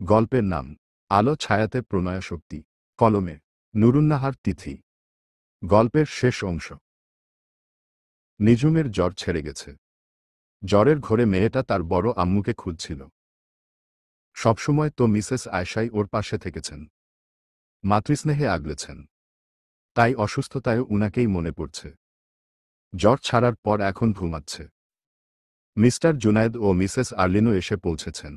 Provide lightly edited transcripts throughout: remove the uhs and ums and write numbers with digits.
গল্পের নাম আলো ছায়াতে প্রণয়াশক্তি। কলমে নুরুন্নাহার তিথি। গল্পের শেষ অংশ। নিঝুমের জ্বর ছেড়ে গেছে। জ্বরের ঘোরে মেয়েটা তার বড় আম্মুকে খুঁজছিল। সবসময় তো মিসেস আয়েশাই ওর পাশে থেকেছেন, মাতৃস্নেহে আগলেছেন, তাই অসুস্থতায় উনাকেই মনে পড়ছে। জ্বর ছাড়ার পর এখন ঘুমাচ্ছে। মিস্টার জুনায়েদ ও মিসেস আর্লিনও এসে পৌঁছেছেন।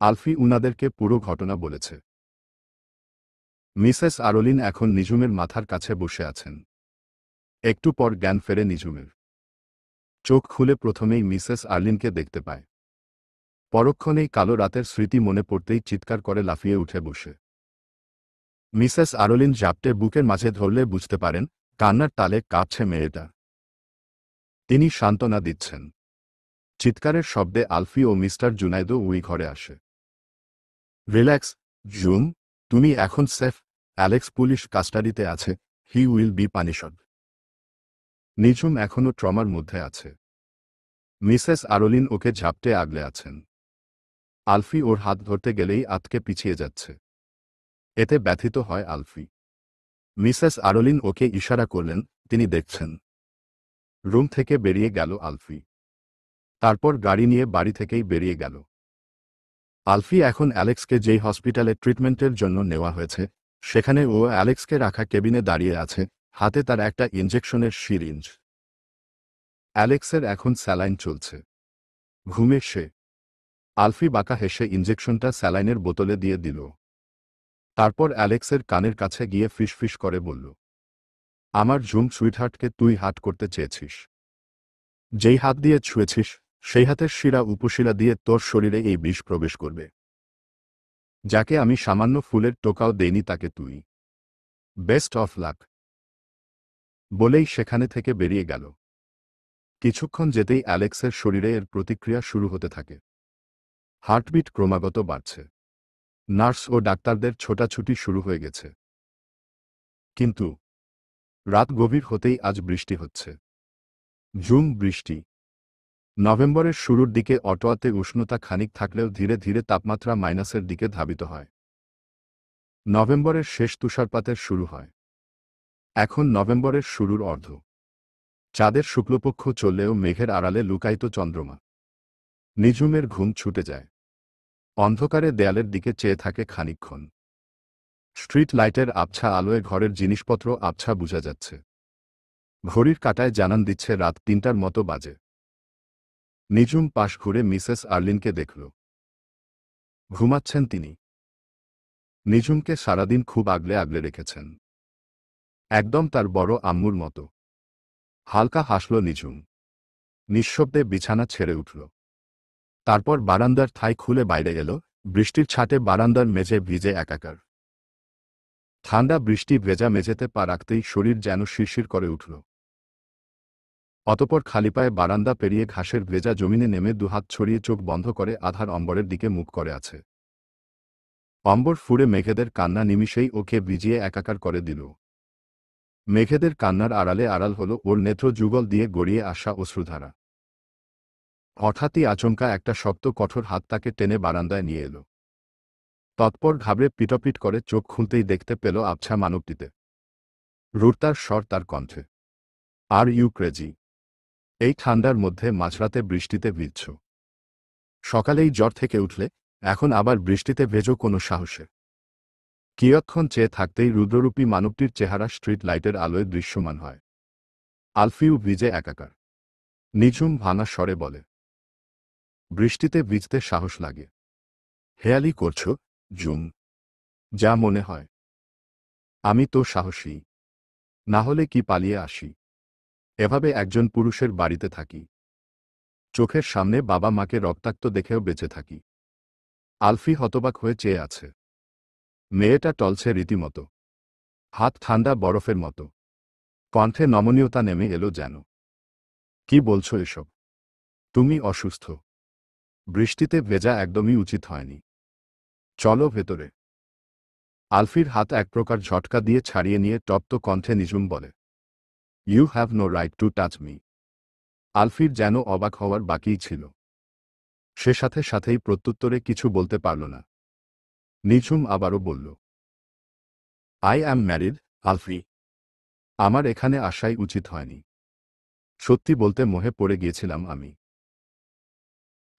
আলফি উনাদেরকে পুরো ঘটনা বলেছে। মিসেস আরোলিন এখন নিঝুমের মাথার কাছে বসে আছেন। একটু পর জ্ঞান ফেরে নিঝুমের। চোখ খুলে প্রথমেই মিসেস আর্লিনকে দেখতে পায়। পরক্ষণেই কালো রাতের স্মৃতি মনে পড়তেই চিৎকার করে লাফিয়ে উঠে বসে। মিসেস আরোলিন জাপটে বুকের মাঝে ধরলে বুঝতে পারেন কান্নার তালে কাঁপছে মেয়েটা। তিনি সান্ত্বনা দিচ্ছেন। চিৎকারের শব্দে আলফি ও মিস্টার জুনাইদও ওই ঘরে আসে। রিল্যাক্স, জুম, তুমি এখন সেফ। অ্যালেক্স পুলিশ কাস্টাডিতে আছে, হি উইল বি পানিশড। নিঝুম এখনও ট্রমার মধ্যে আছে। মিসেস আরোলিন ওকে ঝাপটে আগলে আছেন। আলফি ওর হাত ধরতে গেলেই আতকে পিছিয়ে যাচ্ছে। এতে ব্যথিত হয় আলফি। মিসেস আরোলিন ওকে ইশারা করলেন, তিনি দেখছেন। রুম থেকে বেরিয়ে গেল আলফি। তারপর গাড়ি নিয়ে বাড়ি থেকেই বেরিয়ে গেল। আলফি এখন অ্যালেক্সকে যেই হসপিটালে ট্রিটমেন্টের জন্য নেওয়া হয়েছে সেখানে ও অ্যালেক্সকে রাখা কেবিনে দাঁড়িয়ে আছে, হাতে তার একটা ইনজেকশনের সিরিঞ্জ। অ্যালেক্সের এখন স্যালাইন চলছে। ঘুমে সে। আলফি বাঁকা হেসে ইনজেকশনটা স্যালাইনের বোতলে দিয়ে দিল। তারপর অ্যালেক্সের কানের কাছে গিয়ে ফিসফিস করে বলল, আমার ঝুম সুইটহার্টকে তুই হাত করতে চেয়েছিস। যেই হাত দিয়ে ছুঁয়েছিস সেই হাতের শিরা উপশিরা দিয়ে তোর শরীরে এই বিষ প্রবেশ করবে। যাকে আমি সামান্য ফুলের টোকাও দেইনি তাকে তুই। Best of luck. বলেই সেখানে থেকে বেরিয়ে গেল। কিছুক্ষণ যেতেই অ্যালেক্সের শরীরে এর প্রতিক্রিয়া শুরু হতে থাকে। হার্টবিট ক্রমাগত বাড়ছে। নার্স ও ডাক্তারদের ছোটাছুটি শুরু হয়ে গেছে। কিন্তু রাত গভীর হতেই আজ বৃষ্টি হচ্ছে। ঝুম বৃষ্টি। নভেম্বরের শুরুর দিকে অটোয়াতে উষ্ণতা খানিক থাকলেও ধীরে ধীরে তাপমাত্রা মাইনাসের দিকে ধাবিত হয়। নভেম্বরের শেষ তুষারপাতের শুরু হয়। এখন নভেম্বরের শুরুর অর্ধ। চাঁদের শুক্লপক্ষ চললেও মেঘের আড়ালে লুকায়িত চন্দ্রমা। নিঝুমের ঘুম ছুটে যায়। অন্ধকারে দেয়ালের দিকে চেয়ে থাকে খানিকক্ষণ। স্ট্রিট লাইটের আবছা আলোয় ঘরের জিনিসপত্র আবছা বোঝা যাচ্ছে। ঘড়ির কাঁটায় জানান দিচ্ছে রাত ৩টার মতো বাজে। নিঝুম পাশ ঘুরে মিসেস আর্লিনকে দেখল। ঘুমাচ্ছেন তিনি। নিঝুমকে সারাদিন খুব আগলে আগলে রেখেছেন, একদম তার বড় আম্মুর মতো। হালকা হাসল নিঝুম। নিঃশব্দে বিছানা ছেড়ে উঠল। তারপর বারান্দার থাই খুলে বাইরে এল। বৃষ্টির ছাটে বারান্দার মেঝে ভিজে একাকার। ঠান্ডা বৃষ্টি ভেজা মেঝেতে পা রাখতেই শরীর যেন শিরশির করে উঠল। অতপর খালি পায়ে বারান্দা পেরিয়ে ঘাসের ভেজা জমিনে নেমে দুহাত ছড়িয়ে চোখ বন্ধ করে আধার অম্বরের দিকে মুখ করে আছে। অম্বর ফুঁড়ে মেঘেদের কান্না নিমিষেই ওকে ভিজিয়ে একাকার করে দিল। মেঘেদের কান্নার আড়ালে আড়াল হল ওর নেত্র যুগল দিয়ে গড়িয়ে আসা অশ্রুধারা। হঠাৎই আচমকা একটা শক্ত কঠোর হাত তাকে টেনে বারান্দায় নিয়ে এলো। তৎপর ঘাবড়ে পিটপিট করে চোখ খুলতেই দেখতে পেল আবছা মানবটিতে। রুড়তার স্বর তার কণ্ঠে। Are you crazy? এই ঠান্ডার মধ্যে মাঝরাতে বৃষ্টিতে ভিজছ? সকালেই জ্বর থেকে উঠলে এখন আবার বৃষ্টিতে ভেজো কোনো সাহসে? কিয়ৎক্ষণ চেয়ে থাকতেই রুদ্ররূপী মানবটির চেহারা স্ট্রিট লাইটের আলোয় দৃশ্যমান হয়। আলফিউ ভিজে একাকার। নিঝুম ভাঙা স্বরে বলে, বৃষ্টিতে ভিজতে সাহস লাগে? হেয়ালি করছ জুম? যা মনে হয়। আমি তো সাহসী। না হলে কি পালিয়ে আসি? এভাবে একজন পুরুষের বাড়িতে থাকি। চোখের সামনে বাবা মাকে রক্তাক্ত দেখেও বেঁচে থাকি। আলফি হতবাক হয়ে চেয়ে আছে। মেয়েটা টলছে রীতিমতো। হাত ঠান্ডা বরফের মতো। কণ্ঠে নমনীয়তা নেমে এলো যেন। কি বলছো এসব? তুমি অসুস্থ। বৃষ্টিতে ভেজা একদমই উচিত হয়নি। চলো ভেতরে। আলফির হাত এক প্রকার ঝটকা দিয়ে ছাড়িয়ে নিয়ে তপ্ত কণ্ঠে নিঝুম বলে, you have no right to touch me. আলফির যেন অবাক হওয়ার বাকিই ছিল। সে সাথে সাথেই প্রত্যুত্তরে কিছু বলতে পারল না। নিঝুম আবারও বলল, আই অ্যাম ম্যারিড, আলফি। আমার এখানে আসাই উচিত হয়নি। সত্যি বলতে মোহে পড়ে গিয়েছিলাম আমি।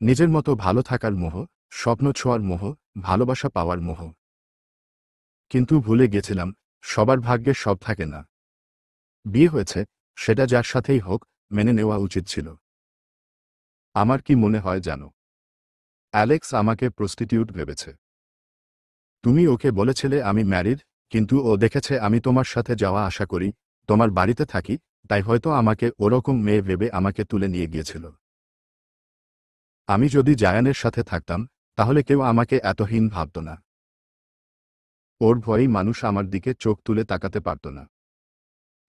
নিজের মতো ভালো থাকার মোহ, স্বপ্ন ছোঁয়ার মোহ, ভালোবাসা পাওয়ার মোহ। কিন্তু ভুলে গেছিলাম, সবার ভাগ্যে সব থাকে না। বিয়ে হয়েছে, সেটা যার সাথেই হোক, মেনে নেওয়া উচিত ছিল। আমার কি মনে হয় জানো? অ্যালেক্স আমাকে প্রস্টিটিউট ভেবেছে। তুমি ওকে বলেছিলে আমি ম্যারিড, কিন্তু ও দেখেছে আমি তোমার সাথে যাওয়া আসা করি, তোমার বাড়িতে থাকি, তাই হয়তো আমাকে ওরকম মেয়ে ভেবে আমাকে তুলে নিয়ে গিয়েছিল। আমি যদি জায়ানের সাথে থাকতাম, তাহলে কেউ আমাকে এত হীন ভাবত না। ওর ভয়েই মানুষ আমার দিকে চোখ তুলে তাকাতে পারত না।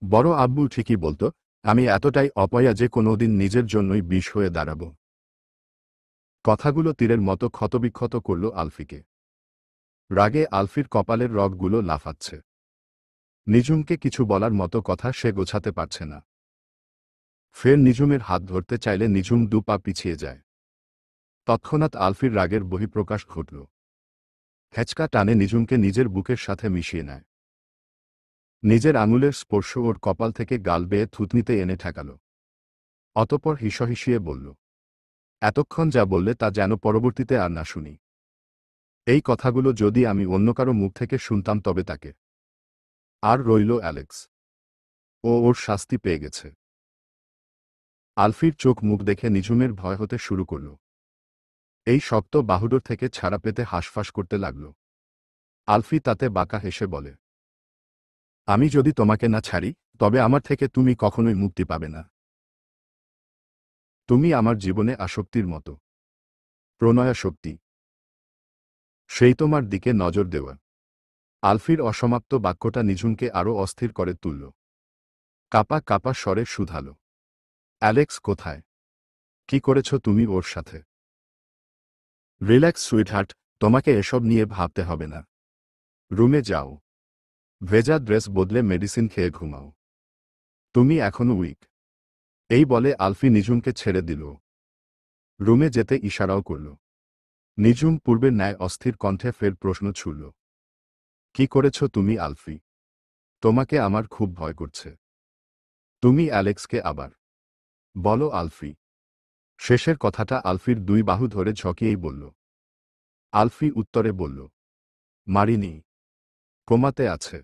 বড় আব্বু ঠিকই বলতো, আমি এতটাই অপয়া যে কোনোদিন নিজের জন্যই বিষ হয়ে দাঁড়াব। কথাগুলো তীরের মতো ক্ষতবিক্ষত করল আলফিকে। রাগে আলফির কপালের রগগুলো লাফাচ্ছে। নিঝুমকে কিছু বলার মতো কথা সে গোছাতে পারছে না। ফের নিঝুমের হাত ধরতে চাইলে নিঝুম দু পা পিছিয়ে যায়। তৎক্ষণাৎ আলফির রাগের বহিঃপ্রকাশ ঘটল। হেঁচকা টানে নিঝুমকে নিজের বুকের সাথে মিশিয়ে নেয়। নিজের আঙুলের স্পর্শ ওর কপাল থেকে গাল বেয়ে থুতনিতে এনে ঠেকাল। অতঃপর হিসহিসিয়ে বলল, এতক্ষণ যা বললে তা যেন পরবর্তীতে আর না শুনি। এই কথাগুলো যদি আমি অন্য কারো মুখ থেকে শুনতাম তবে তাকে। আর রইল অ্যালেক্স। ও ওর শাস্তি পেয়ে গেছে। আলফির চোখ মুখ দেখে নিঝুমের ভয় হতে শুরু করল। এই শক্ত বাহুডোর থেকে ছাড়া পেতে হাঁসফাঁস করতে লাগল। আলফি তাতে বাঁকা হেসে বলে, আমি যদি তোমাকে না ছাড়ি, তবে আমার থেকে তুমি কখনোই মুক্তি পাবে না। তুমি আমার জীবনে আসক্তির মতো প্রণয়াসক্তি। সেই তোমার দিকে নজর দেওয়া। আলফির অসমাপ্ত বাক্যটা নিঝুমকে আরও অস্থির করে তুলল। কাপা কাপা স্বরে শুধালো, অ্যালেক্স কোথায়? কি করেছ তুমি ওর সাথে? রিল্যাক্স সুইটহার্ট, তোমাকে এসব নিয়ে ভাবতে হবে না। রুমে যাও। ভেজা ড্রেস বদলে মেডিসিন খেয়ে ঘুমাও। তুমি এখনো উইক। এই বলে আলফি নিঝুমকে ছেড়ে দিল। রুমে যেতে ইশারাও করল। নিঝুম পূর্বের ন্যায় অস্থির কণ্ঠে ফের প্রশ্ন ছুড়ল, কি করেছ তুমি আলফি? তোমাকে আমার খুব ভয় করছে। তুমি অ্যালেক্সকে আবার বলো আলফি। শেষের কথাটা আলফির দুই বাহু ধরে ঝকিয়েই বলল। আলফি উত্তরে বলল, মারিনি। কোমাতে আছে।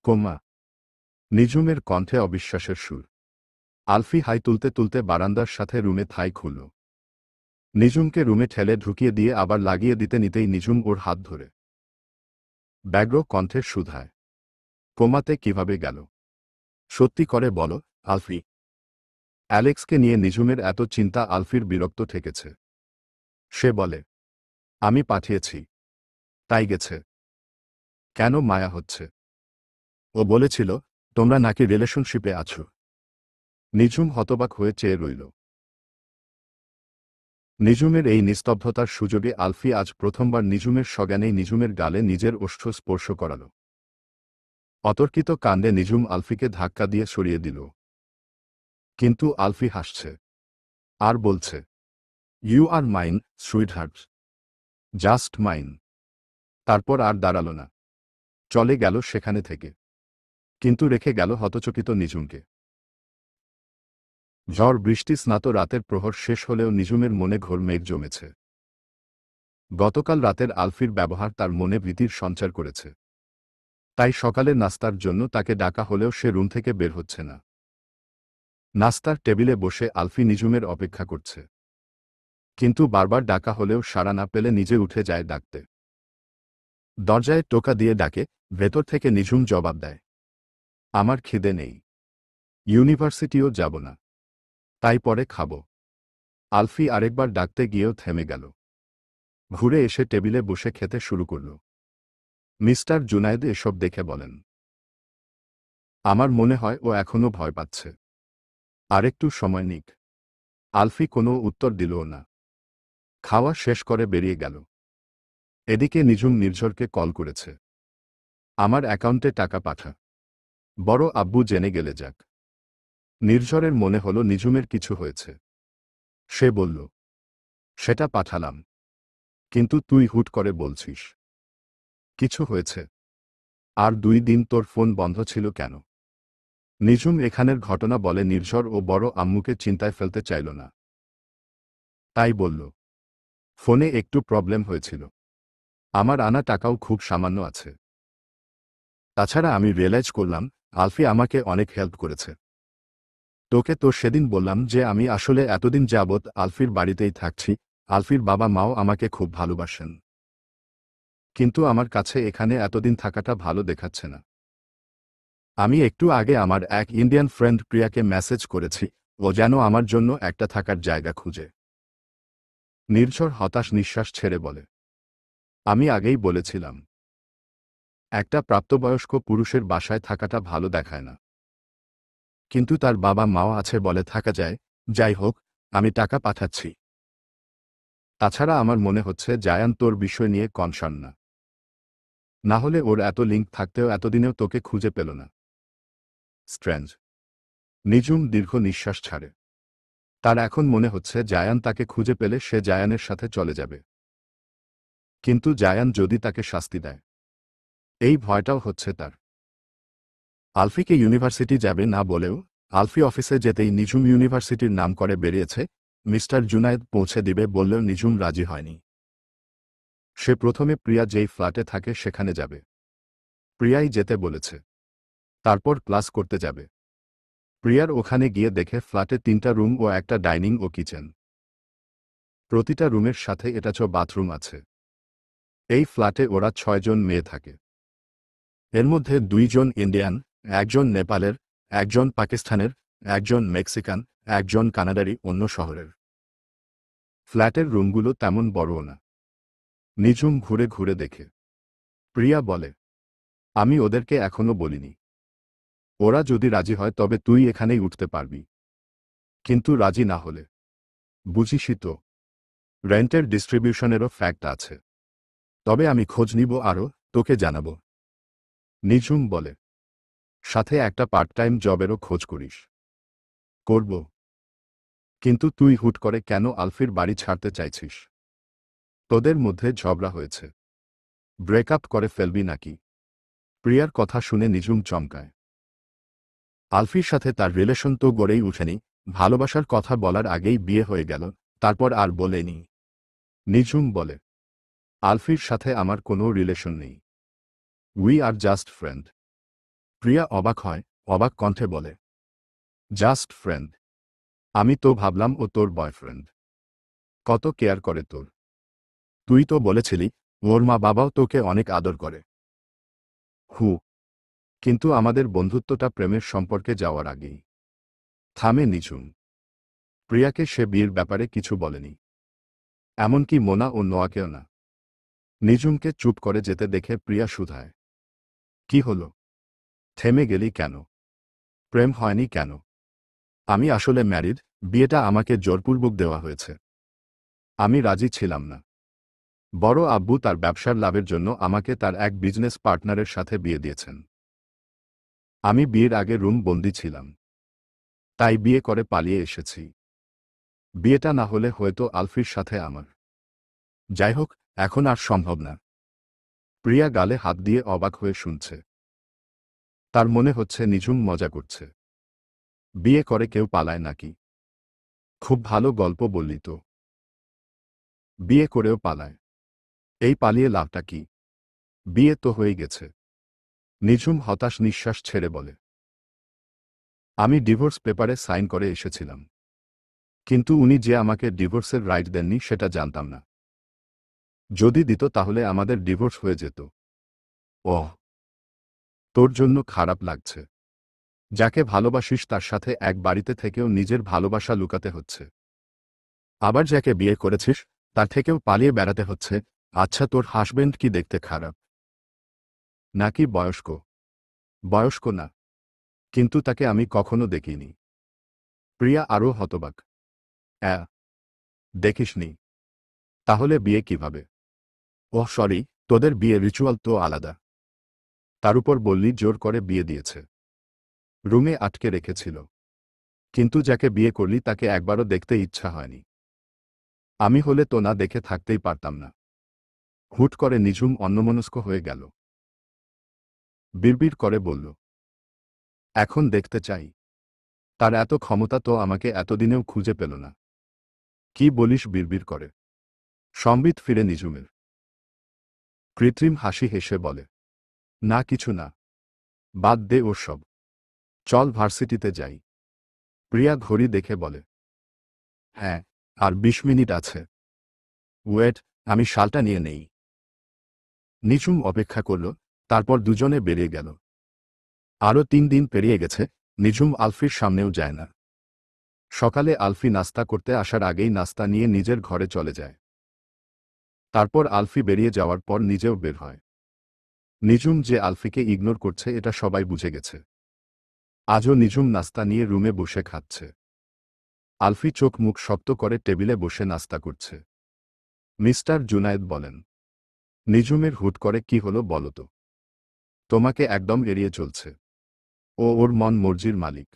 কোমা? নিঝুমের কণ্ঠে অবিশ্বাসের সুর। আলফি হাই তুলতে তুলতে বারান্দার সাথে রুমে ঠাঁই খুলল। নিঝুমকে রুমে ঠেলে ঢুকিয়ে দিয়ে আবার লাগিয়ে দিতে নিতেই নিঝুম ওর হাত ধরে ব্যগ্র কণ্ঠের সুধায়, কোমাতে কিভাবে গেল? সত্যি করে বলো আলফি। অ্যালেক্সকে নিয়ে নিঝুমের এত চিন্তা আলফির বিরক্ত ঠেকেছে। সে বলে, আমি পাঠিয়েছি, তাই গেছে। কেন মায়া হচ্ছে? ও বলেছিল, তোমরা নাকি রিলেশনশিপে আছো। নিঝুম হতবাক হয়ে চেয়ে রইল। নিঝুমের এই নিস্তব্ধতার সুযোগে আলফি আজ প্রথমবার নিঝুমের সজ্ঞানেই নিঝুমের গালে নিজের ওষ্ঠ স্পর্শ করাল। অতর্কিত কাণ্ডে নিঝুম আলফিকে ধাক্কা দিয়ে সরিয়ে দিল। কিন্তু আলফি হাসছে আর বলছে, you are mine sweetheart, just mine. তারপর আর দাঁড়াল না, চলে গেল সেখানে থেকে। কিন্তু রেখে গেল হতচকিত নিঝুমকে। ঝড় বৃষ্টি স্নাত রাতের প্রহর শেষ হলেও নিঝুমের মনে ঘোর মেঘ জমেছে। গতকাল রাতের আলফির ব্যবহার তার মনে ভীতির সঞ্চার করেছে। তাই সকালের নাস্তার জন্য তাকে ডাকা হলেও সে রুম থেকে বের হচ্ছে না। নাস্তার টেবিলে বসে আলফি নিঝুমের অপেক্ষা করছে। কিন্তু বারবার ডাকা হলেও সাড়া না পেলে নিজে উঠে যায় ডাকতে। দরজায় টোকা দিয়ে ডাকে, ভেতর থেকে নিঝুম জবাব দেয়, আমার খিদে নেই। ইউনিভার্সিটিও যাব না। তাই পরে খাব। আলফি আরেকবার ডাকতে গিয়েও থেমে গেল। ঘুরে এসে টেবিলে বসে খেতে শুরু করল। মিস্টার জুনায়েদ এসব দেখে বলেন, আমার মনে হয় ও এখনো ভয় পাচ্ছে। আরেকটু সময় নিক। আলফি কোনো উত্তর দিলও না। খাওয়া শেষ করে বেরিয়ে গেল। এদিকে নিঝুম নির্ঝরকে কল করেছে, আমার অ্যাকাউন্টে টাকা পাঠা। বড় আব্বু জেনে গেলে যাক। নির্ঝরের মনে হলো নিঝুমের কিছু হয়েছে। সে বলল, সেটা পাঠালাম, কিন্তু তুই হুট করে বলছিস। কিছু হয়েছে? আর 2 দিন তোর ফোন বন্ধ ছিল কেন? নিঝুম এখানের ঘটনা বলে নির্ঝর ও বড় আম্মুকে চিন্তায় ফেলতে চাইল না। তাই বলল, ফোনে একটু প্রবলেম হয়েছিল। আমার আনা টাকাও খুব সামান্য আছে। তাছাড়া আমি রিয়েলাইজ করলাম, আলফি আমাকে অনেক হেল্প করেছে। তোকে তো সেদিন বললাম যে আমি আসলে এতদিন যাবৎ আলফির বাড়িতেই থাকছি, আলফির বাবা মাও আমাকে খুব ভালোবাসেন। কিন্তু আমার কাছে এখানে এতদিন থাকাটা ভালো দেখাচ্ছে না। আমি একটু আগে আমার এক ইন্ডিয়ান ফ্রেন্ড প্রিয়াকে মেসেজ করেছি, ও যেন আমার জন্য একটা থাকার জায়গা খুঁজে। নির্ঝর হতাশ নিঃশ্বাস ছেড়ে বলে, আমি আগেই বলেছিলাম, একটা প্রাপ্তবয়স্ক পুরুষের বাসায় থাকাটা ভালো দেখায় না। কিন্তু তার বাবা মাও আছে বলে থাকা যায়। যাই হোক, আমি টাকা পাঠাচ্ছি। তাছাড়া আমার মনে হচ্ছে জায়ান তোর বিষয় নিয়ে কনসার্ন না। না হলে ওর এত লিঙ্ক থাকতেও এতদিনেও তোকে খুঁজে পেল না। স্ট্রেঞ্জ। নিঝুম দীর্ঘ নিঃশ্বাস ছাড়ে। তার এখন মনে হচ্ছে জায়ান তাকে খুঁজে পেলে সে জায়ানের সাথে চলে যাবে। কিন্তু জায়ান যদি তাকে শাস্তি দেয়, এই ভয়টাও হচ্ছে তার। আলফিকে ইউনিভার্সিটি যাবে না বলেও আলফি অফিসে যেতেই নিঝুম ইউনিভার্সিটির নাম করে বেরিয়েছে। মিস্টার জুনায়েদ পৌঁছে দিবে বললেও নিঝুম রাজি হয়নি। সে প্রথমে প্রিয়া যেই ফ্ল্যাটে থাকে সেখানে যাবে। প্রিয়াই যেতে বলেছে। তারপর ক্লাস করতে যাবে। প্রিয়ার ওখানে গিয়ে দেখে ফ্ল্যাটে 3টা রুম ও একটা ডাইনিং ও কিচেন। প্রতিটা রুমের সাথে অ্যাটাচ বাথরুম আছে। এই ফ্ল্যাটে ওরা 6 জন মেয়ে থাকে। এর মধ্যে 2 জন ইন্ডিয়ান, একজন নেপালের, একজন পাকিস্তানের, একজন মেক্সিকান, একজন কানাডারি অন্য শহরের। ফ্ল্যাটের রুমগুলো তেমন বড়ও না। নিঝুম ঘুরে ঘুরে দেখে। প্রিয়া বলে, আমি ওদেরকে এখনো বলিনি। ওরা যদি রাজি হয় তবে তুই এখানেই উঠতে পারবি। কিন্তু রাজি না হলে, বুঝিসই তো, রেন্টের ডিস্ট্রিবিউশনেরও ফ্যাক্ট আছে। তবে আমি খোঁজ নিব আরও, তোকে জানাব। নিঝুম বলে, সাথে একটা পার্ট টাইম জবেরও খোঁজ করিস। করব। কিন্তু তুই হুট করে কেন আলফির বাড়ি ছাড়তে চাইছিস? তোদের মধ্যে ঝগড়া হয়েছে? ব্রেকআপ করে ফেলবি নাকি? প্রিয়ার কথা শুনে নিঝুম চমকায়। আলফির সাথে তার রিলেশন তো গড়েই উঠেনি, ভালোবাসার কথা বলার আগেই বিয়ে হয়ে গেল, তারপর আর বলেনি। নিঝুম বলে, আলফির সাথে আমার কোনো রিলেশন নেই। We are just friend. Priya অবাক হয়, অবাক কণ্ঠে বলে, জাস্ট ফ্রেন্ড? আমি তো ভাবলাম ও তোর বয়ফ্রেন্ড। কত কেয়ার করে তোর। তুই তো বলেছিলি, ওর মা বাবাও তোকে অনেক আদর করে। হু। কিন্তু আমাদের বন্ধুত্বটা প্রেমের সম্পর্কে যাওয়ার আগেই। থামে নিঝুম। প্রিয়াকে সে বিয়ের ব্যাপারে কিছু বলেনি। এমনকি মোনা ও নোয়াকেও না। নিঝুমকে চুপ করে যেতে দেখে প্রিয়া শুধায়, কি হলো? থেমে গেলি কেন? প্রেম হয়নি কেন? আমি আসলে ম্যারিড, বিয়েটা আমাকে জোরপূর্বক দেওয়া হয়েছে। আমি রাজি ছিলাম না। বড় আব্বু তার ব্যবসার লাভের জন্য আমাকে তার এক বিজনেস পার্টনারের সাথে বিয়ে দিয়েছেন। আমি বিয়ের আগে রুম বন্দি ছিলাম। তাই বিয়ে করে পালিয়ে এসেছি। বিয়েটা না হলে হয়তো আলফির সাথে আমার। যাই হোক, এখন আর সম্ভব না। প্রিয়া গালে হাত দিয়ে অবাক হয়ে শুনছে। তার মনে হচ্ছে নিঝুম মজা করছে। বিয়ে করে কেউ পালায় নাকি? খুব ভালো গল্প বললি তো। বিয়ে করেও পালায়? এই পালিয়ে লাভটা কি? বিয়ে তো হয়ে গেছে। নিঝুম হতাশ নিঃশ্বাস ছেড়ে বলে, আমি ডিভোর্স পেপারে সাইন করে এসেছিলাম। কিন্তু উনি যে আমাকে ডিভোর্সের রাইট দেননি সেটা জানতাম না। যদি দিত তাহলে আমাদের ডিভোর্স হয়ে যেত। ওহ, তোর জন্য খারাপ লাগছে। যাকে ভালোবাসিস তার সাথে এক বাড়িতে থেকেও নিজের ভালোবাসা লুকাতে হচ্ছে। আবার যাকে বিয়ে করেছিস তার থেকেও পালিয়ে বেড়াতে হচ্ছে। আচ্ছা, তোর হাসবেন্ড কি দেখতে খারাপ? নাকি বয়স্ক? বয়স্ক না। কিন্তু তাকে আমি কখনো দেখিনি। প্রিয়া আরও হতবাক। দেখিসনি? তাহলে বিয়ে কিভাবে? ওহ সরি, তোদের বিয়ে রিচুয়াল তো আলাদা। তার উপর বললি জোর করে বিয়ে দিয়েছে। রুমে আটকে রেখেছিল। কিন্তু যাকে বিয়ে করলি তাকে একবারও দেখতে ইচ্ছা হয়নি। আমি হলে তো না দেখে থাকতেই পারতাম না। হুট করে নিঝুম অন্যমনস্ক হয়ে গেল। বিড়বিড় করে বলল, এখন দেখতে চাই। তার এত ক্ষমতা তো আমাকে এতদিনেও খুঁজে পেল না। কি বলিস? বিড়বিড় করে। সম্বিত ফিরে নিঝুমের। কৃত্রিম হাসি হেসে বলে, না কিছু না, বাদ দে ওর সব। চল ভার্সিটিতে যাই। প্রিয়া ঘড়ি দেখে বলে, হ্যাঁ, আর ২০ মিনিট আছে। ওয়েট, আমি শালটা নিয়ে নেই। নিঝুম অপেক্ষা করল, তারপর দুজনে বেরিয়ে গেল। আরও ৩ দিন পেরিয়ে গেছে, নিঝুম আলফির সামনেও যায় না। সকালে আলফি নাস্তা করতে আসার আগেই নাস্তা নিয়ে নিজের ঘরে চলে যায়। তারপর আলফি বেরিয়ে যাওয়ার পর নিজেও বের হয়। নিঝুম যে আলফিকে ইগনোর করছে এটা সবাই বুঝে গেছে। আজও নিঝুম নাস্তা নিয়ে রুমে বসে খাচ্ছে। আলফি চোখ মুখ শক্ত করে টেবিলে বসে নাস্তা করছে। মিস্টার জুনায়েদ বলেন, নিঝুমের হুট করে কি হলো বলো তো? তোমাকে একদম এড়িয়ে চলছে। ও ওর মন মর্জির মালিক।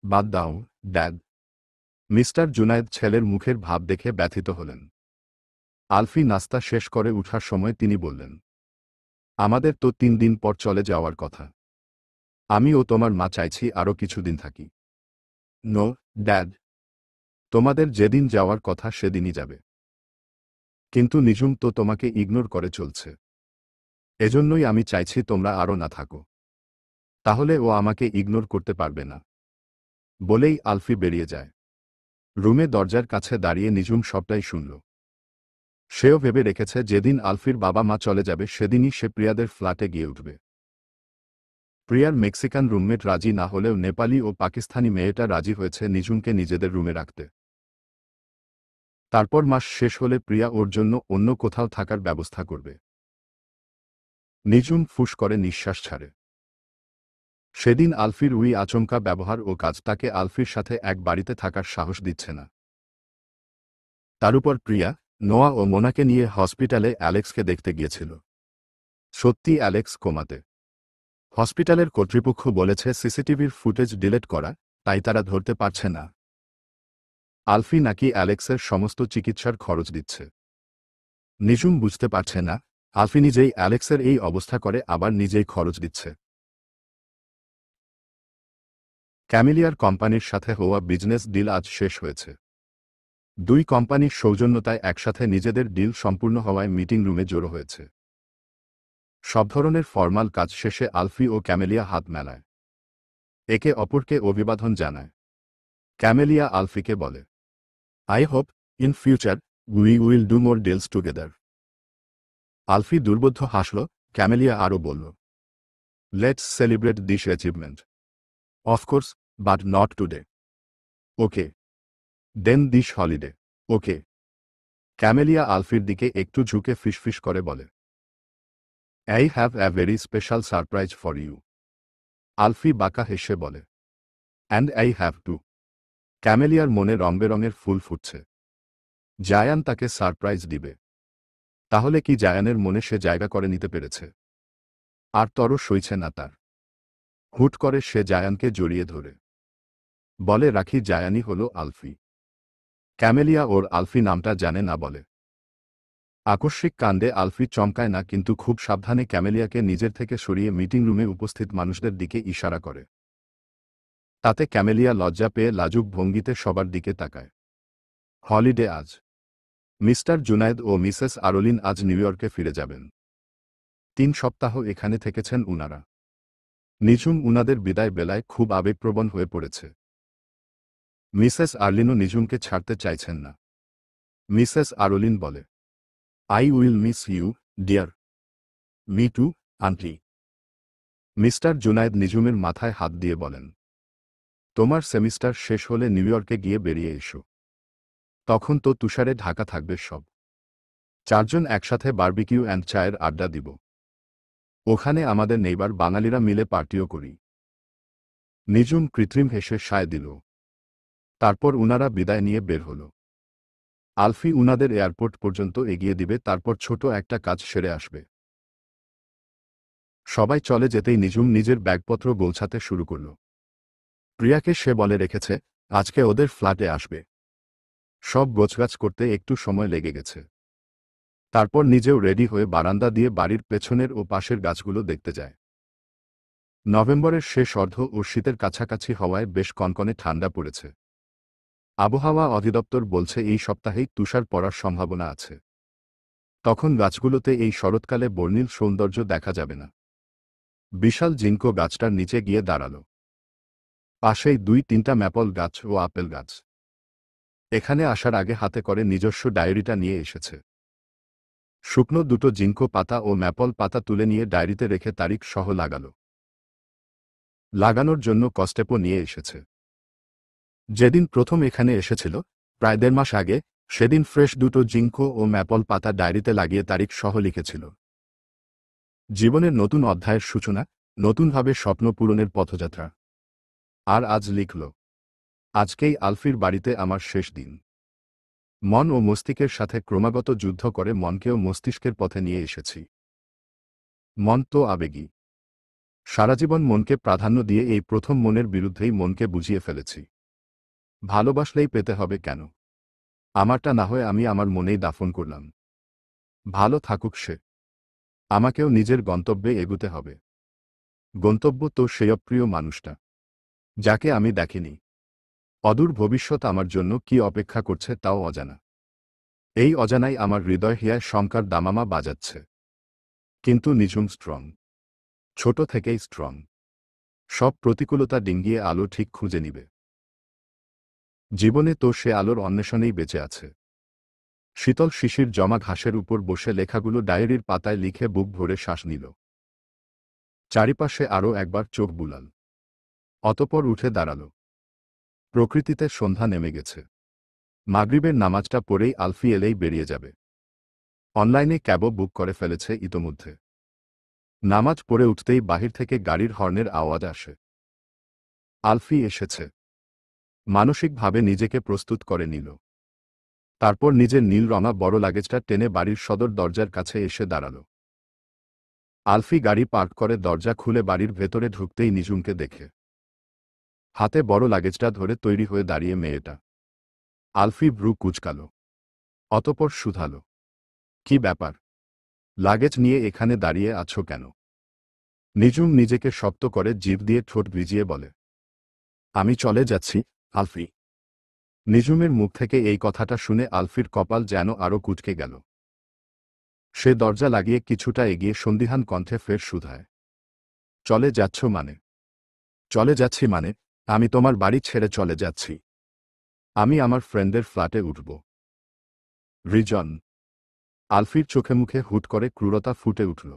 বাদ দাও, ড্যাড। মিস্টার জুনায়েদ ছেলের মুখের ভাব দেখে ব্যথিত হলেন। আলফি নাস্তা শেষ করে উঠার সময় তিনি বললেন, আমাদের তো ৩ দিন পর চলে যাওয়ার কথা। আমি ও তোমার মা চাইছি আরও কিছুদিন থাকি। No, dad. তোমাদের যেদিন যাওয়ার কথা সেদিনই যাবে। কিন্তু নিঝুম তো তোমাকে ইগনোর করে চলছে। এজন্যই আমি চাইছি তোমরা আরও না থাকো। তাহলে ও আমাকে ইগনোর করতে পারবে না। বলেই আলফি বেরিয়ে যায়। রুমে দরজার কাছে দাঁড়িয়ে নিঝুম সবটাই শুনল। সেও ভেবে রেখেছে যেদিন আলফির বাবা মা চলে যাবে সেদিনই সে প্রিয়াদের ফ্ল্যাটে গিয়ে উঠবে। প্রিয়ার মেক্সিকান রুমমেট রাজি না হলেও নেপালি ও পাকিস্তানি মেয়েটা রাজি হয়েছে নিঝুমকে নিজেদের রুমে রাখতে। তারপর মাস শেষ হলে প্রিয়া ওর জন্য অন্য কোথাও থাকার ব্যবস্থা করবে। নিঝুম ফুঁস করে নিঃশ্বাস ছাড়ে। সেদিন আলফির আচমকা ব্যবহার ও কাজ তাকে আলফির সাথে এক বাড়িতে থাকার সাহস দিচ্ছে না। তার উপর প্রিয়া, নোয়া ও মোনাকে নিয়ে হসপিটালে অ্যালেক্সকে দেখতে গিয়েছিল। সত্যি অ্যালেক্স কোমাতে। হসপিটালের কর্তৃপক্ষ বলেছে সিসিটিভির ফুটেজ ডিলিট করা, তাই তারা ধরতে পারছে না। আলফি নাকি অ্যালেক্সের সমস্ত চিকিৎসার খরচ দিচ্ছে। নিঝুম বুঝতে পারছে না, আলফি নিজেই অ্যালেক্সের এই অবস্থা করে আবার নিজেই খরচ দিচ্ছে। ক্যামেলিয়ার কোম্পানির সাথে হওয়া বিজনেস ডিল আজ শেষ হয়েছে। দুই কোম্পানির সৌজন্যতায় একসাথে নিজেদের ডিল সম্পূর্ণ হওয়ায় মিটিং রুমে জড়ো হয়েছে। সব ধরনের ফরমাল কাজ শেষে আলফি ও ক্যামেলিয়া হাত মেলায়। একে অপরকে অভিবাদন জানায়। ক্যামেলিয়া আলফিকে বলে, I hope in future we will do more deals together. Alfie দুর্বোধ্য হাসল। ক্যামেলিয়া আরও বলল, let's celebrate this achievement. Of course, but not today. Okay, then this holiday. Okay. Camellia আলফির দিকে একটু ঝুঁকে ফিসফিস করে বলে, I have a very special surprise for you. Alfie বাঁকা হেসে বলে, অ্যান্ড আই হ্যাভ টু। ক্যামেলিয়ার মনে রংবেরঙের ফুল ফুটছে। জায়ান তাকে সারপ্রাইজ দিবে। তাহলে কি জায়ানের মনে সে জায়গা করে নিতে পেরেছে? আর তরও সইছে না তার। হুট করে সে জায়ানকে জড়িয়ে ধরে বলে, রাখি জায়ানই হলো আলফি। ক্যামেলিয়া ওর আলফি নামটা জানে না বলে। আকস্মিক কাণ্ডে আলফি চমকায় না, কিন্তু খুব সাবধানে ক্যামেলিয়াকে নিজের থেকে সরিয়ে মিটিং রুমে উপস্থিত মানুষদের দিকে ইশারা করে। তাতে ক্যামেলিয়া লজ্জা পেয়ে লাজুক ভঙ্গিতে সবার দিকে তাকায়। হলিডে আজ। মিস্টার জুনায়েদ ও মিসেস আরোলিন আজ নিউ ইয়র্কে ফিরে যাবেন। ৩ সপ্তাহ এখানে থেকেছেন উনারা। নিঝুম উনাদের বিদায় বেলায় খুব আবেগপ্রবণ হয়ে পড়েছে। মিসেস আর্লিনও নিঝুমকে ছাড়তে চাইছেন না। মিসেস আরোলিন বলে, I will miss you, dear. Me too, aunty. Mr Junaid নিঝুমের মাথায় হাত দিয়ে বলেন, তোমার সেমিস্টার শেষ হলে নিউ ইয়র্কে গিয়ে বেরিয়ে এসো। তখন তো তুষারে ঢাকা থাকবে সব। ৪ জন একসাথে বারবিকিউ অ্যান্ড চায়ের আড্ডা দিব। ওখানে আমাদের নেইবার বাঙালিরা মিলে পার্টিও করি। নিঝুম কৃত্রিম হেসে সায় দিল। তারপর উনারা বিদায় নিয়ে বের হল। আলফি উনাদের এয়ারপোর্ট পর্যন্ত এগিয়ে দিবে, তারপর ছোট একটা কাজ সেরে আসবে। সবাই চলে যেতেই নিঝুম নিজের ব্যাগপত্র গোছাতে শুরু করল। প্রিয়াকে সে বলে রেখেছে আজকে ওদের ফ্ল্যাটে আসবে। সব গোছগাছ করতে একটু সময় লেগে গেছে। তারপর নিজেও রেডি হয়ে বারান্দা দিয়ে বাড়ির পেছনের ও পাশের গাছগুলো দেখতে যায়। নভেম্বরের শেষ অর্ধ ও শীতের কাছাকাছি হওয়ায় বেশ কনকনে ঠান্ডা পড়েছে। আবহাওয়া অধিদপ্তর বলছে এই সপ্তাহেই তুষার পড়ার সম্ভাবনা আছে। তখন গাছগুলোতে এই শরৎকালে বর্ণিল সৌন্দর্য দেখা যাবে না। বিশাল জিঙ্কো গাছটার নিচে গিয়ে দাঁড়াল। পাশেই ২-৩টা ম্যাপল গাছ ও আপেল গাছ। এখানে আসার আগে হাতে করে নিজস্ব ডায়েরিটা নিয়ে এসেছে। শুকনো দুটো জিঙ্কো পাতা ও ম্যাপল পাতা তুলে নিয়ে ডায়েরিতে রেখে তারিখ সহ লাগানোর জন্য কস্টেপও নিয়ে এসেছে। যেদিন প্রথম এখানে এসেছিল, প্রায় ১.৫ মাস আগে, সেদিন ফ্রেশ দুটো জিঙ্কো ও ম্যাপল পাতা ডায়েরিতে লাগিয়ে তারিখ সহ লিখেছিল। জীবনের নতুন অধ্যায়ের সূচনা, নতুনভাবে স্বপ্ন পূরণের পথযাত্রা। আর আজ লিখল, আজকেই আলফির বাড়িতে আমার শেষ দিন। মন ও মস্তিষ্কের সাথে ক্রমাগত যুদ্ধ করে মনকেও মস্তিষ্কের পথে নিয়ে এসেছি। মন তো আবেগী। সারাজীবন মনকে প্রাধান্য দিয়ে এই প্রথম মনের বিরুদ্ধেই মনকে বুঝিয়ে ফেলেছি। ভালোবাসলেই পেতে হবে কেন? আমারটা না হয়ে আমি আমার মনেই দাফন করলাম। ভালো থাকুক সে। আমাকেও নিজের গন্তব্যে এগুতে হবে। গন্তব্য তো সেই অপ্রিয় মানুষটা, যাকে আমি দেখিনি। অদূর ভবিষ্যৎ আমার জন্য কি অপেক্ষা করছে তাও অজানা। এই অজানাই আমার হৃদয় হিয়ায় শঙ্কার দামামা বাজাচ্ছে। কিন্তু নিঝুম স্ট্রং। ছোট থেকেই স্ট্রং। সব প্রতিকূলতা ডিঙ্গিয়ে আলো ঠিক খুঁজে নিবে। জীবনে তো সে আলোর অন্বেষণেই বেঁচে আছে। শীতল শিশির জমা ঘাসের উপর বসে লেখাগুলো ডায়েরির পাতায় লিখে বুক ভরে শ্বাস নিল। চারিপাশে আরও একবার চোখ বুলাল। অতঃপর উঠে দাঁড়াল। প্রকৃতিতে সন্ধ্যা নেমে গেছে। মাগরিবের নামাজটা পড়েই আলফি এলেই বেরিয়ে যাবে। অনলাইনে ক্যাবও বুক করে ফেলেছে ইতোমধ্যে। নামাজ পড়ে উঠতেই বাহির থেকে গাড়ির হর্নের আওয়াজ আসে। আলফি এসেছে। মানসিকভাবে নিজেকে প্রস্তুত করে নিল। তারপর নিজের নীল রঙা বড় লাগেজটা টেনে বাড়ির সদর দরজার কাছে এসে দাঁড়াল। আলফি গাড়ি পার্ক করে দরজা খুলে বাড়ির ভেতরে ঢুকতেই নিঝুমকে দেখে। হাতে বড় লাগেজটা ধরে তৈরি হয়ে দাঁড়িয়ে মেয়েটা। আলফি ভ্রু কুঁচকাল। অতঃপর শুধাল, কি ব্যাপার? লাগেজ নিয়ে এখানে দাঁড়িয়ে আছো কেন? নিঝুম নিজেকে শক্ত করে জিভ দিয়ে ঠোঁট ভিজিয়ে বলে, আমি চলে যাচ্ছি, আলফি। নিঝুমের মুখ থেকে এই কথাটা শুনে আলফির কপাল যেন আরও কুঁচকে গেল। সে দরজা লাগিয়ে কিছুটা এগিয়ে সন্দিহান কণ্ঠে ফের শুধায়, চলে যাচ্ছ মানে? চলে যাচ্ছি মানে, আমি তোমার বাড়ি ছেড়ে চলে যাচ্ছি। আমি আমার ফ্রেন্ডের ফ্ল্যাটে উঠব। রিজন। আলফির চোখে মুখে হুট করে ক্রূরতা ফুটে উঠল।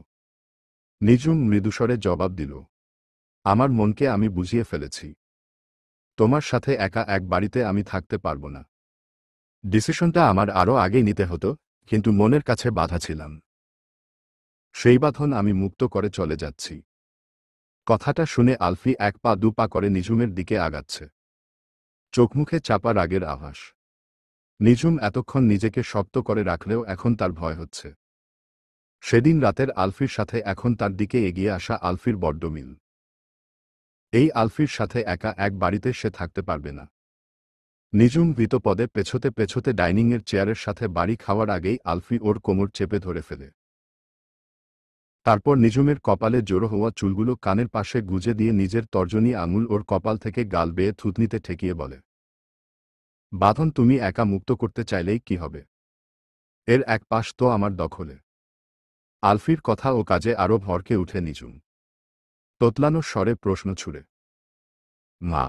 নিঝুম মৃদুস্বরে জবাব দিল, আমার মনকে আমি বুঝিয়ে ফেলেছি। তোমার সাথে একা এক বাড়িতে আমি থাকতে পারব না। ডিসিশনটা আমার আরও আগেই নিতে হতো, কিন্তু মনের কাছে বাধা ছিলাম। সেই বাঁধন আমি মুক্ত করে চলে যাচ্ছি। কথাটা শুনে আলফি এক পা দু পা করে নিঝুমের দিকে আগাচ্ছে। চোখমুখে চাপা রাগের আভাস। নিঝুম এতক্ষণ নিজেকে শক্ত করে রাখলেও এখন তার ভয় হচ্ছে। সেদিন রাতের আলফির সাথে এখন তার দিকে এগিয়ে আসা আলফির বড্ড মিল। এই আলফির সাথে একা এক বাড়িতে সে থাকতে পারবে না। নিঝুম ভীতপদে পেছোতে পেছোতে ডাইনিংয়ের চেয়ারের সাথে বাড়ি খাওয়ার আগেই আলফি ওর কোমর চেপে ধরে ফেলে। তারপর নিঝুমের কপালে জড়ো হওয়া চুলগুলো কানের পাশে গুজে দিয়ে নিজের তর্জনী আঙুল ওর কপাল থেকে গাল বেয়ে থুতনিতে ঠেকিয়ে বলে, বাঁধন তুমি একা মুক্ত করতে চাইলেই কি হবে? এর এক পাশ তো আমার দখলে। আলফির কথা ও কাজে আরও ভরকে উঠে নিঝুম। তোতলানো স্বরে প্রশ্ন ছুড়ে, মা?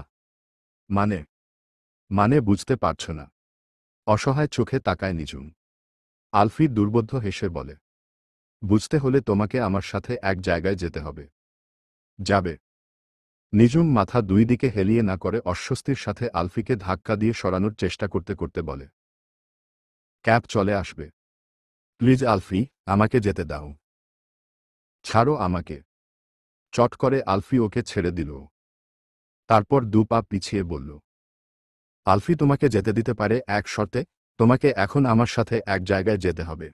মানে? মানে বুঝতে পারছ না? অসহায় চোখে তাকায় নিঝুম। আলফি দুর্বোধ্য হেসে বলে, বুঝতে হলে তোমাকে আমার সাথে এক জায়গায় যেতে হবে। যাবে? নিঝুম মাথা দুই দিকে হেলিয়ে না করে অস্বস্তির সাথে আলফিকে ধাক্কা দিয়ে সরানোর চেষ্টা করতে করতে বলে, ক্যাব চলে আসবে। প্লিজ আলফি, আমাকে যেতে দাও। ছাড়ো আমাকে। চট করে আলফি ওকে ছেড়ে দিল। তারপর দু পা পিছিয়ে বলল, আলফি তোমাকে যেতে দিতে পারে এক শর্তে, তোমাকে এখন আমার সাথে এক জায়গায় যেতে হবে।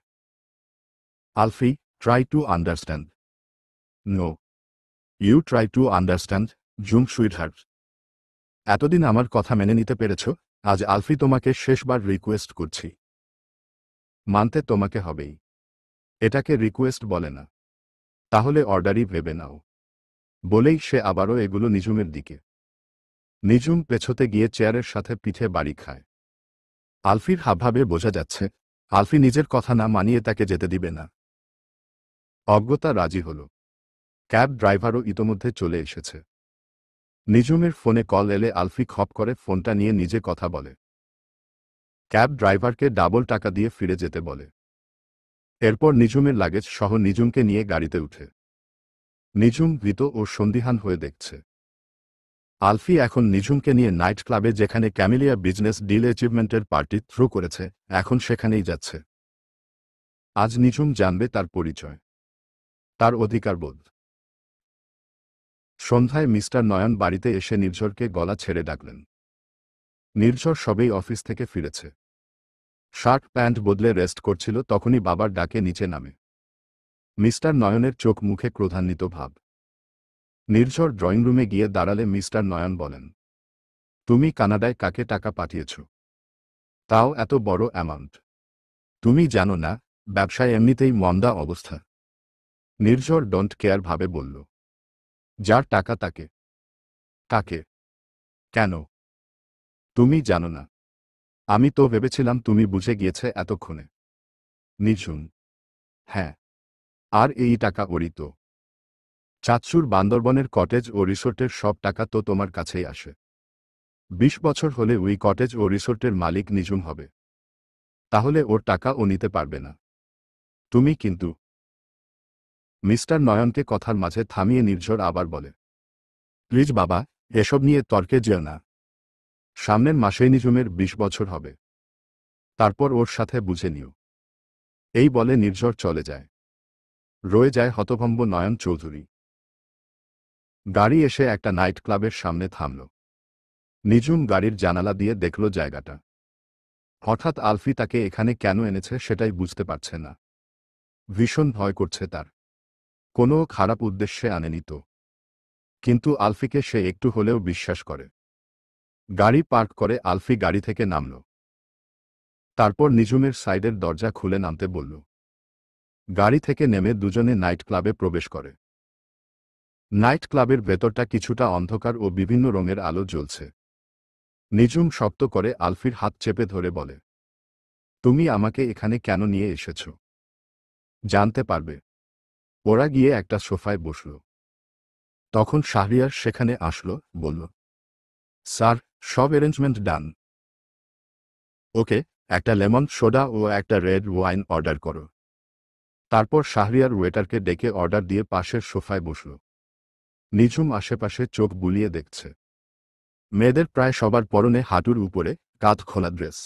Alfie, try to understand. No, you try to understand, Jhum sweetheart. এতদিন আমার কথা মেনে নিতে পেরেছ, আজ আলফি তোমাকে শেষবার রিকোয়েস্ট করছি। মানতে তোমাকে হবেই। এটাকে রিকোয়েস্ট বলে না। তাহলে অর্ডারই ভেবে নাও। বলেই সে আবারও এগুলো নিঝুমের দিকে। নিঝুম পেছোতে গিয়ে চেয়ারের সাথে পিঠে বাড়ি খায়। আলফির হাবভাবে বোঝা যাচ্ছে আলফি নিজের কথা না মানিয়ে তাকে যেতে দিবে না। অজ্ঞতা রাজি হল। ক্যাব ড্রাইভারও ইতোমধ্যে চলে এসেছে। নিঝুমের ফোনে কল এলে আলফি খপ করে ফোনটা নিয়ে নিজে কথা বলে। ক্যাব ড্রাইভারকে ডাবল টাকা দিয়ে ফিরে যেতে বলে। এরপর নিঝুমের লাগেজ সহ নিঝুমকে নিয়ে গাড়িতে উঠে। নিঝুম ভীত ও সন্দিহান হয়ে দেখছে। আলফি এখন নিঝুমকে নিয়ে নাইট ক্লাবে, যেখানে ক্যামেলিয়া বিজনেস ডিল অ্যাচিভমেন্টের পার্টি থ্রু করেছে, এখন সেখানেই যাচ্ছে। আজ নিঝুম জানবে তার পরিচয়, তার অধিকারবোধ। সন্ধ্যায় মিস্টার নয়ন বাড়িতে এসে নির্ঝরকে গলা ছেড়ে ডাকলেন। নির্ঝর সবেই অফিস থেকে ফিরেছে। শার্ট প্যান্ট বদলে রেস্ট করছিল, তখনই বাবার ডাকে নিচে নামে। মিস্টার নয়নের চোখ মুখে ক্রোধান্বিত ভাব। নির্ঝর ড্রয়িং রুমে গিয়ে দাঁড়ালে মিস্টার নয়ন বলেন, তুমি কানাডায় কাকে টাকা পাঠিয়েছ? তাও এত বড় অ্যামাউন্ট। তুমি জানো না ব্যবসায় এমনিতেই মন্দা অবস্থা? নির্ঝর ডোন্ট কেয়ার ভাবে বলল, যার টাকা তাকে। কাকে? কেন? তুমি জানো না? আমি তো ভেবেছিলাম তুমি বুঝে গিয়েছে এতক্ষণে। নিঝুম, হ্যাঁ। আর এই টাকা ওরই তো। চাঁদসুর বান্দরবনের কটেজ ও রিসোর্টের সব টাকা তো তোমার কাছেই আসে। 20 বছর হলে ওই কটেজ ও রিসোর্টের মালিক নিঝুম হবে। তাহলে ওর টাকা ও নিতে পারবে না। তুমি কিন্তু। মিস্টার নয়নকে কথার মাঝে থামিয়ে নির্ঝর আবার বলে, প্লিজ বাবা, এসব নিয়ে তর্কে যেও না। সামনের মাসেই নিঝুমের 20 বছর হবে। তারপর ওর সাথে বুঝে নিও। এই বলে নির্ঝর চলে যায়। রয়ে যায় হতভম্ব নয়ন চৌধুরী। গাড়ি এসে একটা নাইট ক্লাবের সামনে থামল। নিঝুম গাড়ির জানালা দিয়ে দেখল জায়গাটা। হঠাৎ আলফি তাকে এখানে কেন এনেছে সেটাই বুঝতে পারছে না। ভীষণ ভয় করছে তার। কোনো খারাপ উদ্দেশ্যে আনেনি তো। কিন্তু আলফিকে সে একটু হলেও বিশ্বাস করে। গাড়ি পার্ক করে আলফি গাড়ি থেকে নামল। তারপর নিঝুমের সাইডের দরজা খুলে নামতে বলল। গাড়ি থেকে নেমে দুজনে নাইট ক্লাবে প্রবেশ করে। নাইট ক্লাবের ভেতরটা কিছুটা অন্ধকার ও বিভিন্ন রঙের আলো জ্বলছে। নিঝুম শক্ত করে আলফির হাত চেপে ধরে বলে, তুমি আমাকে এখানে কেন নিয়ে এসেছ? জানতে পারবে। ওরা গিয়ে একটা সোফায় বসল। তখন শাহরিয়ার সেখানে আসলো, বলল, স্যার, সব অ্যারেঞ্জমেন্ট ডান। ওকে, একটা লেমন সোডা ও একটা রেড ওয়াইন অর্ডার করো। তারপর শাহরিয়ার ওয়েটারকে ডেকে অর্ডার দিয়ে পাশের সোফায় বসল। নিঝুম আশেপাশে চোখ বুলিয়ে দেখছে। মেয়েদের প্রায় সবার পরনে হাঁটুর উপরে কাঁধ খোলা ড্রেস।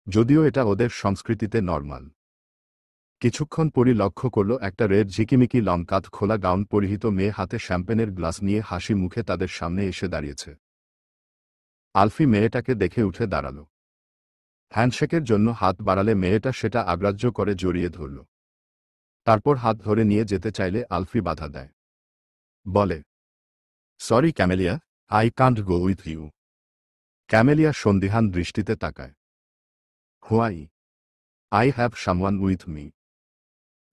যদিও এটা ওদের সংস্কৃতিতে নরমাল। কিছুক্ষণ পরই লক্ষ্য করল একটা রেড ঝিকিমিকি লং কাঁধ খোলা গাউন পরিহিত মেয়ে হাতে শ্যাম্পেনের গ্লাস নিয়ে হাসি মুখে তাদের সামনে এসে দাঁড়িয়েছে। আলফি মেয়েটাকে দেখে উঠে দাঁড়াল। হ্যান্ডশেকের জন্য হাত বাড়ালে মেয়েটা সেটা অগ্রাহ্য করে জড়িয়ে ধরল। তারপর হাত ধরে নিয়ে যেতে চাইলে আলফি বাধা দেয়। বলে, sorry Camellia, I can't go with you. Camellia সন্দিহান দৃষ্টিতে তাকায়। Why? I have someone with me.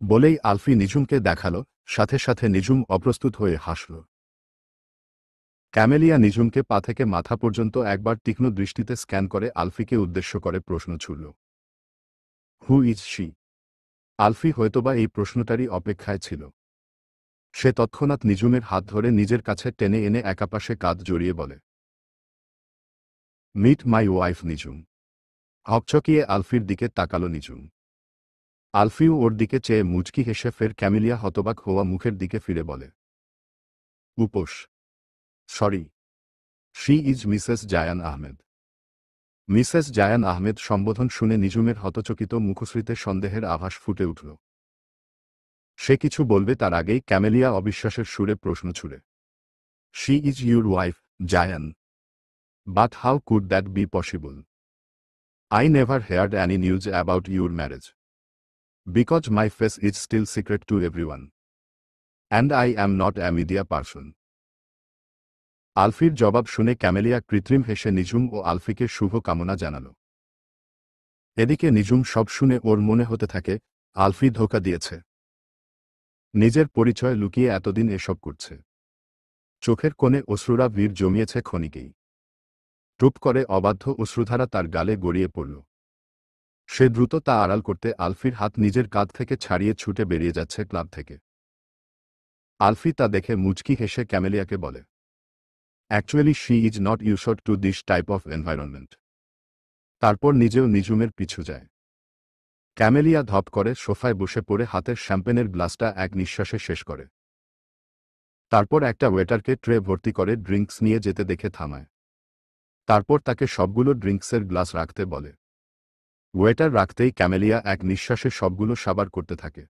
বলেই আলফি নিঝুমকে দেখাল, সাথে সাথে নিঝুম অপ্রস্তুত হয়ে হাসল। ক্যামেলিয়া নিঝুমকে পা থেকে মাথা পর্যন্ত একবার তীক্ষ্ণ দৃষ্টিতে স্ক্যান করে আলফিকে উদ্দেশ্য করে প্রশ্ন ছুড়ল, হু ইজ শি? আলফি হয়তোবা এই প্রশ্নটারই অপেক্ষায় ছিল। সে তৎক্ষণাৎ নিঝুমের হাত ধরে নিজের কাছে টেনে এনে একাপাশে কাঁধ জড়িয়ে বলে, মিট মাই ওয়াইফ নিঝুম। হকচকিয়ে আলফির দিকে তাকালো নিঝুম। আলফিও ওর দিকে চেয়ে মুচকি হেসে ফের ক্যামেলিয়া হতবাক হওয়া মুখের দিকে ফিরে বলে, উপোস। Sorry, she is Mrs Zayan Ahmed. Mrs Zayan Ahmed সম্বোধন শুনে নিঝুমের হতচকিত মুখশ্রীতে সন্দেহের আভাস ফুটে উঠল। সে কিছু বলবে তার আগেই ক্যামেলিয়া অবিশ্বাসের সুরে প্রশ্ন ছুড়ে, she is your wife, Zayan? But how could that be possible? I never heard any news about your marriage. Because my face is still secret to everyone. And I am not a media person. আলফির জবাব শুনে camellia কৃত্রিম হেসে নিঝুম ও আলফিকে শুভ কামনা জানাল। এদিকে নিঝুম সব শুনে ওর মনে হতে থাকে, আলফি ধোঁকা দিয়েছে। নিজের পরিচয় লুকিয়ে এতদিন এসব করছে। চোখের কোণে অশ্রুরা ভিড় জমিয়েছে ক্ষণিকেই। টুপ করে অবাধ্য অশ্রুধারা তার গালে গড়িয়ে পড়ল। সে দ্রুত তা আড়াল করতে আলফির হাত নিজের কাঁধ থেকে ছাড়িয়ে ছুটে বেরিয়ে যাচ্ছে ক্লাব থেকে। আলফি তা দেখে মুচকি হেসে ক্যামেলিয়াকে বলে, actually she is not used to this type of environment. তারপর নিজেও নিজুমের পিছু যায়। ক্যামেলিয়া ধপ করে সোফায় বসে পড়ে হাতের শ্যাম্পেনের গ্লাসটা এক নিঃশ্বাসে শেষ করে। তারপর একটা ওয়েটারকে ট্রে ভর্তি করে ড্রিঙ্কস নিয়ে যেতে দেখে থামায়। তারপর তাকে সবগুলো ড্রিঙ্কসের গ্লাস রাখতে বলে। ওয়েটার রাখতেই ক্যামেলিয়া এক নিঃশ্বাসে সবগুলো সাবার করতে থাকে।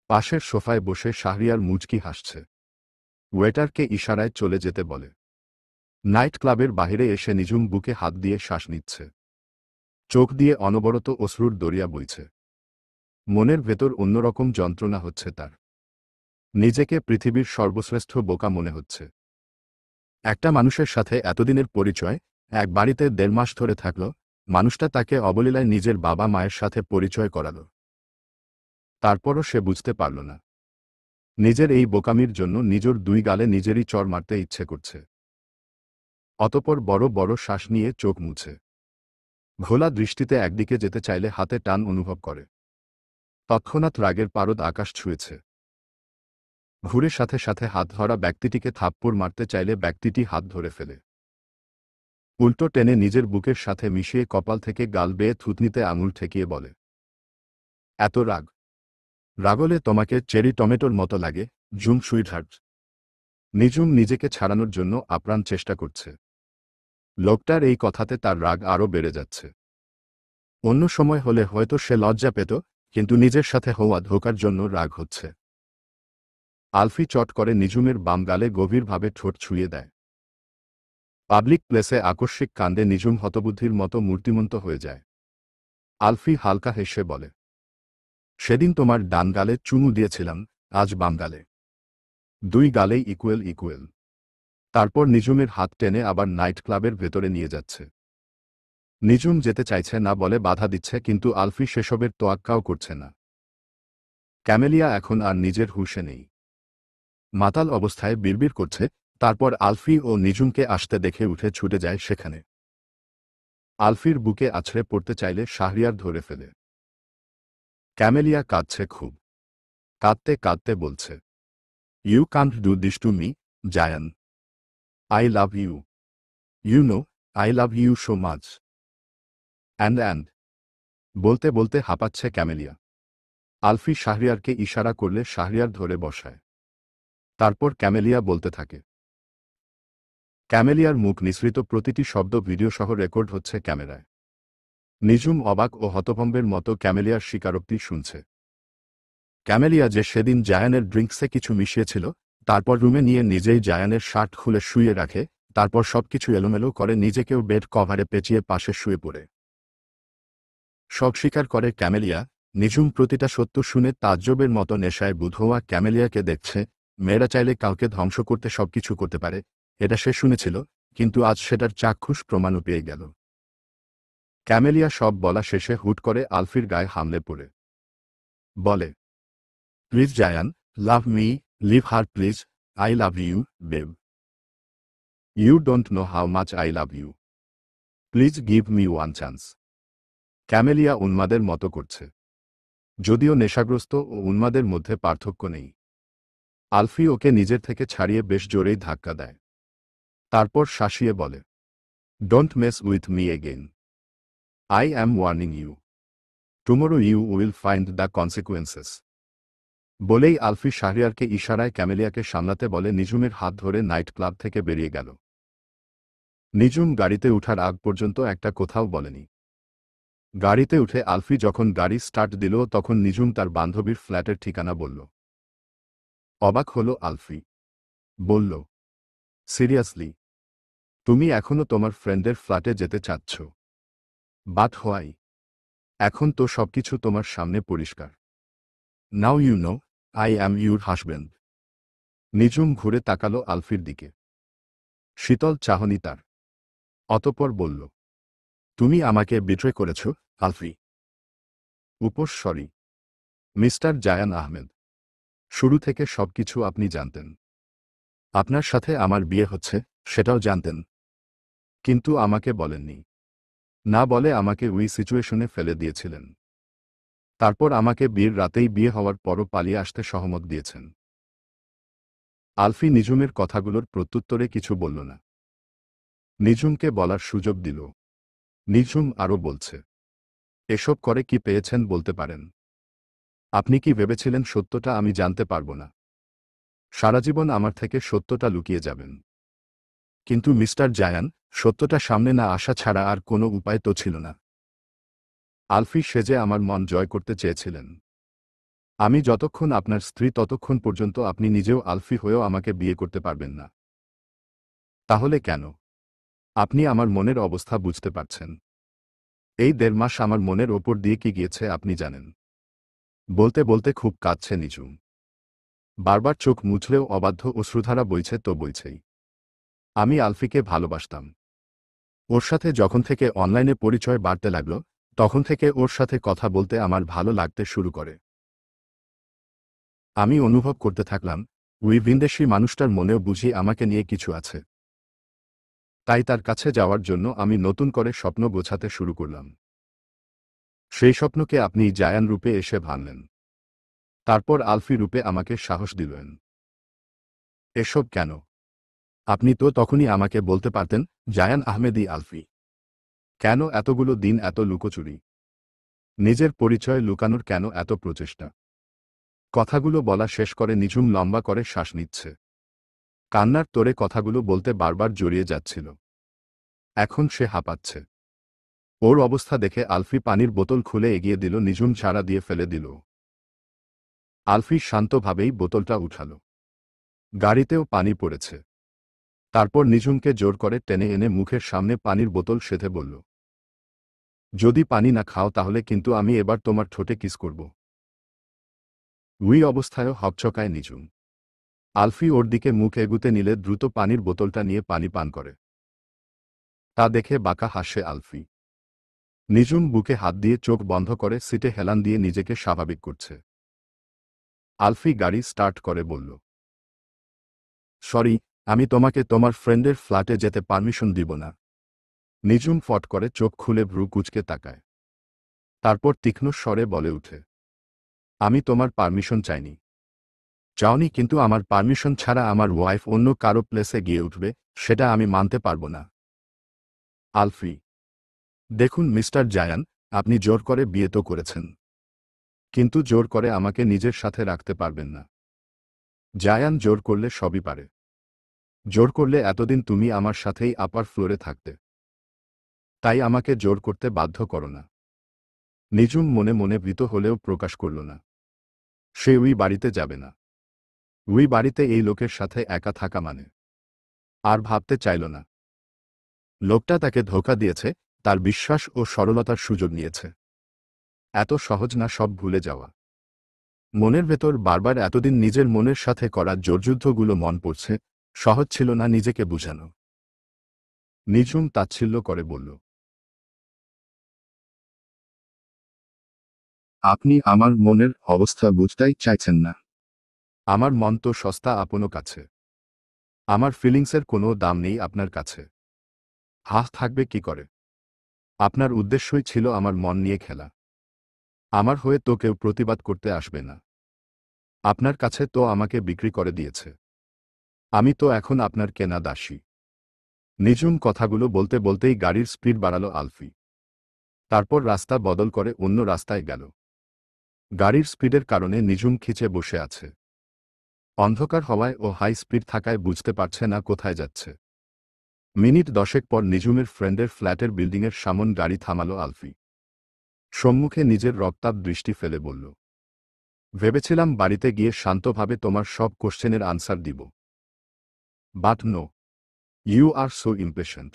পাশের সোফায় বসে শাহরিয়ার মুচকি হাসছে। ওয়েটারকে ইশারায় চলে যেতে বলে। নাইট ক্লাবের বাহিরে এসে নিঝুম বুকে হাত দিয়ে শ্বাস নিচ্ছে। চোখ দিয়ে অনবরত অশ্রুর দরিয়া বইছে। মনের ভেতর অন্যরকম যন্ত্রণা হচ্ছে তার। নিজেকে পৃথিবীর সর্বশ্রেষ্ঠ বোকা মনে হচ্ছে। একটা মানুষের সাথে এতদিনের পরিচয়, এক বাড়িতে ১.৫ মাস ধরে থাকল, মানুষটা তাকে অবলীলায় নিজের বাবা মায়ের সাথে পরিচয় করাল। তারপরও সে বুঝতে পারল না। নিজের এই বোকামির জন্য নিজের ২ গালে নিজেরই চড় মারতে ইচ্ছে করছে। অতঃপর বড় বড় শ্বাস নিয়ে চোখ মুছে ঘোলা দৃষ্টিতে একদিকে যেতে চাইলে হাতে টান অনুভব করে। তৎক্ষণাৎ রাগের পারদ আকাশ ছুঁয়েছে। ঘুরে সাথে সাথে হাত ধরা ব্যক্তিটিকে থাপ্পড় মারতে চাইলে ব্যক্তিটি হাত ধরে ফেলে। উল্টো টেনে নিজের বুকের সাথে মিশিয়ে কপাল থেকে গাল বেয়ে থুতনিতে আঙুল ঠেকিয়ে বলে, এত রাগ? রাগলে তোমাকে চেরি টমেটোর মতো লাগে, জুম সুইটহার্ট। নিঝুম নিজেকে ছাড়ানোর জন্য আপ্রাণ চেষ্টা করছে। লোকটার এই কথাতে তার রাগ আরও বেড়ে যাচ্ছে। অন্য সময় হলে হয়তো সে লজ্জা পেত, কিন্তু নিজের সাথে হওয়া ধোঁকার জন্য রাগ হচ্ছে। আলফি চট করে নিঝুমের বাম গালে গভীরভাবে ঠোঁট ছুঁয়ে দেয়। পাবলিক প্লেসে আকস্মিক কাণ্ডে নিঝুম হতবুদ্ধির মতো মূর্তিমন্ত হয়ে যায়। আলফি হালকা হেসে বলে, সেদিন তোমার ডান গালে চুমু দিয়েছিলাম, আজ বাম গালে। ২ গালেই ইকুয়েল ইকুয়েল। তারপর নিঝুমের হাত টেনে আবার নাইট ক্লাবের ভেতরে নিয়ে যাচ্ছে। নিঝুম যেতে চাইছে না বলে বাধা দিচ্ছে, কিন্তু আলফি সেসবের তোয়াক্কাও করছে না। ক্যামেলিয়া এখন আর নিজের হুঁশে নেই। মাতাল অবস্থায় বিড়বিড় করছে। তারপর আলফি ও নিঝুমকে আসতে দেখে উঠে ছুটে যায় সেখানে। আলফির বুকে আছড়ে পড়তে চাইলে শাহরিয়ার ধরে ফেলে। ক্যামেলিয়া কাঁদছে খুব। কাঁদতে কাঁদতে বলছে, you can't do this to me, Zayan. I love you. You know, I love you so much. And বলতে বলতে হাঁপাচ্ছে ক্যামেলিয়া। আলফি শাহরিয়ারকে ইশারা করলে শাহরিয়ার ধরে বসায়। তারপর ক্যামেলিয়া বলতে থাকে। ক্যামেলিয়ার মুখ নিঃসৃত প্রতিটি শব্দ ভিডিওসহ রেকর্ড হচ্ছে ক্যামেরায়। নিঝুম অবাক ও হতভম্বের মতো ক্যামেলিয়ার স্বীকারোক্তি শুনছে। ক্যামেলিয়া যে সেদিন জায়ানের ড্রিঙ্কসে কিছু মিশিয়েছিল, তারপর রুমে নিয়ে নিজেই জায়ানের শার্ট খুলে শুয়ে রাখে, তারপর সবকিছু এলোমেলো করে নিজেকেও বেড কভারে পেঁচিয়ে পাশে শুয়ে পড়ে। সব স্বীকার করে ক্যামেলিয়া। নিঝুম প্রতিটা সত্য শুনে তাজ্জবের মতো নেশায় বুঁদ হওয়া ক্যামেলিয়াকে দেখছে। মেয়েরা চাইলে কাউকে ধ্বংস করতে সবকিছু করতে পারে, এটা সে শুনেছিল, কিন্তু আজ সেটার চাক্ষুষ প্রমাণও পেয়ে গেল। ক্যামেলিয়া সব বলা শেষে হুট করে আলফির গায়ে হামলে পড়ে বলে, please Zayan, love me, leave her please, I love you, babe. You don't know how much I love you. Please give me one chance. Camellia উন্মাদের মতো করছে। যদিও নেশাগ্রস্ত ও উন্মাদের মধ্যে পার্থক্য নেই। আলফি ওকে নিজের থেকে ছাড়িয়ে বেশ জোরেই ধাক্কা দেয়। তারপর শাসিয়ে বলে, don't mess with me again. I am warning you. Tomorrow you will find the consequences. বলেই আলফি শাহরিয়ারকে ইশারায় ক্যামেলিয়াকে সামলাতে বলে নিঝুমের হাত ধরে নাইট ক্লাব থেকে বেরিয়ে গেল। নিঝুম গাড়িতে উঠার আগ পর্যন্ত একটা কোথাও বলেনি। গাড়িতে উঠে আলফি যখন গাড়ি স্টার্ট দিল তখন নিঝুম তার বান্ধবীর ফ্ল্যাটের ঠিকানা বলল। অবাক হল আলফি। বলল, সিরিয়াসলি? তুমি এখনো তোমার ফ্রেন্ডের ফ্ল্যাটে যেতে চাচ্ছ? But why? এখন তো সবকিছু তোমার সামনে পরিষ্কার। Now you know, I am your husband. Nijhum ঘুরে তাকালো আলফির দিকে। শীতল চাহনি তার। অতঃপর বলল, তুমি আমাকে বিট্রে করেছ, আলফি। উপোস সরি। মিস্টার জায়ান আহমেদ, শুরু থেকে সবকিছু আপনি জানতেন। আপনার সাথে আমার বিয়ে হচ্ছে সেটাও জানতেন, কিন্তু আমাকে বলেননি। না বলে আমাকে ওই সিচুয়েশনে ফেলে দিয়েছিলেন। তারপর আমাকে বিয়ের রাতেই বিয়ে হওয়ার পরও পালিয়ে আসতে সহমত দিয়েছেন। আলফি নিঝুমের কথাগুলোর প্রত্যুত্তরে কিছু বলল না। নিঝুমকে বলার সুযোগ দিল। নিঝুম আরও বলছে, এসব করে কি পেয়েছেন বলতে পারেন? আপনি কি ভেবেছিলেন সত্যটা আমি জানতে পারব না? সারাজীবন আমার থেকে সত্যটা লুকিয়ে যাবেন? কিন্তু মিস্টার জায়ান, সত্যটা সামনে না আসা ছাড়া আর কোনো উপায় তো ছিল না। আলফি সেজে আমার মন জয় করতে চেয়েছিলেন। আমি যতক্ষণ আপনার স্ত্রী ততক্ষণ পর্যন্ত আপনি নিজেও আলফি হয়েও আমাকে বিয়ে করতে পারবেন না। তাহলে কেন? আপনি আমার মনের অবস্থা বুঝতে পারছেন। এই ১.৫ মাস আমার মনের ওপর দিয়ে কি গিয়েছে আপনি জানেন। বলতে বলতে খুব কাঁদছে নিঝুম। বারবার চোখ মুছলেও অবাধ্য অশ্রুধারা বইছে তো বইছেই। আমি আলফিকে ভালোবাসতাম। ওর সাথে যখন থেকে অনলাইনে পরিচয় বাড়তে লাগল, তখন থেকে ওর সাথে কথা বলতে আমার ভালো লাগতে শুরু করে। আমি অনুভব করতে থাকলাম, ওই ভিনদেশী মানুষটার মনেও বুঝি আমাকে নিয়ে কিছু আছে। তাই তার কাছে যাওয়ার জন্য আমি নতুন করে স্বপ্ন গোছাতে শুরু করলাম। সেই স্বপ্নকে আপনি জায়ান রূপে এসে ভাঙলেন। তারপর আলফি রূপে আমাকে সাহস দিলেন। এসব কেন? আপনি তো তখনই আমাকে বলতে পারতেন, জায়ান আহমেদই আলফি। কেন এতগুলো দিন এত লুকোচুরি? নিজের পরিচয় লুকানোর কেন এত প্রচেষ্টা? কথাগুলো বলা শেষ করে নিঝুম লম্বা করে শ্বাস নিচ্ছে। কান্নার তোরে কথাগুলো বলতে বারবার জড়িয়ে যাচ্ছিল। এখন সে হাঁপাচ্ছে। ওর অবস্থা দেখে আলফি পানির বোতল খুলে এগিয়ে দিল, নিঝুম ছাড়া দিয়ে ফেলে দিল। আলফি শান্তভাবেই বোতলটা উঠাল। গাড়িতেও পানি পড়েছে। তারপর নিঝুমকে জোর করে টেনে এনে মুখের সামনে পানির বোতল সেধে বলল, যদি পানি না খাও তাহলে কিন্তু আমি এবার তোমার ঠোঁটে কিস করব। ওই অবস্থায়ও হকচকায় নিঝুম। আলফি ওর দিকে মুখ এগুতে নিলে দ্রুত পানির বোতলটা নিয়ে পানি পান করে। তা দেখে বাঁকা হাসে আলফি। নিঝুম বুকে হাত দিয়ে চোখ বন্ধ করে সিটে হেলান দিয়ে নিজেকে স্বাভাবিক করছে। আলফি গাড়ি স্টার্ট করে বলল, সরি, আমি তোমাকে তোমার ফ্রেন্ডের ফ্ল্যাটে যেতে পারমিশন দিব না। নিঝুম ফট করে চোখ খুলে ভ্রু কুঁচকে তাকায়। তারপর তীক্ষ্ণ স্বরে বলে উঠে, আমি তোমার পারমিশন চাইনি। চাওনি, কিন্তু আমার পারমিশন ছাড়া আমার ওয়াইফ অন্য কারো প্লেসে গিয়ে উঠবে, সেটা আমি মানতে পারব না। আলফি, দেখুন মিস্টার জায়ান, আপনি জোর করে বিয়ে তো করেছেন, কিন্তু জোর করে আমাকে নিজের সাথে রাখতে পারবেন না। জায়ান জোর করলে সবই পারে। জোর করলে এতদিন তুমি আমার সাথেই আপার ফ্লোরে থাকতে। তাই আমাকে জোর করতে বাধ্য করো না। নিঝুম মনে মনে ভীত হলেও প্রকাশ করল না। সে ওই বাড়িতে যাবে না। ওই বাড়িতে এই লোকের সাথে একা থাকা মানে। আর ভাবতে চাইল না। লোকটা তাকে ধোঁকা দিয়েছে, তার বিশ্বাস ও সরলতার সুযোগ নিয়েছে। এত সহজ না সব ভুলে যাওয়া। মনের ভেতর বারবার এতদিন নিজের মনের সাথে করা জোরযুদ্ধগুলো মন পড়ছে, সহজ ছিল না নিজেকে বুঝানো। নিঝুম তাচ্ছিল্য করে বলল, আপনি আমার মনের অবস্থা বুঝতেই চাইছেন না। আমার মন তো সস্তা আপনো কাছে। আমার ফিলিংসের কোনো দাম নেই আপনার কাছে। হাত থাকবে কি করে? আপনার উদ্দেশ্যই ছিল আমার মন নিয়ে খেলা। আমার হয়ে তো কেউ প্রতিবাদ করতে আসবে না। আপনার কাছে তো আমাকে বিক্রি করে দিয়েছে। আমি তো এখন আপনার কেনা দাসী। নিঝুম কথাগুলো বলতে বলতেই গাড়ির স্পিড বাড়ালো আলফি। তারপর রাস্তা বদল করে অন্য রাস্তায় গেল। গাড়ির স্পিডের কারণে নিঝুম খিচে বসে আছে। অন্ধকার হওয়ায় ও হাই স্পিড থাকায় বুঝতে পারছে না কোথায় যাচ্ছে। মিনিট 10 পর নিঝুমের ফ্রেন্ডের ফ্ল্যাটের বিল্ডিংয়ের সামন গাড়ি থামালো আলফি। সম্মুখে নিজের রক্তাভ দৃষ্টি ফেলে বলল, ভেবেছিলাম বাড়িতে গিয়ে শান্তভাবে তোমার সব কোশ্চেনের আনসার দিব। But no, you are so impatient.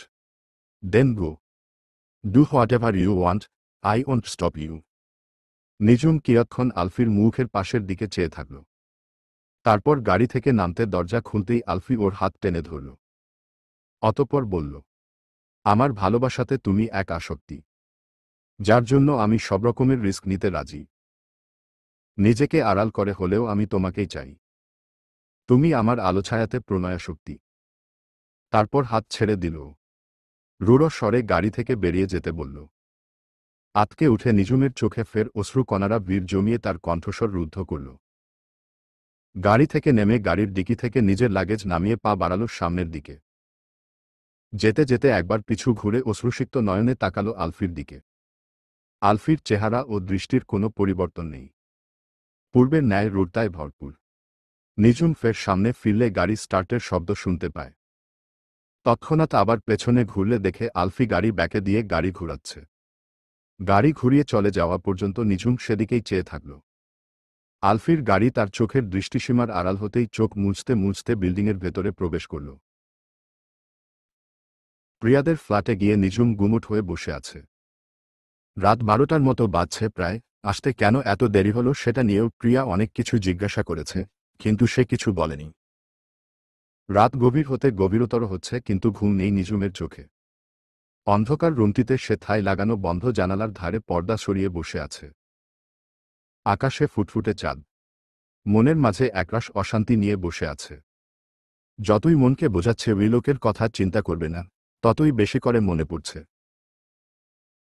Then go, do whatever you want, I won't stop you. Nijhum কিয়ৎক্ষণ আলফির মুখের পাশের দিকে চেয়ে থাকল। তারপর গাড়ি থেকে নামতে দরজা খুলতেই আলফি ওর হাত টেনে ধরল। অতঃপর বলল, আমার ভালোবাসাতে তুমি এক আসক্তি, যার জন্য আমি সব রকমের রিস্ক নিতে রাজি। নিজেকে আড়াল করে হলেও আমি তোমাকেই চাই। তুমি আমার আলোছায়াতে প্রণয়াশক্তি। তারপর হাত ছেড়ে দিল। রূঢ় স্বরে গাড়ি থেকে বেরিয়ে যেতে বলল। আতকে উঠে নিঝুমের চোখে ফের অশ্রুকণারা বীর জমিয়ে তার কণ্ঠস্বর রুদ্ধ করল। গাড়ি থেকে নেমে গাড়ির ডিকি থেকে নিজের লাগেজ নামিয়ে পা বাড়াল সামনের দিকে। যেতে যেতে একবার পিছু ঘুরে অশ্রুসিক্ত নয়নে তাকালো আলফির দিকে। আলফির চেহারা ও দৃষ্টির কোনো পরিবর্তন নেই। পূর্বের ন্যায় রূঢ়তায় ভরপুর। নিঝুম ফের সামনে ফিরলে গাড়ি স্টার্টের শব্দ শুনতে পায়। তৎক্ষণাৎ আবার পেছনে ঘুরলে দেখে আলফি গাড়ি ব্যাকে দিয়ে গাড়ি ঘুরাচ্ছে। গাড়ি ঘুরিয়ে চলে যাওয়া পর্যন্ত নিঝুম সেদিকেই চেয়ে থাকল। আলফির গাড়ি তার চোখের দৃষ্টিসীমার আড়াল হতেই চোখ মুছতে মুছতে বিল্ডিংয়ের ভেতরে প্রবেশ করল। প্রিয়াদের ফ্ল্যাটে গিয়ে নিঝুম গুমুট হয়ে বসে আছে। রাত 12টার মতো বাজছে প্রায়। আসতে কেন এত দেরি হলো সেটা নিয়েও প্রিয়া অনেক কিছু জিজ্ঞাসা করেছে, কিন্তু সে কিছু বলেনি। রাত গভীর হতে গভীরতর হচ্ছে, কিন্তু ঘুম নেই নিঝুমের চোখে। অন্ধকার রুমটিতে সে থাই লাগানো বন্ধ জানালার ধারে পর্দা সরিয়ে বসে আছে। আকাশে ফুটফুটে চাঁদ মনের মাঝে একরাশ অশান্তি নিয়ে বসে আছে। যতই মনকে বোঝাচ্ছে উইলোকের কথা চিন্তা করবে না, ততই বেশি করে মনে পড়ছে।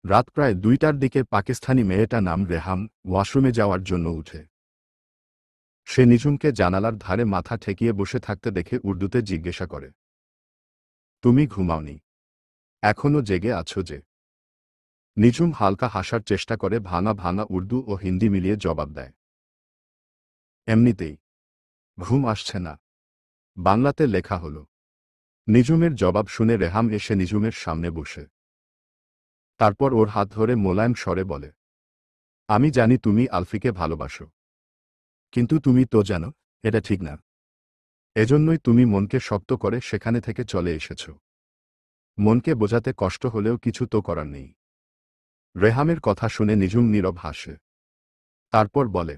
রাত প্রায় 2টার দিকে পাকিস্তানি মেয়েটা নাম রেহাম ওয়াশরুমে যাওয়ার জন্য উঠে। সে নিঝুমকে জানালার ধারে মাথা ঠেকিয়ে বসে থাকতে দেখে উর্দুতে জিজ্ঞাসা করে, তুমি ঘুমাওনি? এখনো জেগে আছো যে? নিঝুম হালকা হাসার চেষ্টা করে ভাঙা ভাঙা উর্দু ও হিন্দি মিলিয়ে জবাব দেয়, এমনিতেই ঘুম আসছে না। বাংলাতে লেখা হলো। নিঝুমের জবাব শুনে রেহাম এসে নিঝুমের সামনে বসে। তারপর ওর হাত ধরে মোলায়েম স্বরে বলে, আমি জানি তুমি আলফিকে ভালোবাসো, কিন্তু তুমি তো জানো এটা ঠিক না। এজন্যই তুমি মনকে শক্ত করে সেখানে থেকে চলে এসেছ। মনকে বোঝাতে কষ্ট হলেও কিছু তো করার নেই। রেহামের কথা শুনে নিঝুম নীরব হাসে। তারপর বলে,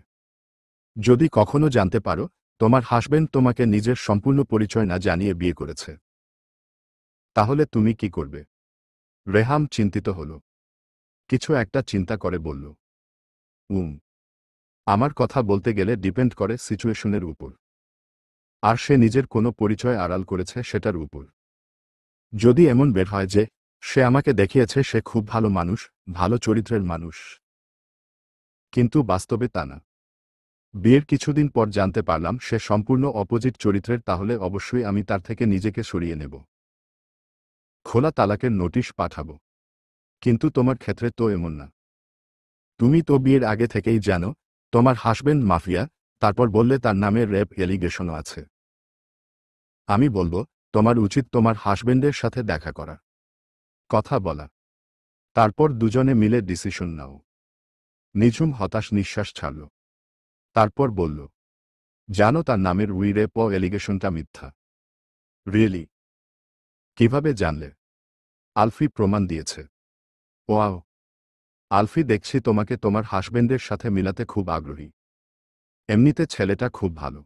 যদি কখনো জানতে পারো তোমার হাসবেন্ড তোমাকে নিজের সম্পূর্ণ পরিচয় না জানিয়ে বিয়ে করেছে, তাহলে তুমি কি করবে? রেহাম চিন্তিত হল। কিছু একটা চিন্তা করে বলল, আমার কথা বলতে গেলে ডিপেন্ড করে সিচুয়েশনের উপর। আর সে নিজের কোনো পরিচয় আড়াল করেছে সেটার উপর। যদি এমন বের হয় যে সে আমাকে দেখিয়েছে সে খুব ভালো মানুষ, ভালো চরিত্রের মানুষ, কিন্তু বাস্তবে তা না। বিয়ের কিছুদিন পর জানতে পারলাম সে সম্পূর্ণ অপোজিট চরিত্রের, তাহলে অবশ্যই আমি তার থেকে নিজেকে সরিয়ে নেব। খোলা তালাকের নোটিশ পাঠাবো। কিন্তু তোমার ক্ষেত্রে তো এমন না। তুমি তো বিয়ের আগে থেকেই জানো তোমার হাসবেন্ড মাফিয়া, তারপর বললে তার নামে রেপ এলিগেশনও আছে। আমি বলবো তোমার উচিত তোমার হাসবেন্ডের সাথে দেখা করা, কথা বলা, তারপর দুজনে মিলে ডিসিশন নাও। নিঝুম হতাশ নিঃশ্বাস ছাড়ল। তারপর বলল, জানো তার নামের রেপ এলিগেশনটা মিথ্যা। রিয়েলি? কিভাবে জানলে? আলফি প্রমাণ দিয়েছে। ওয়াও! আলফি দেখছি তোমাকে তোমার হাসবেন্ডের সাথে মিলাতে খুব আগ্রহী। এমনিতে ছেলেটা খুব ভালো।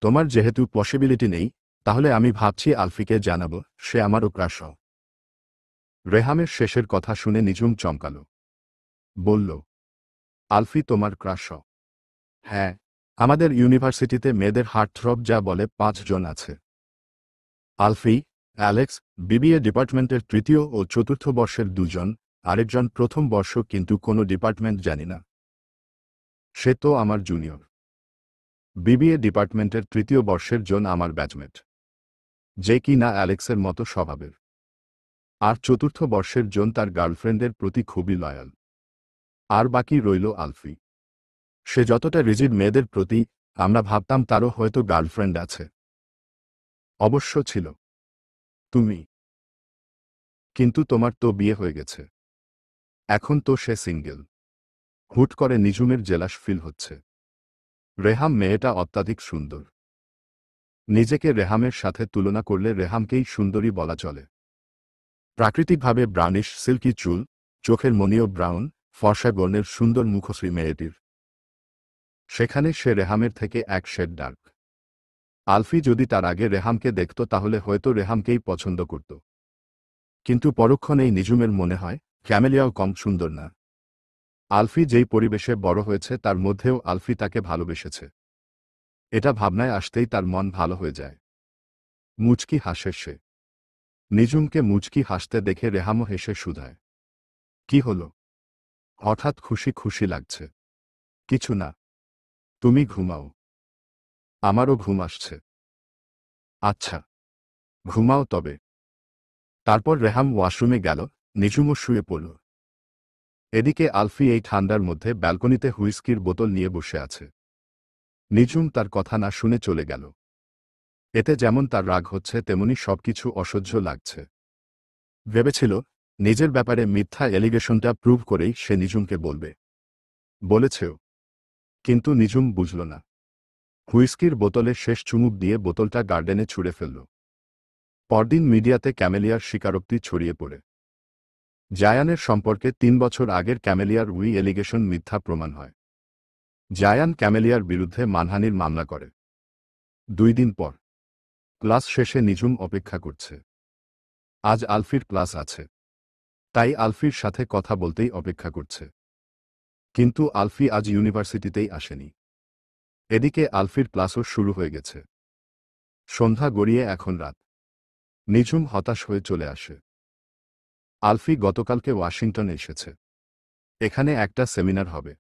তোমার যেহেতু পসিবিলিটি নেই, তাহলে আমি ভাবছি আলফিকে জানাবো, সে আমারও ক্রাশ। রেহামের শেষের কথা শুনে নিঝুম চমকাল। বলল, আলফি তোমার ক্রাশ? হ্যাঁ, আমাদের ইউনিভার্সিটিতে মেয়েদের হার্টথ্রব যা বলে 5 জন আছে। আলফি, অ্যালেক্স, বিবিএ ডিপার্টমেন্টের 3য় ও 4র্থ বর্ষের 2 জন, আরেকজন প্রথম বর্ষ কিন্তু কোনো ডিপার্টমেন্ট জানি না। সে তো আমার জুনিয়র। বিবিএ ডিপার্টমেন্টের 3য় বর্ষের জন আমার ব্যাচমেট, যে কি না অ্যালেক্সের মতো স্বভাবের। আর 4র্থ বর্ষের জন তার গার্লফ্রেন্ডের প্রতি খুবই লয়াল। আর বাকি রইল আলফি। সে যতটা রিজিড মেয়েদের প্রতি, আমরা ভাবতাম তারও হয়তো গার্লফ্রেন্ড আছে। অবশ্য ছিল। তুমি। কিন্তু তোমার তো বিয়ে হয়ে গেছে। এখন তো সে সিঙ্গেল। হুট করে নিঝুমের জেলাস ফিল হচ্ছে। রেহাম মেয়েটা অত্যাধিক সুন্দর। নিজেকে রেহামের সাথে তুলনা করলে রেহামকেই সুন্দরী বলা চলে। প্রাকৃতিকভাবে ব্রাউনিশ সিল্কি চুল, চোখের মণিও ব্রাউন, ফর্সা বর্ণের সুন্দর মুখশ্রী মেয়েটির। সেখানে সে রেহামের থেকে এক শেড ডার্ক। আলফি যদি তার আগে রেহামকে দেখত তাহলে হয়তো রেহামকেই পছন্দ করত। কিন্তু পরক্ষণেই নিঝুমের মনে হয় ক্যামেলিয়াও কম সুন্দর না। আলফি যেই পরিবেশে বড় হয়েছে তার মধ্যেও আলফি তাকে ভালোবেসেছে। এটা ভাবনায় আসতেই তার মন ভালো হয়ে যায়। মুচকি হাসে সে। নিঝুমকে মুচকি হাসতে দেখে রেহামও হেসে শুধায়, কি হলো? হঠাৎ খুশি খুশি লাগছে। কিছু না, তুমি ঘুমাও। আমারও ঘুম আসছে। আচ্ছা, ঘুমাও তবে। তারপর রেহাম ওয়াশরুমে গেল, নিঝুমও শুয়ে পড়ল। এদিকে আলফি এই ঠান্ডার মধ্যে ব্যালকনিতে হুইস্কির বোতল নিয়ে বসে আছে। নিঝুম তার কথা না শুনে চলে গেল। এতে যেমন তার রাগ হচ্ছে তেমনি সবকিছু অসহ্য লাগছে। ভেবেছিল নিজের ব্যাপারে মিথ্যা এলিগেশনটা প্রুভ করেই সে নিঝুমকে বলবে। বলেছেও। কিন্তু নিঝুম বুঝল না। হুইস্কির বোতলে শেষ চুমুক দিয়ে বোতলটা গার্ডেনে ছুঁড়ে ফেলল। পরদিন মিডিয়াতে ক্যামেলিয়ার স্বীকারোক্তি ছড়িয়ে পড়ে। জায়ানের সম্পর্কে ৩ বছর আগের ক্যামেলিয়ার উই এলিগেশন মিথ্যা প্রমাণ হয়। জায়ান ক্যামেলিয়ার বিরুদ্ধে মানহানির মামলা করে। ২ দিন পর ক্লাস শেষে নিঝুম অপেক্ষা করছে। আজ আলফির ক্লাস আছে, তাই আলফির সাথে কথা বলতেই অপেক্ষা করছে। কিন্তু আলফি আজ ইউনিভার্সিটিতেই আসেনি। এদিকে আলফির ক্লাসও শুরু হয়ে গেছে। সন্ধ্যা গড়িয়ে এখন রাত। নিঝুম হতাশ হয়ে চলে আসে। আলফি গতকালকে ওয়াশিংটনে এসেছে। এখানে একটা সেমিনার হবে।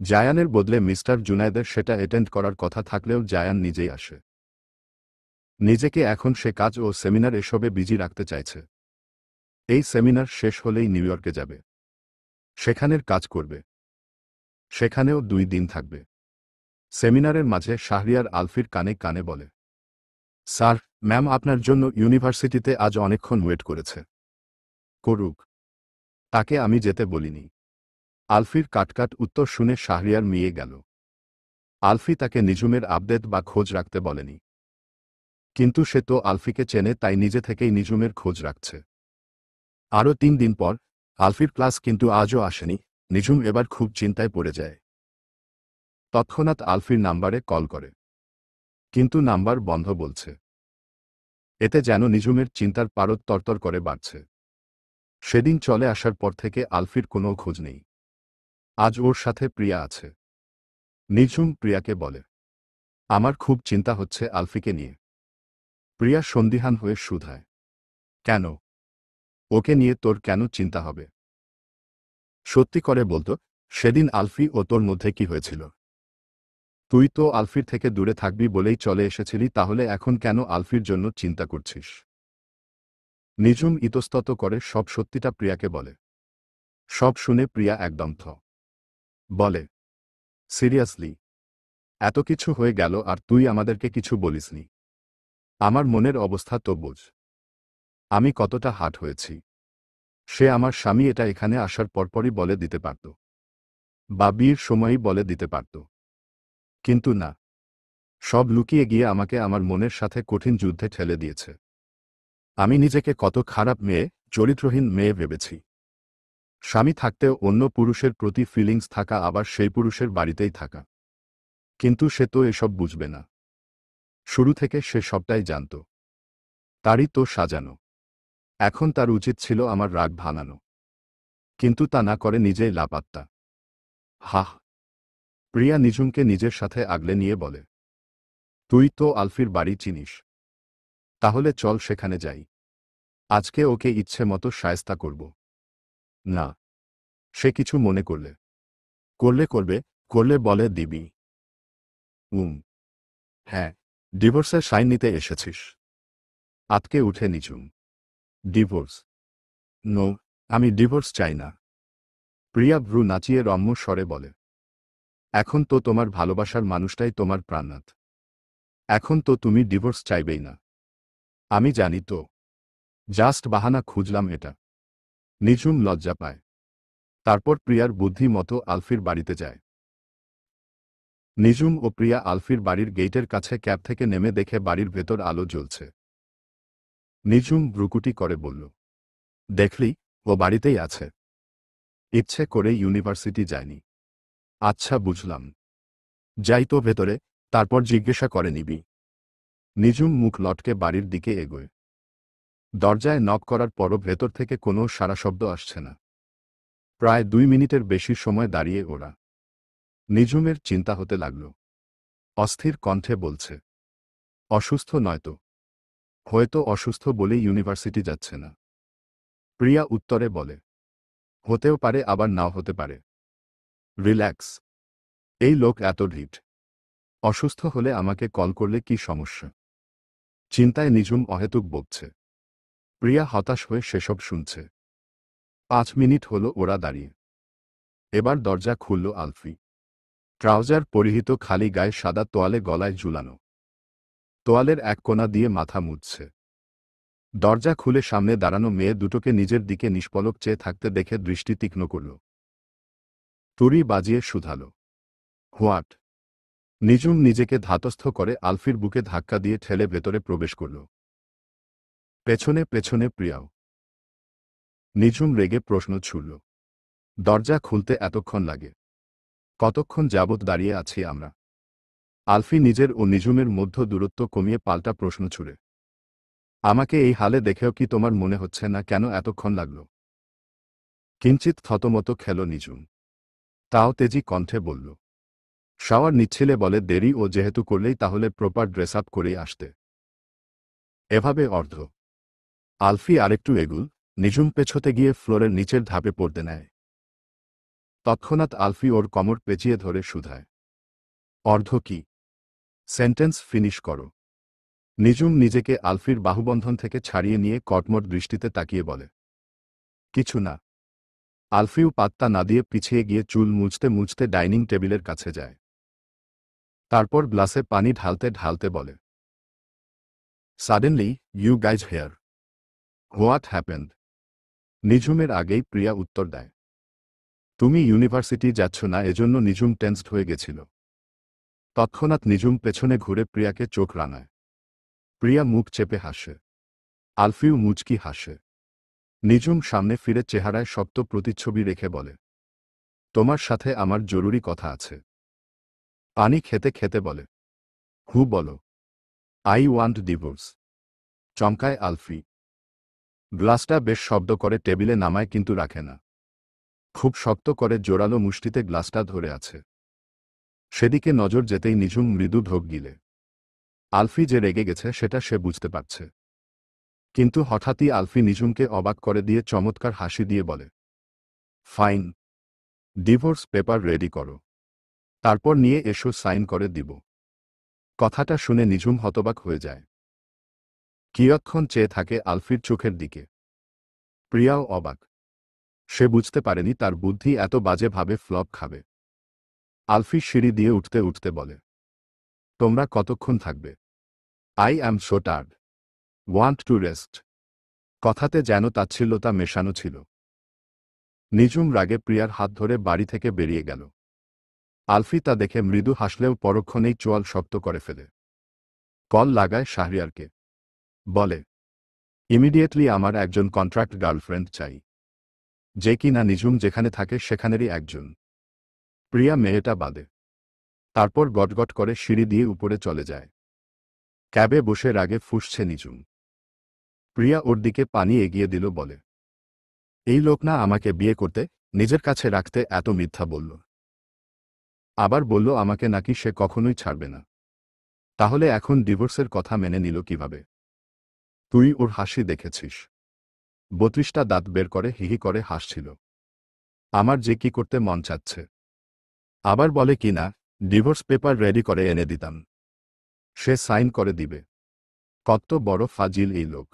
জায়ানের বদলে মিস্টার জুনায়েদের সেটা অ্যাটেন্ড করার কথা থাকলেও জায়ান নিজেই আসে। নিজেকে এখন সে কাজ ও সেমিনার এসবে বিজি রাখতে চাইছে। এই সেমিনার শেষ হলেই নিউ ইয়র্কে যাবে। সেখানের কাজ করবে। সেখানেও ২ দিন থাকবে। সেমিনারের মাঝে শাহরিয়ার আলফির কানে কানে বলে, স্যার, ম্যাম আপনার জন্য ইউনিভার্সিটিতে আজ অনেকক্ষণ ওয়েট করেছে। করুক, তাকে আমি যেতে বলিনি। আলফির কাটকাট উত্তর শুনে শাহরিয়ার মিয়ে গেল। আলফি তাকে নিঝুমের আপডেট বা খোঁজ রাখতে বলেনি। কিন্তু সে তো আলফিকে চেনে, তাই নিজে থেকেই নিঝুমের খোঁজ রাখছে। আরও ৩ দিন পর আলফির ক্লাস কিন্তু আজও আসেনি। নিঝুম এবার খুব চিন্তায় পড়ে যায়। তৎক্ষণাৎ আলফির নাম্বারে কল করে। কিন্তু নাম্বার বন্ধ বলছে। এতে যেন নিঝুমের চিন্তার পারদ তরতর করে বাড়ছে। সেদিন চলে আসার পর থেকে আলফির কোনো খোঁজ নেই। আজ ওর সাথে প্রিয়া আছে। নিঝুম প্রিয়াকে বলে, আমার খুব চিন্তা হচ্ছে আলফিকে নিয়ে। প্রিয়া সন্দিহান হয়ে শুধায়, কেন? ওকে নিয়ে তোর কেন চিন্তা হবে? সত্যি করে বলতো, সেদিন আলফি ও তোর মধ্যে কি হয়েছিল? তুই তো আলফির থেকে দূরে থাকবি বলেই চলে এসেছিলি, তাহলে এখন কেন আলফির জন্য চিন্তা করছিস? নিঝুম ইতস্তত করে সব সত্যিটা প্রিয়াকে বলে। সব শুনে প্রিয়া একদম থ। বলে, সিরিয়াসলি? এত কিছু হয়ে গেল আর তুই আমাদেরকে কিছু বলিসনি? আমার মনের অবস্থা তো বোঝ। আমি কতটা হার্ট হয়েছি। সে আমার স্বামী, এটা এখানে আসার পরপরই বলে দিতে পারত, বা বিয়ের সময়ই বলে দিতে পারত। কিন্তু না, সব লুকিয়ে গিয়ে আমাকে আমার মনের সাথে কঠিন যুদ্ধে ঠেলে দিয়েছে। আমি নিজেকে কত খারাপ মেয়ে, চরিত্রহীন মেয়ে ভেবেছি। স্বামী থাকতেও অন্য পুরুষের প্রতি ফিলিংস থাকা, আবার সেই পুরুষের বাড়িতেই থাকা। কিন্তু সে তো এসব বুঝবে না। শুরু থেকে সে সবটাই জানত। তারই তো সাজানো। এখন তার উচিত ছিল আমার রাগ ভাঙানো। কিন্তু তা না করে নিজেই লাপাত্তা। হাহ। প্রিয়া নিঝুমকে নিজের সাথে আগলে নিয়ে বলে, তুই তো আলফির বাড়ি চিনিস। তাহলে চল সেখানে যাই। আজকে ওকে ইচ্ছে মতো শায়েস্তা করব। না, সে কিছু মনে করলে? করবে, করলে বলে দিবি। হ্যাঁ, ডিভোর্সের সাইন নিতে এসেছিস? আতকে উঠে নিঝুম। ডিভোর্স? নো, আমি ডিভোর্স চাই না। প্রিয়া ভ্রু নাচিয়ে রম্য স্বরে বলে, এখন তো তোমার ভালোবাসার মানুষটাই তোমার প্রাণনাথ। এখন তো তুমি ডিভোর্স চাইবেই না। আমি জানি তো। জাস্ট বাহানা খুঁজলাম এটা। নিঝুম লজ্জা পায়। তারপর প্রিয়ার বুদ্ধি মতো আলফির বাড়িতে যায়। নিঝুম ও প্রিয়া আলফির বাড়ির গেইটের কাছে ক্যাব থেকে নেমে দেখে বাড়ির ভেতর আলো জ্বলছে। নিঝুম ভ্রুকুটি করে বলল, দেখলি, ও বাড়িতেই আছে। ইচ্ছে করে ইউনিভার্সিটি যায়নি। আচ্ছা, বুঝলাম। যাই তো ভেতরে, তারপর জিজ্ঞাসা করে নিবি। নিঝুম মুখ লটকে বাড়ির দিকে এগোয়। দরজায় নক করার পরও ভেতর থেকে কোনো সাড়া শব্দ আসছে না। প্রায় 2 মিনিটের বেশি সময় দাঁড়িয়ে ওরা। নিঝুমের চিন্তা হতে লাগল। অস্থির কণ্ঠে বলছে, অসুস্থ নয়তো? হয়তো অসুস্থ বলেই ইউনিভার্সিটি যাচ্ছে না। প্রিয়া উত্তরে বলে, হতেও পারে আবার নাও হতে পারে। রিল্যাক্স। এই লোক এত ঢিঠ। অসুস্থ হলে আমাকে কল করলে কি সমস্যা? চিন্তায় নিঝুম অহেতুক বকছে। প্রিয়া হতাশ হয়ে সেসব শুনছে। 5 মিনিট হলো ওরা দাঁড়িয়ে। এবার দরজা খুলল আলফি। ট্রাউজার পরিহিত, খালি গায়ে, সাদা তোয়ালে গলায় ঝুলানো। তোয়ালের এক কোণা দিয়ে মাথা মুছছে। দরজা খুলে সামনে দাঁড়ানো মেয়ে দুটোকে নিজের দিকে নিষ্পলক চেয়ে থাকতে দেখে দৃষ্টি তীক্ষ্ণ করল। তুড়ি বাজিয়ে শুধাল, হোয়াট? নিঝুম নিজেকে ধাতস্থ করে আলফির বুকে ধাক্কা দিয়ে ঠেলে ভেতরে প্রবেশ করল। পেছনে পেছনে প্রিয়াও। নিঝুম রেগে প্রশ্ন ছুড়ল, দরজা খুলতে এতক্ষণ লাগে? কতক্ষণ যাবৎ দাঁড়িয়ে আছি আমরা? আলফি নিজের ও নিঝুমের মধ্য দূরত্ব কমিয়ে পাল্টা প্রশ্ন ছুড়ে, আমাকে এই হালে দেখেও কি তোমার মনে হচ্ছে না কেন এতক্ষণ লাগল? কিঞ্চিত থতমত খেল নিঝুম। তাও তেজি কণ্ঠে বলল, শাওয়ার নিচ্ছিলে বলে দেরি, ও যেহেতু করলেই তাহলে প্রপার ড্রেস আপ করেই আসতে। এভাবে অর্ধ। আলফি আরেকটু এগুল, নিঝুম পেছোতে গিয়ে ফ্লোরের নিচের ধাপে পড়তে নেয়। তৎক্ষণাৎ আলফি ওর কোমর পেঁচিয়ে ধরে শুধায়, অর্ধ কি? সেন্টেন্স ফিনিশ করো। নিঝুম নিজেকে আলফির বাহুবন্ধন থেকে ছাড়িয়ে নিয়ে কটমট দৃষ্টিতে তাকিয়ে বলে, কিছু না। আলফিও পাত্তা না দিয়ে পিছিয়ে গিয়ে চুল মুছতে মুছতে ডাইনিং টেবিলের কাছে যায়। তারপর গ্লাসে পানি ঢালতে ঢালতে বলে, suddenly you guys here, what happened? নিঝুমের আগেই প্রিয়া উত্তর দেয়, তুমি ইউনিভার্সিটি যাচ্ছ না এজন্য নিঝুম টেন্সড হয়ে গেছিল। তৎক্ষণাৎ নিঝুম পেছনে ঘুরে প্রিয়াকে চোখ রাঙায়। প্রিয়া মুখ চেপে হাসে। আলফিও মুচকি হাসে। নিঝুম সামনে ফিরে চেহারায় শক্ত প্রতিচ্ছবি রেখে বলে, তোমার সাথে আমার জরুরি কথা আছে। পানি খেতে খেতে বলে, হু বলো। I want divorce. চমকায় আলফি। গ্লাসটা বেশ শব্দ করে টেবিলে নামায় কিন্তু রাখে না। খুব শক্ত করে জোরালো মুষ্টিতে গ্লাসটা ধরে আছে। সেদিকে নজর যেতেই নিঝুম মৃদু ঢোক গিলে। আলফি যে রেগে গেছে সেটা সে বুঝতে পারছে। কিন্তু হঠাৎই আলফি নিঝুমকে অবাক করে দিয়ে চমৎকার হাসি দিয়ে বলে, ফাইন, ডিভোর্স পেপার রেডি করো, তারপর নিয়ে এসো, সাইন করে দিব। কথাটা শুনে নিঝুম হতবাক হয়ে যায়। কিয়ৎক্ষণ চেয়ে থাকে আলফির চোখের দিকে। প্রিয়াও অবাক। সে বুঝতে পারেনি তার বুদ্ধি এত বাজেভাবে ফ্লপ খাবে। আলফি সিঁড়ি দিয়ে উঠতে উঠতে বলে, তোমরা কতক্ষণ থাকবে? I am so tired, want to rest. কথাতে যেন তাচ্ছিল্যতা মেশানো ছিল। নিঝুম রাগে প্রিয়ার হাত ধরে বাড়ি থেকে বেরিয়ে গেল। আলফি তা দেখে মৃদু হাসলেও পরক্ষণেই চোয়াল শক্ত করে ফেলে। কল লাগায় শাহরিয়ারকে। বলে, ইমিডিয়েটলি আমার একজন কন্ট্রাক্ট গার্লফ্রেন্ড চাই, যে কিনা নিঝুম যেখানে থাকে সেখানেরই একজন। প্রিয়া মেয়েটা বাদে। তারপর গটগট করে সিঁড়ি দিয়ে উপরে চলে যায়। ক্যাবে বসে রাগে ফুঁসছে নিঝুম। প্রিয়া ওর দিকে পানি এগিয়ে দিল, বলে, এই লোক না আমাকে বিয়ে করতে, নিজের কাছে রাখতে এত মিথ্যা বলল। আবার বলল আমাকে নাকি সে কখনোই ছাড়বে না। তাহলে এখন ডিভোর্সের কথা মেনে নিল কিভাবে? তুই ওর হাসি দেখেছিস? 32টা দাঁত বের করে হিহি করে হাসছিল। আমার যে কি করতে মন চাচ্ছে। আবার বলে কি না, ডিভোর্স পেপার রেডি করে এনে দিতাম, সে সাইন করে দিবে। কত বড় ফাজিল এই লোক।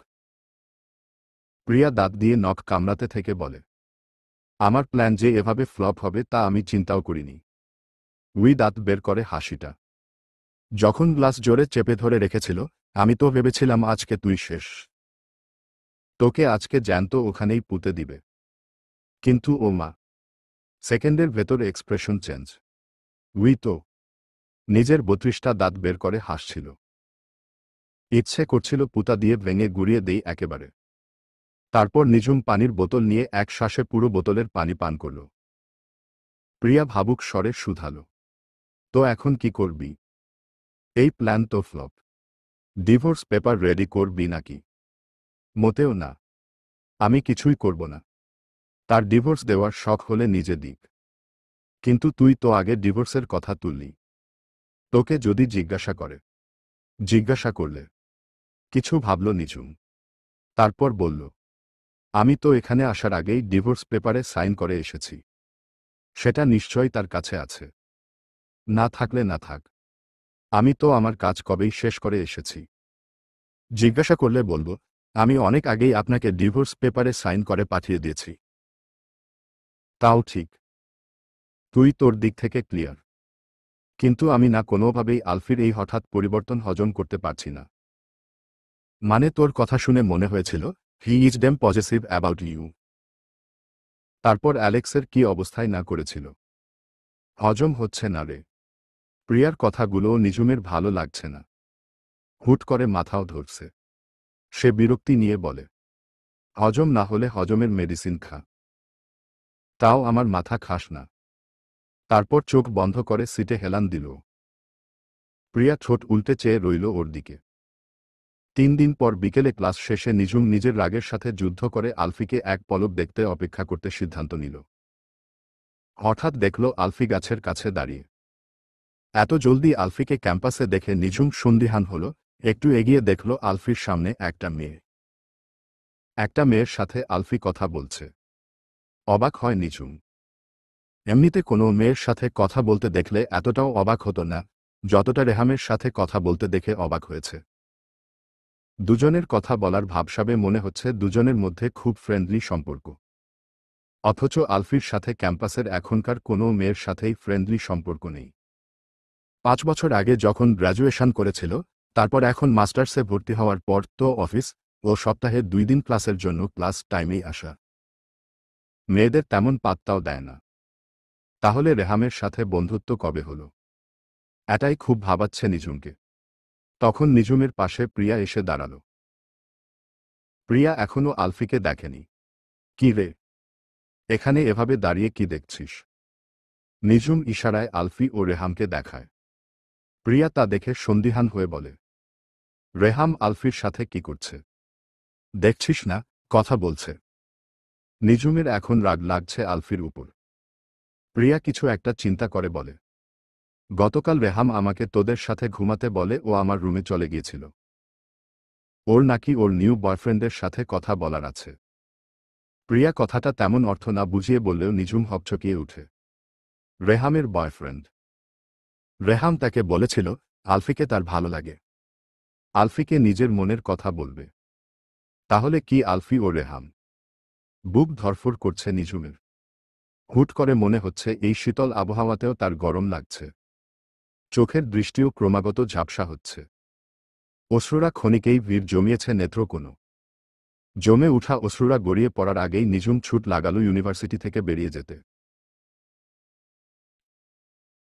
প্রিয়া দাঁত দিয়ে নখ কামড়াতে থেকে বলে, আমার প্ল্যান যে এভাবে ফ্লপ হবে তা আমি চিন্তাও করিনি। উই দাঁত বের করে হাসিটা। যখন গ্লাস জোরে চেপে ধরে রেখেছিল, আমি তো ভেবেছিলাম আজকে তুই শেষ। তোকে আজকে জ্যান্ত ওখানেই পুঁতে দিবে। কিন্তু ও মা। সেকেন্ডের ভেতর এক্সপ্রেশন চেঞ্জ। উই তো। নিজের 32টা দাঁত বের করে হাসছিল। ইচ্ছে করছিল পুতা দিয়ে ভেঙে গুড়িয়ে দেই একেবারে। তারপর নিঝুম পানির বোতল নিয়ে এক শ্বাসে পুরো বোতলের পানি পান করল। প্রিয়া ভাবুক স্বরে শুধালো, তো এখন কি করবি? এই প্ল্যান তো ফ্লপ। ডিভোর্স পেপার রেডি করবি নাকি? মোটেও না। আমি কিছুই করব না। তার ডিভোর্স দেওয়ার শখ হলে নিজে দিক, কিন্তু তুই তো আগে ডিভোর্সের কথা তুললি। তোকে যদি জিজ্ঞাসা করলে। কিছু ভাবল নিঝুম। তারপর বলল, আমি তো এখানে আসার আগেই ডিভোর্স পেপারে সাইন করে এসেছি। সেটা নিশ্চয়ই তার কাছে আছে। না থাকলে না থাক, আমি তো আমার কাজ কবেই শেষ করে এসেছি। জিজ্ঞাসা করলে বলব, আমি অনেক আগেই আপনাকে ডিভোর্স পেপারে সাইন করে পাঠিয়ে দিয়েছি। তাও ঠিক, তুই তোর দিক থেকে ক্লিয়ার। কিন্তু আমি না কোনোভাবেই আলফির এই হঠাৎ পরিবর্তন হজম করতে পারছি না। মানে তোর কথা শুনে মনে হয়েছিল he is damn possessive about you. তারপর অ্যালেক্সের কি অবস্থায় না করেছিল। হজম হচ্ছে না রে। প্রিয়ার কথাগুলোও নিঝুমের ভালো লাগছে না। হুট করে মাথাও ধরছে। সে বিরক্তি নিয়ে বলে, হজম না হলে হজমের মেডিসিন খা। তাও আমার মাথা খাস না। তারপর চোখ বন্ধ করে সিটে হেলান দিল। প্রিয়া ঠোঁট উল্টে চেয়ে রইল ওর দিকে। 3 দিন পর বিকেলে ক্লাস শেষে নিঝুম নিজের রাগের সাথে যুদ্ধ করে আলফিকে এক পলক দেখতে অপেক্ষা করতে সিদ্ধান্ত নিল। হঠাৎ দেখল আলফি গাছের কাছে দাঁড়িয়ে। এত জলদি আলফিকে ক্যাম্পাসে দেখে নিঝুম সন্দিহান হল। একটু এগিয়ে দেখল আলফির সামনে একটা মেয়ে। একটা মেয়ের সাথে আলফি কথা বলছে। অবাক হয় নিঝুম। এমনিতে কোনো মেয়ের সাথে কথা বলতে দেখলে এতটাও অবাক হতো না যতটা রেহামের সাথে কথা বলতে দেখে অবাক হয়েছে। দুজনের কথা বলার ভাবসাবে মনে হচ্ছে দুজনের মধ্যে খুব ফ্রেন্ডলি সম্পর্ক। অথচ আলফির সাথে ক্যাম্পাসের এখনকার কোনো মেয়ের সাথেই ফ্রেন্ডলি সম্পর্ক নেই। 5 বছর আগে যখন গ্র্যাজুয়েশন করেছিল, তারপর এখন মাস্টার্সে ভর্তি হওয়ার পর তো অফিস ও সপ্তাহে 2 দিন ক্লাসের জন্য ক্লাস টাইমেই আসা। মেয়েদের তেমন পাত্তাও দেয় না। তাহলে রেহামের সাথে বন্ধুত্ব কবে হলো? এটাই খুব ভাবাচ্ছে নিঝুমকে। তখন নিঝুমের পাশে প্রিয়া এসে দাঁড়াল। প্রিয়া এখনো আলফিকে দেখেনি। কি রে, এখানে এভাবে দাঁড়িয়ে কি দেখছিস? নিঝুম ইশারায় আলফি ও রেহামকে দেখায়। প্রিয়া তা দেখে সন্দিহান হয়ে বলে, রেহাম আলফির সাথে কি করছে? দেখছিস না, কথা বলছে। নিঝুমের এখন রাগ লাগছে আলফির উপর। প্রিয়া কিছু একটা চিন্তা করে বলে, গতকাল রেহাম আমাকে তোদের সাথে ঘুমাতে বলে ও আমার রুমে চলে গিয়েছিল। ওর নাকি ওর নিউ বয়ফ্রেন্ডের সাথে কথা বলার আছে। প্রিয়া কথাটা তেমন অর্থ না বুঝিয়ে বললেও নিঝুম হকচকিয়ে উঠে। রেহামের বয়ফ্রেন্ড? রেহাম তাকে বলেছিল আলফিকে তার ভালো লাগে। আলফিকে নিজের মনের কথা বলবে। তাহলে কি আলফি ও রেহাম? বুক ধরফর করছে নিঝুমের। হুট করে মনে হচ্ছে এই শীতল আবহাওয়াতেও তার গরম লাগছে। চোখের দৃষ্টিও ক্রমাগত ঝাপসা হচ্ছে। অশ্রুরা ক্ষণিকেই ভিড় জমিয়েছে নেত্রকোণে। জমে উঠা অশ্রুরা গড়িয়ে পড়ার আগেই নিঝুম ছুট লাগালো ইউনিভার্সিটি থেকে বেরিয়ে যেতে।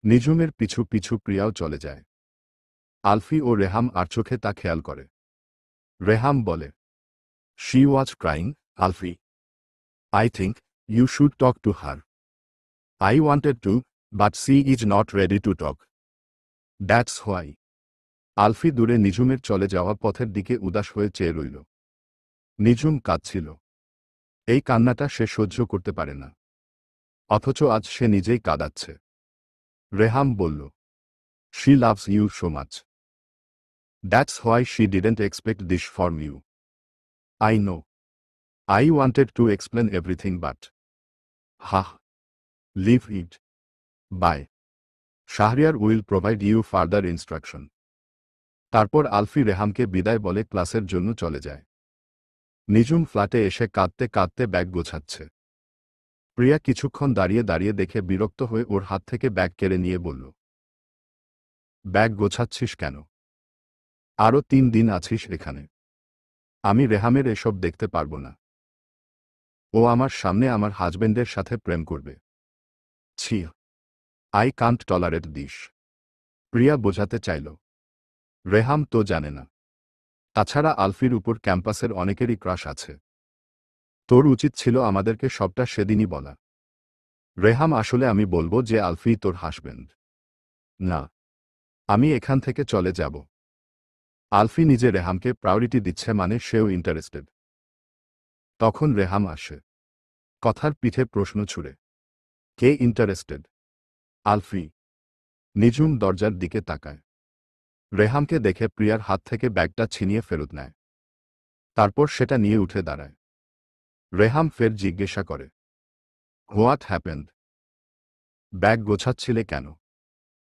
নিঝুমের পিছু পিছু প্রিয়াও চলে যায়। আলফি ও রেহাম আর চোখে তা খেয়াল করে। রেহাম বলে, she was crying, Alfie. I think you should talk to her. I wanted to, but she is not ready to talk. That's why. Alfie দূরে নিঝুমের চলে যাওয়া পথের দিকে উদাস হয়ে চেয়ে রইল। নিঝুম কাঁদছিল। এই কান্নাটা সে সহ্য করতে পারে না। অথচ আজ সে নিজেই কাঁদাচ্ছে। রেহাম বলল, she loves you so much. That's why she didn't expect this from you. I know. I wanted to explain everything but hah, leave it. Bye. Shahriar will provide you further instruction. তারপর আলফি রেহামকে বিদায় বলে ক্লাসের জন্য চলে যায়। নিঝুম ফ্ল্যাটে এসে কাঁদতে কাঁদতে ব্যাগ গোছাচ্ছে। প্রিয়া কিছুক্ষণ দাঁড়িয়ে দাঁড়িয়ে দেখে বিরক্ত হয়ে ওর হাত থেকে ব্যাগ কেড়ে নিয়ে বলল, ব্যাগ গোছাচ্ছিস কেন? আরও 3 দিন আছিস এখানে। আমি রেহামের এসব দেখতে পারবো না। ও আমার সামনে আমার হাজবেন্ডের সাথে প্রেম করবে। ছি, আই কান্ট টলারেট দিস। প্রিয়া বোঝাতে চাইল। রেহাম তো জানে না। তাছাড়া আলফির উপর ক্যাম্পাসের অনেকেরই ক্রাশ আছে। তোর উচিত ছিল আমাদেরকে সবটা সেদিনই বলা। রেহাম আসলে আমি বলবো যে আলফি তোর হাজবেন্ড না। আমি এখান থেকে চলে যাব। আলফি নিজে রেহামকে প্রায়োরিটি দিচ্ছে মানে সেও ইন্টারেস্টেড। তখন রেহাম আসে। কথার পিঠে প্রশ্ন ছুড়ে, কে ইন্টারেস্টেড? আলফি। নিঝুম দরজার দিকে তাকায়। রেহামকে দেখে প্রিয়ার হাত থেকে ব্যাগটা ছিনিয়ে ফেরত নেয়। তারপর সেটা নিয়ে উঠে দাঁড়ায়। রেহাম ফের জিজ্ঞাসা করে, হোয়াট হ্যাপেন্ড? ব্যাগ গোছাচ্ছিলে কেন?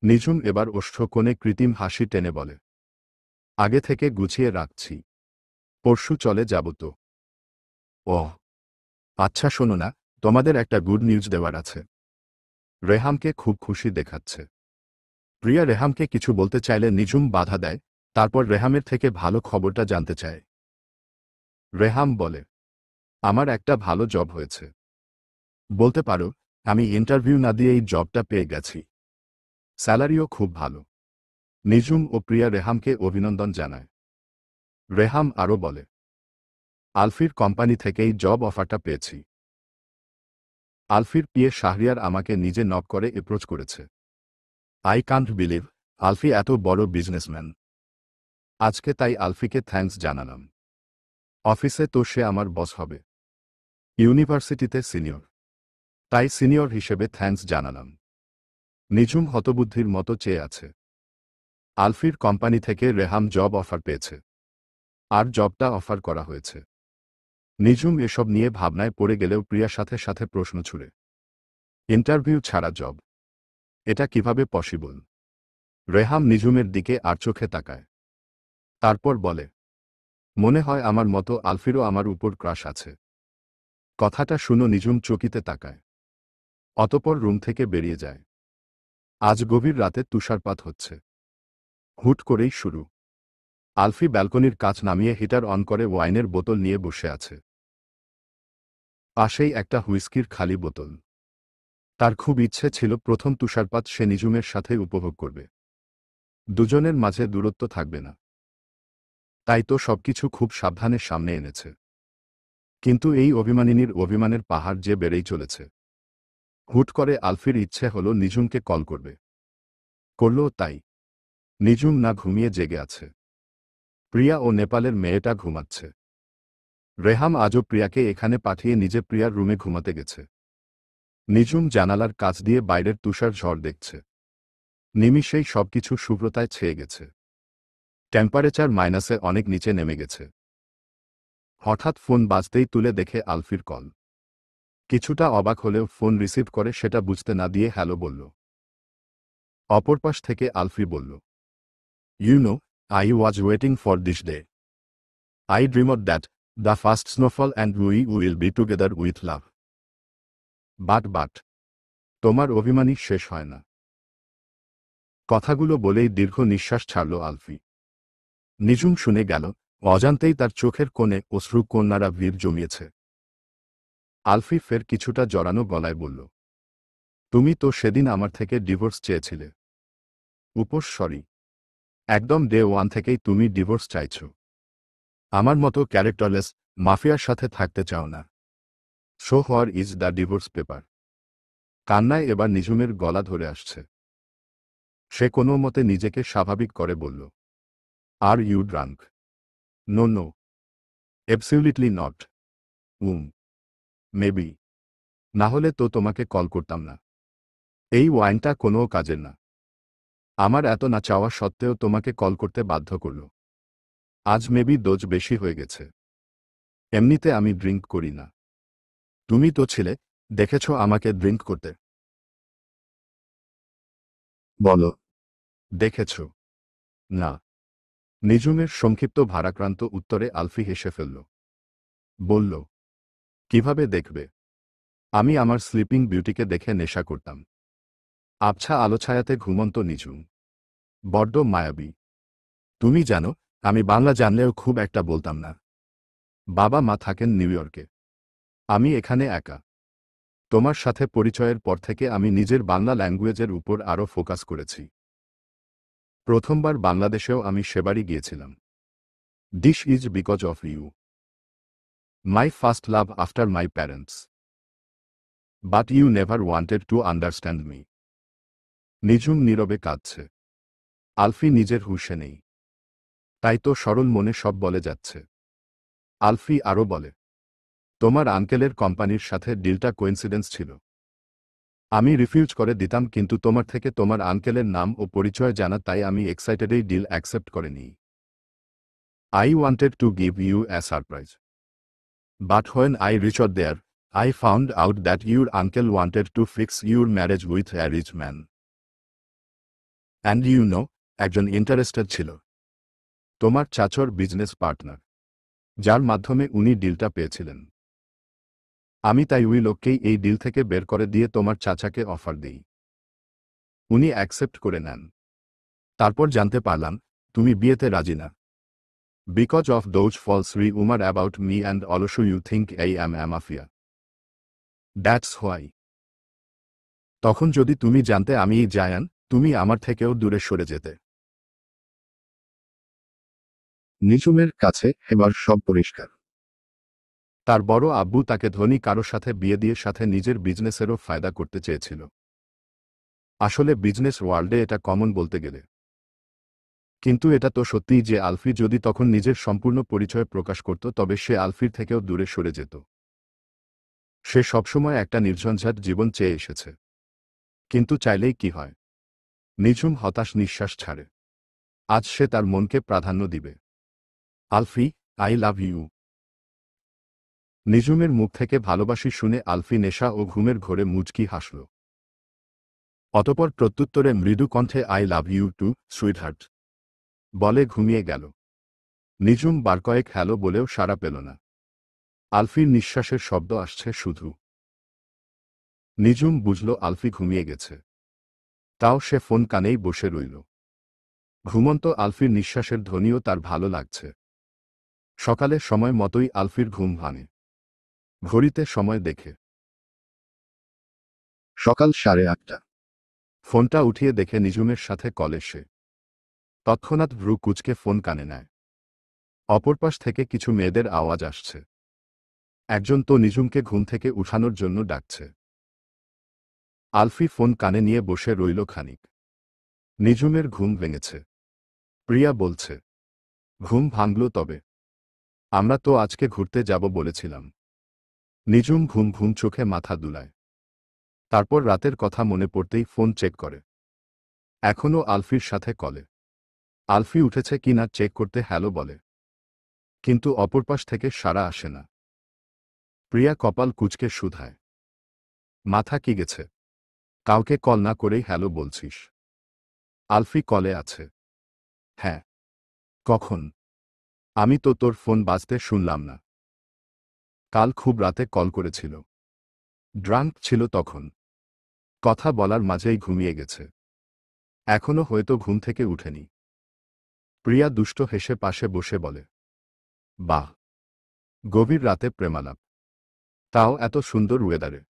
নিঝুম এবার ওষ্ঠকোণে কৃত্রিম হাসি টেনে বলে, আগে থেকে গুছিয়ে রাখছি, পরশু চলে যাব তো। ওহ, আচ্ছা শোনো না, তোমাদের একটা গুড নিউজ দেওয়ার আছে। রেহামকে খুব খুশি দেখাচ্ছে। প্রিয়া রেহামকে কিছু বলতে চাইলে নিঝুম বাধা দেয়, তারপর রেহামের থেকে ভালো খবরটা জানতে চায়। রেহাম বলে, আমার একটা ভালো জব হয়েছে। বলতে পারো আমি ইন্টারভিউ না দিয়ে এই জবটা পেয়ে গেছি। স্যালারিও খুব ভালো। নিঝুম ও প্রিয়া রেহামকে অভিনন্দন জানায়। রেহাম আরও বলে, আলফির কোম্পানি থেকেই জব অফারটা পেয়েছি। আলফির পিয়ে শাহরিয়ার আমাকে নিজে নক করে অ্যাপ্রোচ করেছে। আই কান্ট বিলিভ আলফি এত বড় বিজনেসম্যান। আজকে তাই আলফিকে থ্যাঙ্কস জানালাম। অফিসে তো সে আমার বস হবে, ইউনিভার্সিটিতে সিনিয়র, তাই সিনিয়র হিসেবে থ্যাঙ্কস জানালাম। নিঝুম হতবুদ্ধির মতো চেয়ে আছে। আলফির কোম্পানি থেকে রেহাম জব অফার পেয়েছে, আর জবটা অফার করা হয়েছে। নিঝুম এসব নিয়ে ভাবনায় পড়ে গেলেও প্রিয়ার সাথে সাথে প্রশ্ন ছুড়ে, ইন্টারভিউ ছাড়া জব, এটা কিভাবে পসিবল? রেহাম নিঝুমের দিকে আর চোখে তাকায়। তারপর বলে, মনে হয় আমার মতো আলফিরও আমার উপর ক্রাশ আছে। কথাটা শুনো নিঝুম চকিতে তাকায়। অতপর রুম থেকে বেরিয়ে যায়। আজ গভীর রাতে তুষারপাত হচ্ছে। হুট করেই শুরু। আলফি ব্যালকনির কাচ নামিয়ে হিটার অন করে ওয়াইনের বোতল নিয়ে বসে আছে। পাশেই একটা হুইস্কির খালি বোতল। তার খুব ইচ্ছে ছিল প্রথম তুষারপাত সে নিঝুমের সাথে উপভোগ করবে। দুজনের মাঝে দূরত্ব থাকবে না। তাই তো সবকিছু খুব সাবধানে সামনে এনেছে। কিন্তু এই অভিমানিনীর অভিমানের পাহাড় যে বেড়েই চলেছে। হুট করে আলফির ইচ্ছে হলো নিঝুমকে কল করবে। করল তাই। নিঝুম না ঘুমিয়ে জেগে আছে। প্রিয়া ও নেপালের মেয়েটা ঘুমাচ্ছে। রেহাম আজও প্রিয়াকে এখানে পাঠিয়ে নিজে প্রিয়ার রুমে ঘুমাতে গেছে। নিঝুম জানালার কাছ দিয়ে বাইরের তুষার ঝড় দেখছে। নিমিষেই সবকিছু শুভ্রতায় ছেয়ে গেছে। টেম্পারেচার মাইনাসে অনেক নিচে নেমে গেছে। হঠাৎ ফোন বাজতেই তুলে দেখে আলফির কল। কিছুটা অবাক হলেও ফোন রিসিভ করে সেটা বুঝতে না দিয়ে হ্যালো বলল। অপর পাশ থেকে আলফি বলল, you know, I was waiting for this day. I dreamed that the first snowfall and we will be together with love. But তোমার অভিমানই শেষ হয় না। কথাগুলো বলেই দীর্ঘ নিঃশ্বাস ছাড়ল আলফি। নিঝুম শুনে গেল, অজান্তেই তার চোখের কোণে অশ্রু কন্যারা ভিড় জমিয়েছে। আলফি ফের কিছুটা জড়ানো গলায় বলল, তুমি তো সেদিন আমার থেকে ডিভোর্স চেয়েছিলে। উপোস সরি। একদম ডে ওয়ান থেকেই তুমি ডিভোর্স চাইছ। আমার মতো ক্যারেক্টারলেস মাফিয়ার সাথে থাকতে চাও না। Show where is the divorce paper. কান্নায় এবার নিঝুমের গলা ধরে আসছে। সে কোনো মতে নিজেকে স্বাভাবিক করে বলল, are you drunk? No no, absolutely not. Maybe. না হলে তো তোমাকে কল করতাম না। এই ওয়াইনটা কোনো কাজের না। আমার এত না চাওয়া সত্ত্বেও তোমাকে কল করতে বাধ্য করল। আজ মেবি ডোজ বেশি হয়ে গেছে। এমনিতে আমি ড্রিঙ্ক করি না। তুমি তো ছিলে, দেখেছ আমাকে ড্রিঙ্ক করতে। বলো, দেখেছ? না। নিঝুমের সংক্ষিপ্ত ভারাক্রান্ত উত্তরে আলফি হেসে ফেলল। বলল, কিভাবে দেখবে? আমি আমার স্লিপিং বিউটিকে দেখে নেশা করতাম। আবছা আলোছায়াতে ঘুমন্ত নিঝুম। বড্ড মায়াবী। তুমি জানো, আমি বাংলা জানলেও খুব একটা বলতাম না। বাবা মা থাকেন নিউ ইয়র্কে। আমি এখানে একা। তোমার সাথে পরিচয়ের পর থেকে আমি নিজের বাংলা ল্যাঙ্গুয়েজের উপর আরও ফোকাস করেছি। প্রথমবার বাংলাদেশেও আমি সেবারই গিয়েছিলাম। This is because of you. My first love after my parents. But you never wanted to understand me. Nijhum নীরবে কাঁদছে। আলফি নিজের হুঁশে নেই। তাই তো সরল মনে সব বলে যাচ্ছে। আলফি আরও বলে, তোমার আঙ্কেলের কোম্পানির সাথে ডিলটা কোইন্সিডেন্স ছিল। আমি রিফিউজ করে দিতাম, কিন্তু তোমার থেকে তোমার আঙ্কেলের নাম ও পরিচয় জানা, তাই আমি এক্সাইটেডেই ডিল অ্যাকসেপ্ট করে নিই। I wanted to give you a surprise. But when I reached there, I found out that your uncle wanted to fix your marriage with a rich man. And you know, একজন interested ছিল। তোমার চাচর business partner, যার মাধ্যমে উনি ডিলটা পেয়েছিলেন। আমি তাই ওই লোককেই এই ডিল থেকে বের করে দিয়ে তোমার চাচাকে অফার দিই। উনি অ্যাকসেপ্ট করে নেন। তারপর জানতে পারলাম তুমি বিয়েতে রাজি না। Because of those false rumour about me and also you think I am a mafia. That's why. তখন যদি তুমি জানতে আমি জায়ান, তুমি আমার থেকেও দূরে সরে যেতে। নিঝুমের কাছে এবার সব পরিষ্কার। তার বড় আব্বু তাকে ধনী কারো সাথে বিয়ে দিয়ে সাথে নিজের বিজনেসেরও ফায়দা করতে চেয়েছিল। আসলে বিজনেস ওয়ার্ল্ডে এটা কমন বলতে গেলে। কিন্তু এটা তো সত্যিই যে আলফি যদি তখন নিজের সম্পূর্ণ পরিচয় প্রকাশ করত, তবে সে আলফির থেকেও দূরে সরে যেত। সে সবসময় একটা নির্ঝঞ্ঝাট জীবন চেয়ে এসেছে। কিন্তু চাইলেই কি হয়? নিঝুম হতাশ নিঃশ্বাস ছাড়ে। আজ সে তার মনকে প্রাধান্য দিবে। আলফি, আই লাভ ইউ। নিঝুমের মুখ থেকে ভালোবাসি শুনে আলফি নেশা ও ঘুমের ঘোরে মুচকি হাসল। অতপর প্রত্যুত্তরে মৃদু কণ্ঠে I love you too, sweetheart বলে ঘুমিয়ে গেল। নিঝুম বার কয়েক হ্যালো বলেও সাড়া পেল না। আলফির নিঃশ্বাসের শব্দ আসছে শুধু। নিঝুম বুঝল আলফি ঘুমিয়ে গেছে। তাও সে ফোন কানেই বসে রইল। ঘুমন্ত আলফির নিঃশ্বাসের ধ্বনিও তার ভালো লাগছে। সকালে সময় মতোই আলফির ঘুম ভাঙে। ঘড়িতে সময় দেখে সকাল 8:30। ফোনটা উঠিয়ে দেখে নিঝুমের সাথে কলে সে। তৎক্ষণাৎ ভ্রু কুঁচকে ফোন কানে নেয়। অপর পাশ থেকে কিছু মেয়েদের আওয়াজ আসছে। একজন তো নিঝুমকে ঘুম থেকে উঠানোর জন্য ডাকছে। আলফি ফোন কানে নিয়ে বসে রইল খানিক। নিঝুমের ঘুম ভেঙেছে। প্রিয়া বলছে, ঘুম ভাঙল তবে? আমরা তো আজকে ঘুরতে যাব বলেছিলাম। নিঝুম ঘুম ঘুম চোখে মাথা দুলায়। তারপর রাতের কথা মনে পড়তেই ফোন চেক করে। এখনও আলফির সাথে কলে। আলফি উঠেছে কিনা চেক করতে হ্যালো বলে, কিন্তু অপর পাশ থেকে সাড়া আসে না। প্রিয়া কপাল কুঁচকে শুধায়, মাথা কি গেছে? কাউকে কল না করেই হ্যালো বলছিস? আলফি কলে আছে। হ্যাঁ। কখন? আমি তো তোর ফোন বাজতে শুনলাম না। কাল খুব রাতে কল করেছিল। ড্রাঙ্ক ছিল তখন। কথা বলার মাঝেই ঘুমিয়ে গেছে। এখনো হয়তো ঘুম থেকে উঠেনি। প্রিয়া দুষ্ট হেসে পাশে বসে বলে, বাহ, গভীর রাতে প্রেমালাপ, তাও এত সুন্দর ওয়েদারে।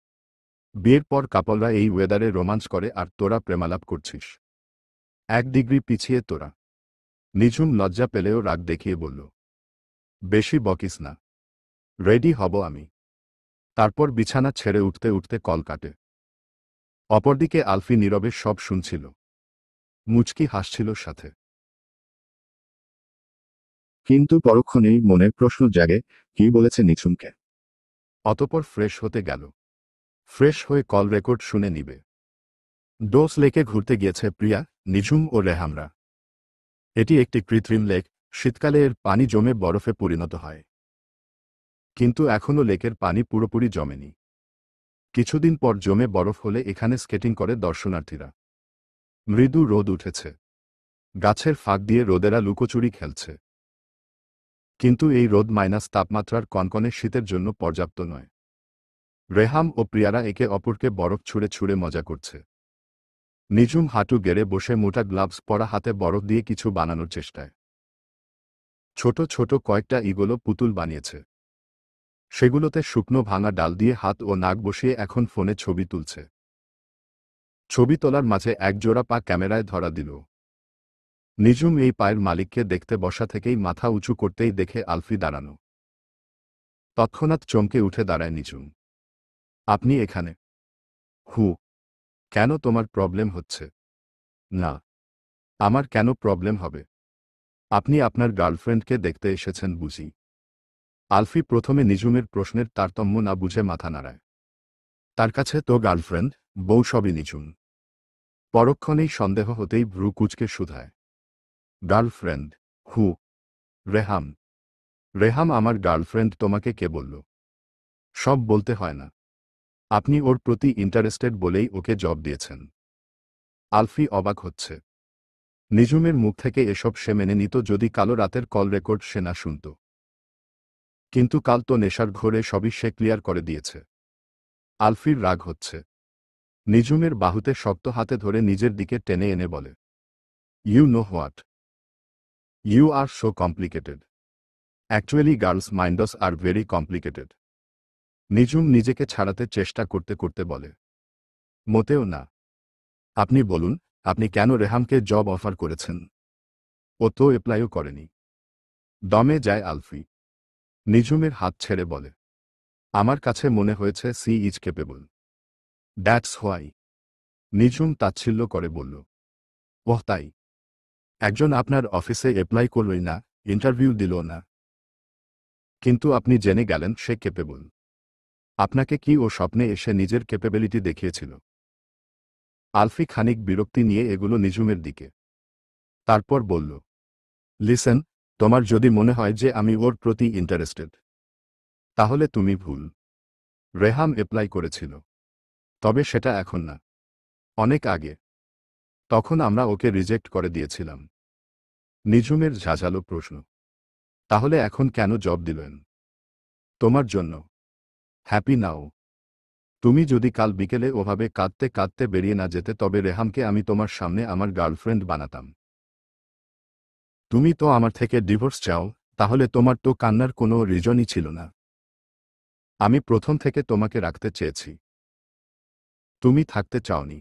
বিয়ের পর কাপলরা এই ওয়েদারে রোমান্স করে, আর তোরা প্রেমালাপ করছিস? 1 ডিগ্রি পিছিয়ে তোরা। নিঝুম লজ্জা পেলেও রাগ দেখিয়ে বলল, বেশি বকিস না, রেডি হব আমি। তারপর বিছানা ছেড়ে উঠতে উঠতে কল কাটে। অপরদিকে আলফি নীরবে সব শুনছিল। মুচকি হাসছিল সাথে। কিন্তু পরক্ষণেই মনে প্রশ্ন জাগে, কি বলেছে নিঝুমকে? অতপর ফ্রেশ হতে গেল। ফ্রেশ হয়ে কল রেকর্ড শুনে নিবে। ডোস লেকে ঘুরতে গিয়েছে প্রিয়া, নিঝুম ও রেহামরা। এটি একটি কৃত্রিম লেক। শীতকালে এর পানি জমে বরফে পরিণত হয়। কিন্তু এখনও লেকের পানি পুরোপুরি জমেনি। কিছুদিন পর জমে বরফ হলে এখানে স্কেটিং করে দর্শনার্থীরা। মৃদু রোদ উঠেছে। গাছের ফাঁক দিয়ে রোদেরা লুকোচুরি খেলছে। কিন্তু এই রোদ মাইনাস তাপমাত্রার কনকনে শীতের জন্য পর্যাপ্ত নয়। রেহাম ও প্রিয়ারা একে অপরকে বরফ ছুঁড়ে ছুঁড়ে মজা করছে। নিঝুম হাঁটু গেড়ে বসে মোটা গ্লাভস পরা হাতে বরফ দিয়ে কিছু বানানোর চেষ্টায়। ছোট ছোট কয়েকটা ইগলো পুতুল বানিয়েছে। সেগুলোতে শুকনো ভাঙা ডাল দিয়ে হাত ও নাক বসিয়ে এখন ফোনে ছবি তুলছে। ছবি তোলার মাঝে একজোড়া পা ক্যামেরায় ধরা দিল। নিঝুম এই পায়ের মালিককে দেখতে বসা থেকেই মাথা উঁচু করতেই দেখে আলফি দাঁড়ানো। তৎক্ষণাৎ চমকে উঠে দাঁড়ায় নিঝুম। আপনি এখানে? হু। কেন, তোমার প্রবলেম হচ্ছে? না। আমার কেন প্রবলেম হবে? আপনি আপনার গার্লফ্রেন্ডকে দেখতে এসেছেন বুঝি? আলফি প্রথমে নিঝুমের প্রশ্নের তারতম্য না বুঝে মাথা নাড়ায়। তার কাছে তো গার্লফ্রেন্ড, বউ সবই নিঝুম। পরক্ষণেই সন্দেহ হতেই ভ্রু কুঁচকে শুধায়। গার্লফ্রেন্ড? হু? রেহাম? রেহাম আমার গার্লফ্রেন্ড তোমাকে কে বলল? সব বলতে হয় না। আপনি ওর প্রতি ইন্টারেস্টেড বলেই ওকে জব দিয়েছেন। আলফি অবাক হচ্ছে। নিঝুমের মুখ থেকে এসব সে মেনে নিত যদি কালো রাতের কল রেকর্ড সে না শুনত। কিন্তু কাল তো নেশার ঘোরে সবই সে ক্লিয়ার করে দিয়েছে। আলফির রাগ হচ্ছে। নিঝুমের বাহুতে শক্ত হাতে ধরে নিজের দিকে টেনে এনে বলে, you know what? You are so complicated. Actually girls minds are very complicated. Nijhum নিজেকে ছাড়াতে চেষ্টা করতে করতে বলে, মোটেও না। আপনি বলুন, আপনি কেন রেহামকে জব অফার করেছেন? ও তো অ্যাপ্লাইও করেনি। দমে যায় আলফি। নিঝুমের হাত ছেড়ে বলে, আমার কাছে মনে হয়েছে she is capable. That's why. Nijhum তাচ্ছিল্য করে বলল, ওহ তাই? একজন আপনার অফিসে অ্যাপ্লাই করলই না, ইন্টারভিউ দিল না, কিন্তু আপনি জেনে গেলেন সে কেপেবল। আপনাকে কি ও স্বপ্নে এসে নিজের ক্যাপাবিলিটি দেখিয়েছিল? আলফি খানিক বিরক্তি নিয়ে এগুলো নিঝুমের দিকে। তারপর বলল, লিসেন, তোমার যদি মনে হয় যে আমি ওর প্রতি ইন্টারেস্টেড, তাহলে তুমি ভুল। রেহাম অ্যাপ্লাই করেছিল, তবে সেটা এখন না, অনেক আগে। তখন আমরা ওকে রিজেক্ট করে দিয়েছিলাম। নিঝুমের ঝাঁঝালো প্রশ্ন, তাহলে এখন কেন জব দিলেন? তোমার জন্য। হ্যাপি নাও। তুমি যদি কাল বিকেলে ওভাবে কাঁদতে কাঁদতে বেরিয়ে না যেতে তবে রেহামকে আমি তোমার সামনে আমার গার্লফ্রেন্ড বানাতাম। তুমি তো আমার থেকে ডিভোর্স চাও, তাহলে তোমার তো কান্নার কোনো রিজনই ছিল না। আমি প্রথম থেকে তোমাকে রাখতে চেয়েছি। তুমি থাকতে চাওনি।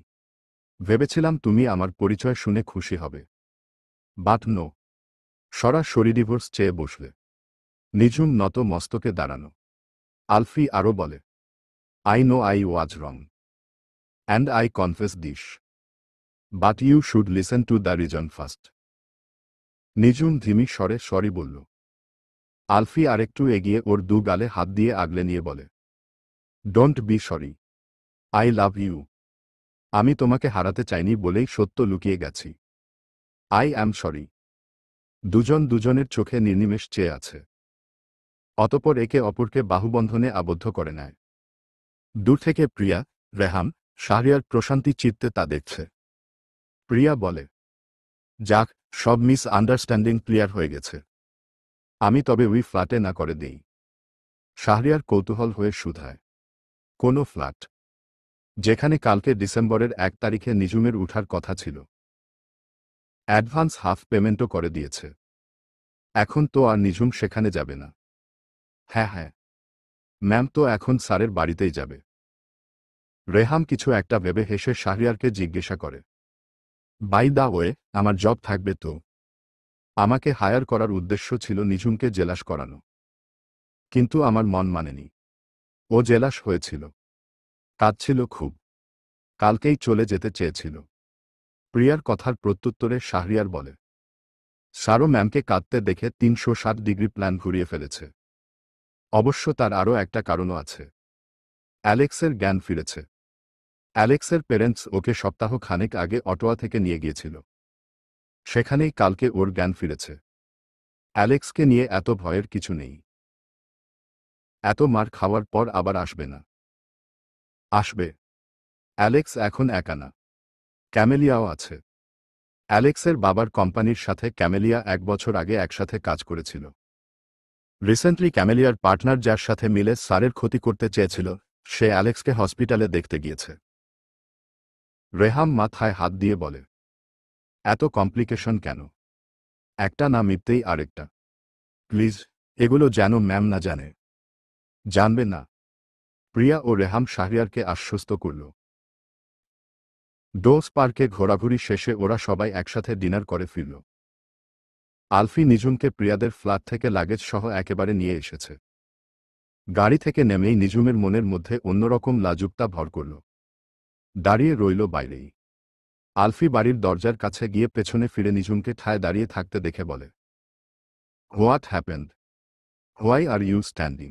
ভেবেছিলাম তুমি আমার পরিচয় শুনে খুশি হবে। But no. সরাসরি ডিভোর্স চেয়ে বসলে। নিঝুম নত মস্তকে দাঁড়ানো। আলফি আরও বলে, I know I was wrong. And I confess this. But you should listen to the reason first. Nijhum ধিমি স্বরে সরি বলল। আলফি আরেকটু এগিয়ে ওর দু গালে হাত দিয়ে আগলে নিয়ে বলে, don't be sorry. I love you. আমি তোমাকে হারাতে চাইনি বলেই সত্য লুকিয়ে গেছি। I am sorry. দুজন দুজনের চোখে নির্নিমেষ চেয়ে আছে। অতপর একে অপরকে বাহুবন্ধনে আবদ্ধ করে নেয়। দূর থেকে প্রিয়া, রেহাম, শাহরিয়ার প্রশান্তি চিত্তে তা দেখছে। প্রিয়া বলে, যাক, সব মিস আন্ডারস্ট্যান্ডিং ক্লিয়ার হয়ে গেছে। আমি তবে ওই ফ্ল্যাটে না করে দেই। শাহরিয়ার কৌতূহল হয়ে শুধায়, কোনো ফ্ল্যাট? যেখানে কালকে ডিসেম্বরের 1 তারিখে নিঝুমের উঠার কথা ছিল। অ্যাডভান্স হাফ পেমেন্টও করে দিয়েছে। এখন তো আর নিঝুম সেখানে যাবে না। হ্যাঁ হ্যাঁ, ম্যাম তো এখন স্যারের বাড়িতেই যাবে। রেহাম কিছু একটা ভেবে হেসে শাহরিয়ারকে জিজ্ঞাসা করে, বাই দা ওয়ে, আমার জব থাকবে তো? আমাকে হায়ার করার উদ্দেশ্য ছিল নিঝুমকে জেলাস করানো, কিন্তু আমার মন মানেনি। ও জেলাস হয়েছিল, কাঁদছিল খুব। কালকেই চলে যেতে চেয়েছিল। প্রিয়ার কথার প্রত্যুত্তরে শাহরিয়ার বলে, সারো ম্যামকে কাঁদতে দেখে 360 ডিগ্রি প্ল্যান ঘুরিয়ে ফেলেছে। অবশ্য তার আরও একটা কারণও আছে। অ্যালেক্সের জ্ঞান ফিরেছে। অ্যালেক্সের পেরেন্টস ওকে সপ্তাহ খানেক আগে অটোয়া থেকে নিয়ে গিয়েছিল। সেখানেই কালকে ওর জ্ঞান ফিরেছে। অ্যালেক্সকে নিয়ে এত ভয়ের কিছু নেই। এত মার খাওয়ার পর আবার আসবে না। আসবে। অ্যালেক্স এখন একা না, ক্যামেলিয়াও আছে। অ্যালেক্সের বাবার কোম্পানির সাথে ক্যামেলিয়া 1 বছর আগে একসাথে কাজ করেছিল। রিসেন্টলি ক্যামেলিয়ার পার্টনার যার সাথে মিলে স্যারের ক্ষতি করতে চেয়েছিল, সে অ্যালেক্সকে হসপিটালে দেখতে গিয়েছে। রেহাম মাথায় হাত দিয়ে বলে, এত কমপ্লিকেশন কেন? একটা না মিটতেই আরেকটা। প্লিজ, এগুলো যেন ম্যাম না জানে। জানবে না। প্রিয়া ও রেহাম শাহরিয়ারকে আশ্বস্ত করল। ডোস পার্কে ঘোরাঘুরি শেষে ওরা সবাই একসাথে ডিনার করে ফিরল। আলফি নিঝুমকে প্রিয়াদের ফ্ল্যাট থেকে লাগেজ সহ একেবারে নিয়ে এসেছে। গাড়ি থেকে নেমেই নিঝুমের মনের মধ্যে অন্যরকম লাজুকতা ভর করল। দাঁড়িয়ে রইল বাইরেই। আলফি বাড়ির দরজার কাছে গিয়ে পেছনে ফিরে নিঝুমকে ঠায় দাঁড়িয়ে থাকতে দেখে বলে, what happened? Why are you standing?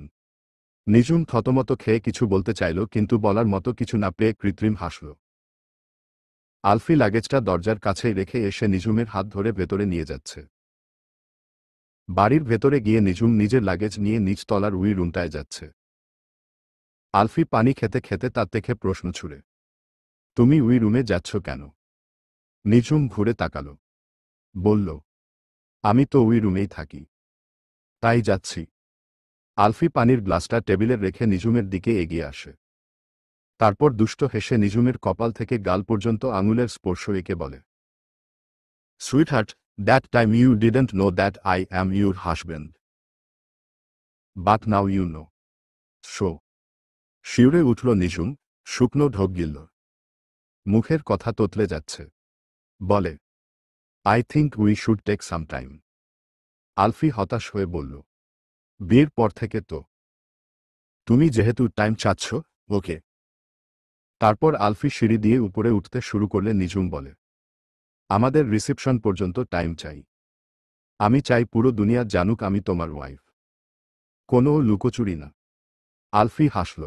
Nijhum থতমত খেয়ে কিছু বলতে চাইল কিন্তু বলার মতো কিছু না পেয়ে কৃত্রিম হাসল। আলফি লাগেজটা দরজার কাছেই রেখে এসে নিঝুমের হাত ধরে ভেতরে নিয়ে যাচ্ছে। বাড়ির ভেতরে গিয়ে নিঝুম নিজের লাগেজ নিয়ে নিচতলার উই রুমটায় যাচ্ছে। আলফি পানি খেতে খেতে তার দেখে প্রশ্ন ছুড়ে, তুমি উই রুমে যাচ্ছ কেন? নিঝুম ঘুরে তাকালো। বলল, আমি তো উই রুমেই থাকি, তাই যাচ্ছি। আলফি পানির গ্লাসটা টেবিলে রেখে নিঝুমের দিকে এগিয়ে আসে। তারপর দুষ্ট হেসে নিঝুমের কপাল থেকে গাল পর্যন্ত আঙুলের স্পর্শ এঁকে বলে, sweetheart, that time you didn't know that I am your husband, but now you know. শো। শিউরে উঠল নিঝুম, শুকনো ঢোক গিলল। মুখের কথা তোতলে যাচ্ছে। বলে, I think we should take some time. Alfie হতাশ হয়ে বলল, বিয়ের পর থেকে তো। তুমি যেহেতু টাইম চাচ্ছ, ওকে। তারপর আলফি সিঁড়ি দিয়ে উপরে উঠতে শুরু করলে নিঝুম বলে, আমাদের রিসেপশন পর্যন্ত টাইম চাই। আমি চাই পুরো দুনিয়া জানুক আমি তোমার ওয়াইফ। কোনো লুকোচুরি না। আলফি হাসল।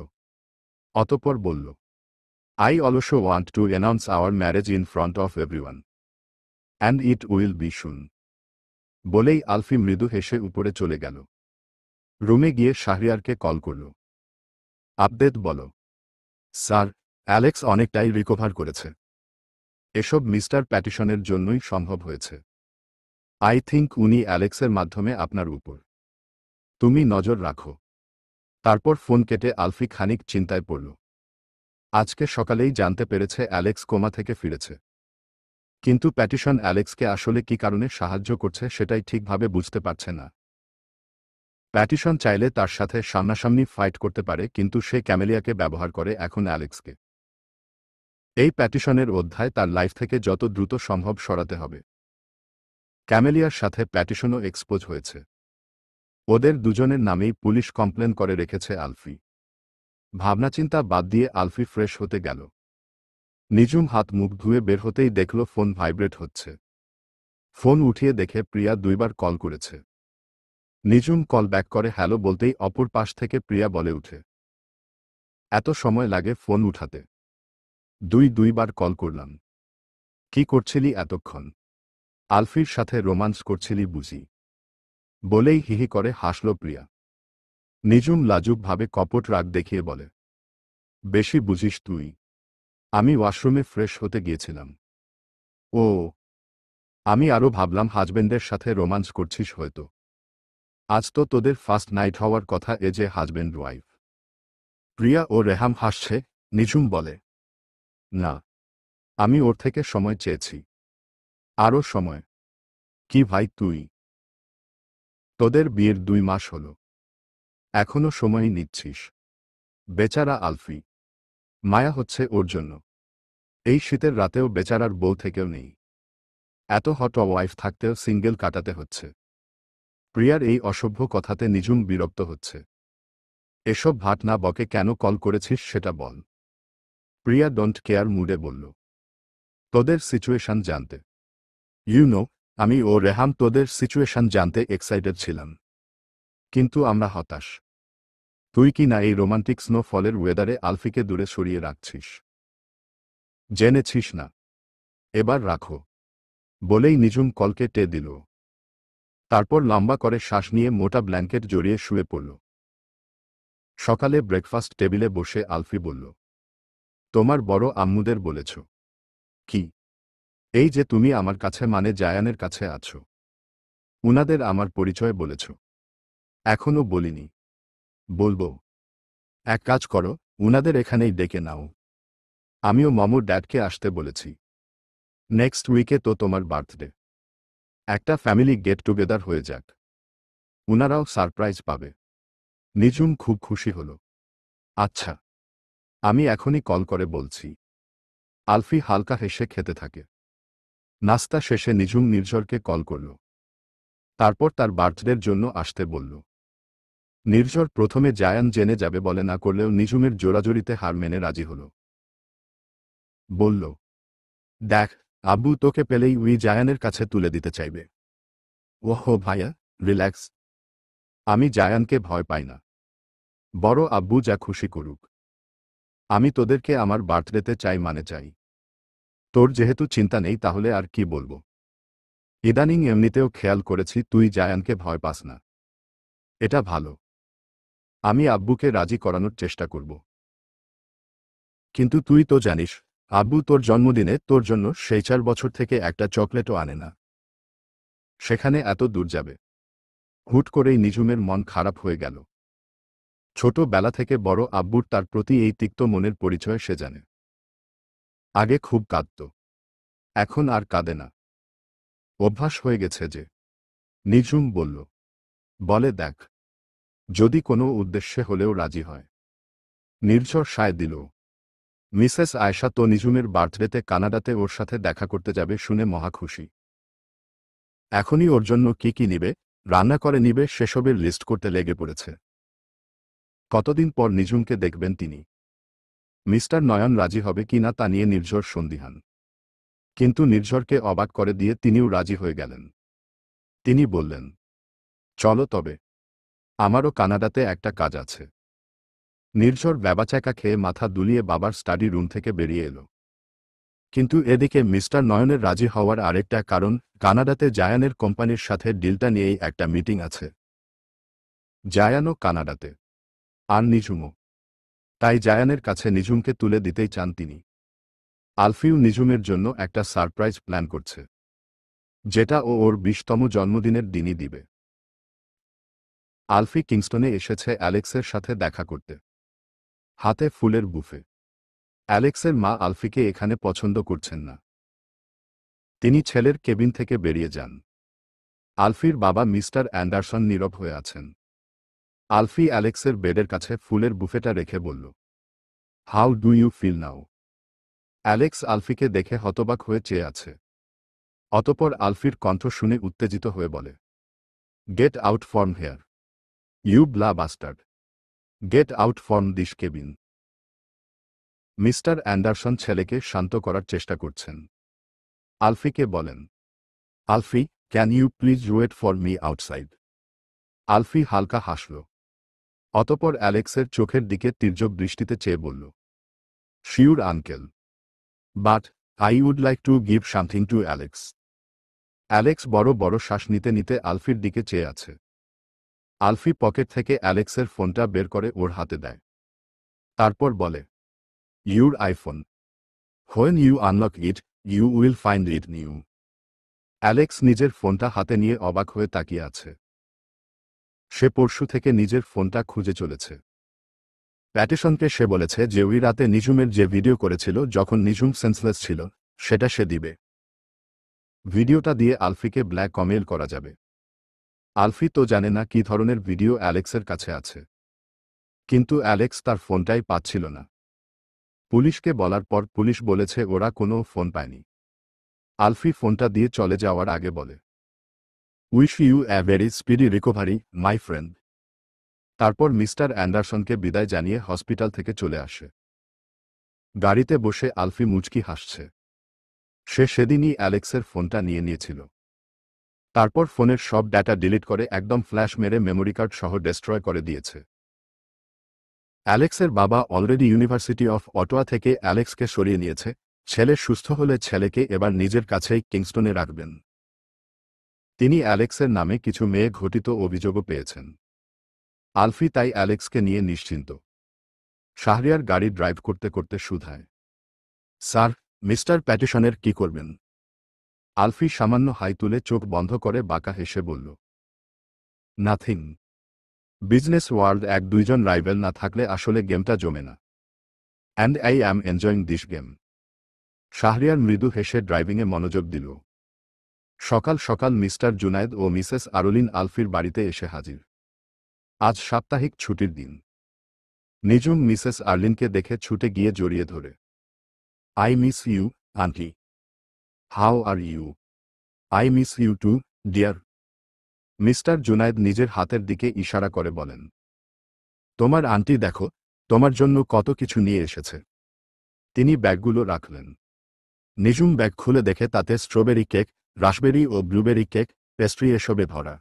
অতঃপর বলল, I also want to announce our marriage in front of everyone. And it will be soon. বলেই আলফি মৃদু হেসে উপরে চলে গেল। রুমে গিয়ে শাহরিয়ারকে কল করল। আপডেট বলো। স্যার, অ্যালেক্স অনেকটাই রিকভার করেছে। এসব মিস্টার প্যাটিসনের জন্যই সম্ভব হয়েছে। আই থিঙ্ক উনি অ্যালেক্সের মাধ্যমে আপনার উপর। তুমি নজর রাখো। তারপর ফোন কেটে আলফি খানিক চিন্তায় পড়ল। আজকে সকালেই জানতে পেরেছে অ্যালেক্স কোমা থেকে ফিরেছে। কিন্তু প্যাটিসন অ্যালেক্সকে আসলে কী কারণে সাহায্য করছে সেটাই ঠিকভাবে বুঝতে পারছে না। প্যাটিসন চাইলে তার সাথে সামনাসামনি ফাইট করতে পারে কিন্তু সে ক্যামেলিয়াকে ব্যবহার করে এখন অ্যালেক্সকে। এই প্যাটিসনের অধ্যায় তার লাইফ থেকে যত দ্রুত সম্ভব সরাতে হবে। ক্যামেলিয়ার সাথে প্যাটিসনও এক্সপোজ হয়েছে। ওদের দুজনের নামেই পুলিশ কমপ্লেন করে রেখেছে আলফি। ভাবনাচিন্তা বাদ দিয়ে আলফি ফ্রেশ হতে গেল। নিঝুম হাত মুখ ধুয়ে বের হতেই দেখল ফোন ভাইব্রেট হচ্ছে। ফোন উঠিয়ে দেখে প্রিয়া দুইবার কল করেছে। নিঝুম কল ব্যাক করে হ্যালো বলতেই অপর পাশ থেকে প্রিয়া বলে উঠে, এত সময় লাগে ফোন উঠাতে? দুইবার কল করলাম। কি করছিলি এতক্ষণ? আলফির সাথে রোমান্স করছিলি বুঝি? বলেই হিহি করে হাসল প্রিয়া। নিঝুম লাজুকভাবে কপট রাগ দেখিয়ে বলে, বেশি বুঝিস তুই। আমি ওয়াশরুমে ফ্রেশ হতে গিয়েছিলাম। ও, আমি আরও ভাবলাম হাজবেন্ডের সাথে রোমান্স করছিস হয়তো। আজ তো তোদের ফার্স্ট নাইট হওয়ার কথা, এ যে হাজবেন্ড ওয়াইফ। প্রিয়া ও রেহাম হাসছে। নিঝুম বলে, না, আমি ওর থেকে সময় চেয়েছি। আরও সময়? কি ভাই তুই? তোদের বিয়ের 2 মাস হলো, এখনো সময়ই নিচ্ছিস। বেচারা আলফি। মায়া হচ্ছে ওর জন্য। এই শীতের রাতেও বেচারার বউ থেকেও নেই। এত হট ওয়াইফ থাকতেও সিঙ্গেল কাটাতে হচ্ছে। প্রিয়ার এই অসভ্য কথাতে নিঝুম বিরক্ত হচ্ছে। এসব ভাট না বকে কেন কল করেছিস সেটা বল। প্রিয়া ডোন্ট কেয়ার মুডে বলল, তোদের সিচুয়েশন জানতে। ইউ নো, আমি ও রেহাম তোদের সিচুয়েশন জানতে এক্সাইটেড ছিলাম। কিন্তু আমরা হতাশ। তুই কি না এই রোমান্টিক স্নোফলের ওয়েদারে আলফিকে দূরে সরিয়ে রাখছিস? জেনেছিস না? এবার রাখো। বলেই নিঝুম কলকে টে দিল। তারপর লম্বা করে শ্বাস নিয়ে মোটা ব্ল্যাঙ্কেট জড়িয়ে শুয়ে পড়ল। সকালে ব্রেকফাস্ট টেবিলে বসে আলফি বলল, তোমার বড় আম্মুদের বলেছ? কি? এই যে তুমি আমার কাছে মানে জায়ানের কাছে আছো, উনাদের আমার পরিচয় বলেছ? এখনো বলিনি। বলবো। এক কাজ করো, উনাদের এখানেই ডেকে নাও। আমিও মমুর ড্যাডকে আসতে বলেছি। নেক্সট উইকে তো তোমার বার্থডে। একটা ফ্যামিলি গেট টুগেদার হয়ে যাক। উনারাও সারপ্রাইজ পাবে। নিঝুম খুব খুশি হল। আচ্ছা, আমি এখনই কল করে বলছি। আলফি হালকা হেসে খেতে থাকে। নাস্তা শেষে নিঝুম নির্ঝরকে কল করল। তারপর তার বার্থডের জন্য আসতে বলল। নির্ঝর প্রথমে জায়ান জেনে যাবে বলে না করলেও নিঝুমের জোরাজোরিতে হার মেনে রাজি হল। বলল, দেখ, আব্বু তোকে পেলেই উই জায়ানের কাছে তুলে দিতে চাইবে। ওহো ভাইয়া, রিল্যাক্স। আমি জায়ানকে ভয় পাই না। বড় আব্বু যা খুশি করুক। আমি তোদেরকে আমার বার্থডেতে চাই মানে চাই। তোর যেহেতু চিন্তা নেই তাহলে আর কি বলবো। ইদানিং এমনিতেও খেয়াল করেছি তুই জায়ানকে ভয় পাস না। এটা ভালো। আমি আব্বুকে রাজি করানোর চেষ্টা করব। কিন্তু তুই তো জানিস আব্বু তোর জন্মদিনে তোর জন্য সেই 4 বছর থেকে একটা চকলেটও আনে না। সেখানে এত দূর যাবে। হুট করেই নিঝুমের মন খারাপ হয়ে গেল। ছোটবেলা থেকে বড় আব্বুর তার প্রতি এই তিক্ত মনের পরিচয় সে জানে। আগে খুব কাঁদত। এখন আর কাঁদে না। অভ্যাস হয়ে গেছে যে। নিঝুম বলল। বলে দেখ। যদি কোনো উদ্দেশ্যে হলেও রাজি হয়। নির্ঝর সায় দিল। মিসেস আয়েশা তো নিঝুমের বার্থডেতে কানাডাতে ওর সাথে দেখা করতে যাবে শুনে মহা খুশি। এখনই ওর জন্য কি কি নিবে, রান্না করে নিবে সেসবের লিস্ট করতে লেগে পড়েছে। কতদিন পর নিঝুমকে দেখবেন তিনি। মিস্টার নয়ন রাজি হবে কি না তা নিয়ে নির্ঝর সন্দিহান। কিন্তু নির্ঝরকে অবাক করে দিয়ে তিনিও রাজি হয়ে গেলেন। তিনি বললেন, চলো তবে। আমারও কানাডাতে একটা কাজ আছে। নির্ঝর ব্যাবাচ্যাকা খেয়ে মাথা দুলিয়ে বাবার স্টাডি রুম থেকে বেরিয়ে এলো। কিন্তু এদিকে মিস্টার নয়নের রাজি হওয়ার আরেকটা কারণ, কানাডাতে জায়ানের কোম্পানির সাথে ডিলটা নিয়েই একটা মিটিং আছে। জায়ানও কানাডাতে। আর নিঝুমও। তাই জায়ানের কাছে নিঝুমকে তুলে দিতেই চান তিনি। আলফিও নিঝুমের জন্য একটা সারপ্রাইজ প্ল্যান করছে। যেটা ও ওর 20তম জন্মদিনের দিনই দিবে। আলফি কিংস্টনে এসেছে অ্যালেক্সের সাথে দেখা করতে। হাতে ফুলের বুফে। অ্যালেক্সের মা আলফিকে এখানে পছন্দ করছেন না। তিনি ছেলের কেবিন থেকে বেরিয়ে যান। আলফির বাবা মিস্টার অ্যান্ডারসন নীরব হয়ে আছেন। আলফি অ্যালেক্সের বেডের কাছে ফুলের বুফেটা রেখে বলল, how do you feel now? Alex আলফিকে দেখে হতবাক হয়ে চেয়ে আছে। অতপর আলফির কণ্ঠ শুনে উত্তেজিত হয়ে বলে, get out from here, you blah bastard. Get out from this cabin. Mister Anderson ছেলেকে শান্ত করার চেষ্টা করছেন। আলফিকে বলেন, Alfie, can you please wait for me outside? Alfie হালকা হাসল। অতপর অ্যালেক্সের চোখের দিকে তীর্যক দৃষ্টিতে চেয়ে বলল, sure uncle. But I would like to give something to Alex. Alex বড় বড় শ্বাস নিতে নিতে আলফির দিকে চেয়ে আছে। আলফি পকেট থেকে অ্যালেক্সের ফোনটা বের করে ওর হাতে দেয়। তারপর বলে, your iPhone. When you unlock it, you will find it new. অ্যালেক্স নিজের ফোনটা হাতে নিয়ে অবাক হয়ে তাকিয়ে আছে। সে পরশু থেকে নিজের ফোনটা খুঁজে চলেছে। প্যাটিসনকে সে বলেছে যে ওই রাতে নিঝুমের যে ভিডিও করেছিল যখন নিঝুম সেন্সলেস ছিল, সেটা সে দিবে। ভিডিওটা দিয়ে আলফিকে ব্ল্যাকমেইল করা যাবে। আলফি তো জানে না কী ধরনের ভিডিও অ্যালেক্সের কাছে আছে। কিন্তু অ্যালেক্স তার ফোনটাই পাচ্ছিল না। পুলিশকে বলার পর পুলিশ বলেছে ওরা কোনো ফোন পায়নি। আলফি ফোনটা দিয়ে চলে যাওয়ার আগে বলে, wish you a very speedy recovery, my friend. তারপর মিস্টার অ্যান্ডারসনকে বিদায় জানিয়ে হসপিটাল থেকে চলে আসে। গাড়িতে বসে আলফি মুচকি হাসছে। সে সেদিনই অ্যালেক্সের ফোনটা নিয়ে নিয়েছিল। তারপর ফোনের সব ডেটা ডিলিট করে একদম ফ্ল্যাশ মেরে মেমোরি কার্ড সহ ডেস্ট্রয় করে দিয়েছে। অ্যালেক্সের বাবা অলরেডি ইউনিভার্সিটি অফ অটোয়া থেকে অ্যালেক্সকে সরিয়ে নিয়েছে। ছেলে সুস্থ হলে ছেলেকে এবার নিজের কাছেই কিংস্টনে রাখবেন। তিনি অ্যালেক্সের নামে কিছু মেয়ে ঘটিত অভিযোগও পেয়েছেন। আলফি তাই অ্যালেক্সকে নিয়ে নিশ্চিন্ত। শাহরিয়ার গাড়ি ড্রাইভ করতে করতে শুধায়, স্যার, মিস্টার প্যাটিসনের কি করবেন? আলফি সামান্য হাই তুলে চোখ বন্ধ করে বাঁকা হেসে বলল, নাথিং। বিজনেস ওয়ার্ল্ড এক দুইজন রাইভেল না থাকলে আসলে গেমটা জমে না। And I am enjoying this game. Shahriar মৃদু হেসে ড্রাইভিংয়ে মনোযোগ দিল। সকাল সকাল মিস্টার জুনায়েদ ও মিসেস আরোলিন আলফির বাড়িতে এসে হাজির। আজ সাপ্তাহিক ছুটির দিন। নিঝুম মিসেস আর্লিনকে দেখে ছুটে গিয়ে জড়িয়ে ধরে, I miss you, aunty. How are you? I miss you too, dear. Mister Junaid নিজের হাতের দিকে ইশারা করে বলেন, তোমার আন্টি দেখো, তোমার জন্য কত কিছু নিয়ে এসেছে। তিনি ব্যাগগুলো রাখলেন। নিঝুম ব্যাগ খুলে দেখে তাতে স্ট্রবেরি কেক, রাসবেরি ও ব্লুবেরি কেক, পেস্ট্রি এসবে ভরা।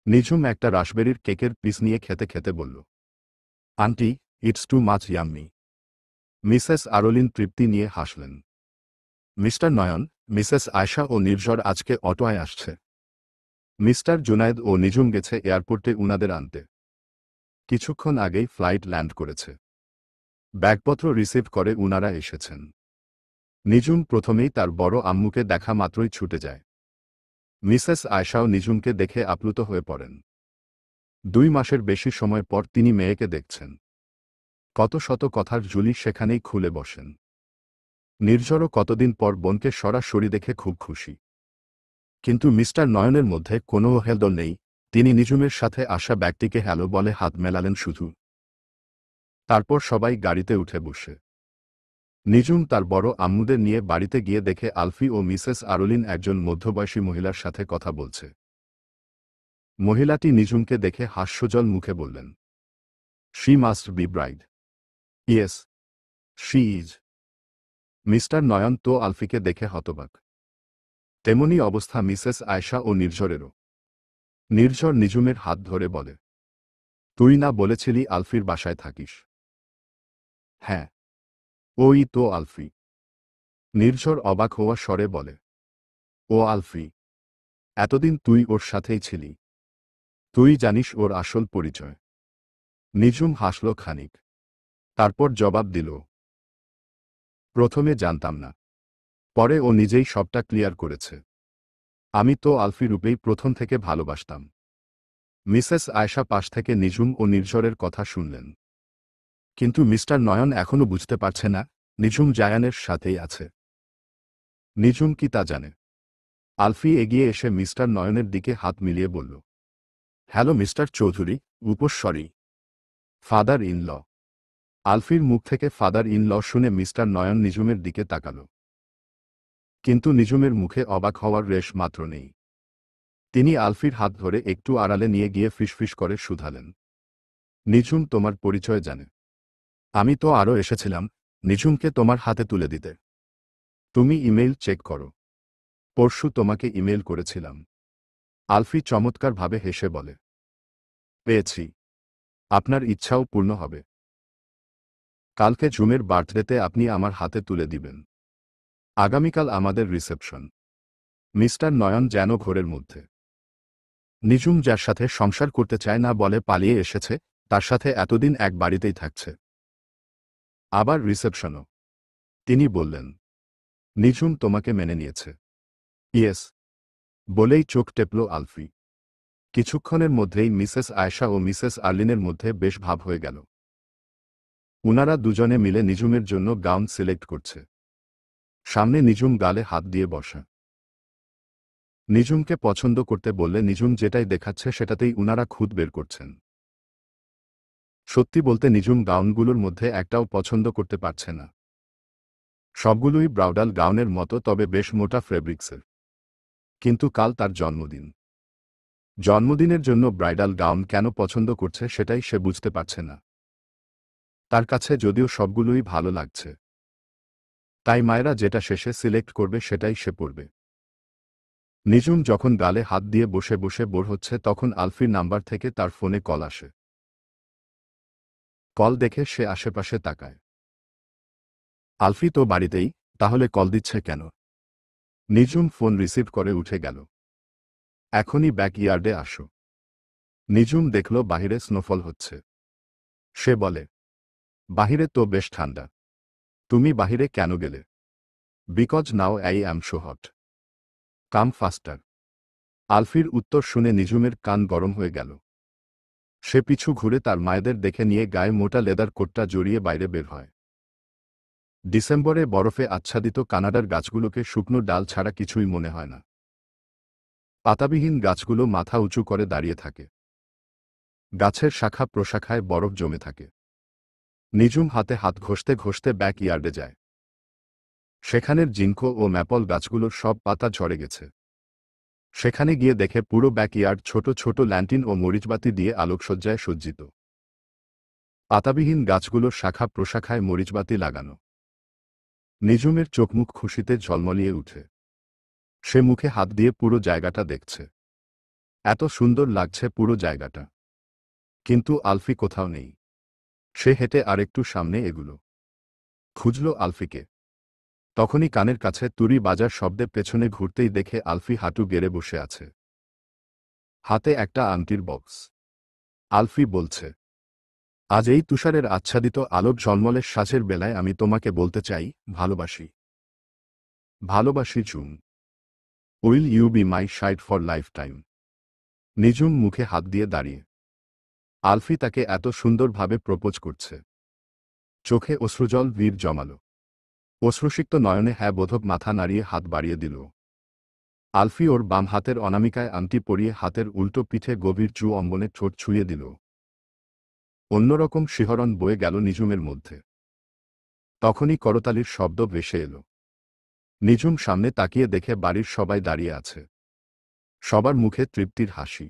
নিঝুম একটা রাসবেরির কেকের পিস নিয়ে খেতে খেতে বলল, aunty, it's too much yummy. Mrs Aroline তৃপ্তি নিয়ে হাসলেন। মিস্টার নয়ন, মিসেস আয়শা ও নির্ঝর আজকে অটোয় আসছে। মিস্টার জুনায়েদ ও নিঝুম গেছে এয়ারপোর্টে উনাদের আনতে। কিছুক্ষণ আগেই ফ্লাইট ল্যান্ড করেছে। ব্যাগপত্র রিসিভ করে উনারা এসেছেন। নিঝুম প্রথমেই তার বড় আম্মুকে দেখা মাত্রই ছুটে যায়। মিসেস আয়শাও নিঝুমকে দেখে আপ্লুত হয়ে পড়েন। 2 মাসের বেশি সময় পর তিনি মেয়েকে দেখছেন। কত শত কথার ঝুলি সেখানেই খুলে বসেন। নির্ঝরও কতদিন পর বোনকে সরাসরি দেখে খুব খুশি। কিন্তু মিস্টার নয়নের মধ্যে কোনো হেলদোল নেই। তিনি নিঝুমের সাথে আসা ব্যক্তিকে হ্যালো বলে হাত মেলালেন শুধু। তারপর সবাই গাড়িতে উঠে বসে। নিঝুম তার বড় আম্মুদের নিয়ে বাড়িতে গিয়ে দেখে আলফি ও মিসেস আরোলিন একজন মধ্যবয়সী মহিলার সাথে কথা বলছে। মহিলাটি নিঝুমকে দেখে হাস্যজ্জ্বল মুখে বললেন, she must be bride. Yes, she is. Mr Nayan তো আলফিকে দেখে হতবাক। তেমনি অবস্থা মিসেস আয়শা ও নির্ঝরেরও। নির্ঝর নিঝুমের হাত ধরে বলে, তুই না বলেছিলি আলফির বাসায় থাকিস? হ্যাঁ, ওই তো আলফি। নির্ঝর অবাক হওয়া স্বরে বলে, ও আলফি, এতদিন তুই ওর সাথেই ছিলি? তুই জানিস ওর আসল পরিচয়? নিঝুম হাসল খানিক। তারপর জবাব দিল, প্রথমে জানতাম না, পরে ও নিজেই সবটা ক্লিয়ার করেছে। আমি তো আলফি রূপেই প্রথম থেকে ভালোবাসতাম। মিসেস আয়শা পাশ থেকে নিঝুম ও নির্ঝরের কথা শুনলেন। কিন্তু মিস্টার নয়ন এখনও বুঝতে পারছে না নিঝুম জায়ানের সাথেই আছে। নিঝুম কি তা জানে? আলফি এগিয়ে এসে মিস্টার নয়নের দিকে হাত মিলিয়ে বলল, হ্যালো মিস্টার চৌধুরী, উপস্বরী, ফাদার ইন ল। আলফির মুখ থেকে ফাদার ইন ল শুনে মিস্টার নয়ন নিঝুমের দিকে তাকাল। কিন্তু নিঝুমের মুখে অবাক হওয়ার রেশ মাত্র নেই। তিনি আলফির হাত ধরে একটু আড়ালে নিয়ে গিয়ে ফিসফিস করে শুধালেন, নিঝুম তোমার পরিচয় জানে? আমি তো আরও এসেছিলাম নিঝুমকে তোমার হাতে তুলে দিতে। তুমি ইমেইল চেক করো। পরশু তোমাকে ইমেইল করেছিলাম। আলফি চমৎকারভাবে হেসে বলে, পেয়েছি। আপনার ইচ্ছাও পূর্ণ হবে। কালকে ঝুমের বার্থডেতে আপনি আমার হাতে তুলে দিবেন। আগামীকাল আমাদের রিসেপশন। মিস্টার নয়ন যেন ঘোরের মধ্যে। নিঝুম যার সাথে সংসার করতে চায় না বলে পালিয়ে এসেছে, তার সাথে এতদিন এক বাড়িতেই থাকছে। আবার রিসেপশনও। তিনি বললেন, নিঝুম তোমাকে মেনে নিয়েছে? ইয়েস, বলেই চোখ টেপল আলফি। কিছুক্ষণের মধ্যেই মিসেস আয়শা ও মিসেস আর্লিনের মধ্যে বেশ ভাব হয়ে গেল। উনারা দুজনে মিলে নিঝুমের জন্য গাউন সিলেক্ট করছে। সামনে নিঝুম গালে হাত দিয়ে বসা। নিঝুমকে পছন্দ করতে বললে নিঝুম যেটাই দেখাচ্ছে সেটাতেই উনারা খুদ বের করছেন। সত্যি বলতে নিঝুম গাউনগুলোর মধ্যে একটাও পছন্দ করতে পারছে না। সবগুলোই ব্রাউডাল গাউনের মতো, তবে বেশ মোটা ফেব্রিক্সের। কিন্তু কাল তার জন্মদিন। জন্মদিনের জন্য ব্রাইডাল গাউন কেন পছন্দ করছে সেটাই সে বুঝতে পারছে না। তার কাছে যদিও সবগুলোই ভালো লাগছে, তাই মায়েরা যেটা শেষে সিলেক্ট করবে সেটাই সে পরবে। নিঝুম যখন গালে হাত দিয়ে বসে বসে বোর হচ্ছে তখন আলফির নাম্বার থেকে তার ফোনে কল আসে। কল দেখে সে আশেপাশে তাকায়। আলফি তো বাড়িতেই, তাহলে কল দিচ্ছে কেন? নিঝুম ফোন রিসিভ করে উঠে গেল। এখনই ব্যাকইয়ার্ডে আসো। নিঝুম দেখল বাহিরে স্নোফল হচ্ছে। সে বলে, বাহিরে তো বেশ ঠান্ডা। তুমি বাহিরে কেন গেলে? Because now I am so hot. Come faster. আলফির উত্তর শুনে নিঝুমের কান গরম হয়ে গেল। সে পিছু ঘুরে তার মায়েদের দেখে নিয়ে গায়ে মোটা লেদার কোটটা জড়িয়ে বাইরে বের হয়। ডিসেম্বরে বরফে আচ্ছাদিত কানাডার গাছগুলোকে শুকনো ডাল ছাড়া কিছুই মনে হয় না। পাতাবিহীন গাছগুলো মাথা উঁচু করে দাঁড়িয়ে থাকে। গাছের শাখা প্রশাখায় বরফ জমে থাকে। নিঝুম হাতে হাত ঘষতে ঘষতে ব্যাক ইয়ার্ডে যায়। সেখানের জিঙ্কো ও ম্যাপল গাছগুলোর সব পাতা ঝরে গেছে। সেখানে গিয়ে দেখে পুরো ব্যাকইয়ার্ড ছোট ছোট ল্যান্টিন ও মরিচবাতি দিয়ে আলোকসজ্জায় সজ্জিত। পাতাবিহীন গাছগুলোর শাখা প্রশাখায় মরিচবাতি লাগানো। নিঝুমের চোখমুখ খুশিতে ঝলমলিয়ে উঠে। সে মুখে হাত দিয়ে পুরো জায়গাটা দেখছে। এত সুন্দর লাগছে পুরো জায়গাটা। কিন্তু আলফি কোথাও নেই। সে হেঁটে আরেকটু সামনে এগুলো। খুঁজল আলফিকে। তখনই কানের কাছে তুড়ি বাজার শব্দে পেছনে ঘুরতেই দেখে আলফি হাঁটু গেড়ে বসে আছে, হাতে একটা আংটির বক্স। আলফি বলছে, আজ এই তুষারের আচ্ছাদিত আলোক ঝলমলের সাজের বেলায় আমি তোমাকে বলতে চাই, ভালোবাসি। ভালোবাসি জুম। Will you be my side for life time? নিঝুম মুখে হাত দিয়ে দাঁড়িয়ে। আলফি তাকে এত সুন্দরভাবে প্রপোজ করছে। চোখে অশ্রুজল বীর জমাল। অশ্রুসিক্ত নয়নে হ্যাঁ বোধক মাথা নাড়িয়ে হাত বাড়িয়ে দিল। আলফি ওর বাম হাতের অনামিকায় আংটি পরিয়ে হাতের উল্টো পিঠে গভীর চু অঙ্গনে ঠোঁট ছুঁয়ে দিল। অন্যরকম শিহরণ বয়ে গেল নিঝুমের মধ্যে। তখনই করতালির শব্দ ভেসে এল। নিঝুম সামনে তাকিয়ে দেখে বাড়ির সবাই দাঁড়িয়ে আছে। সবার মুখে তৃপ্তির হাসি।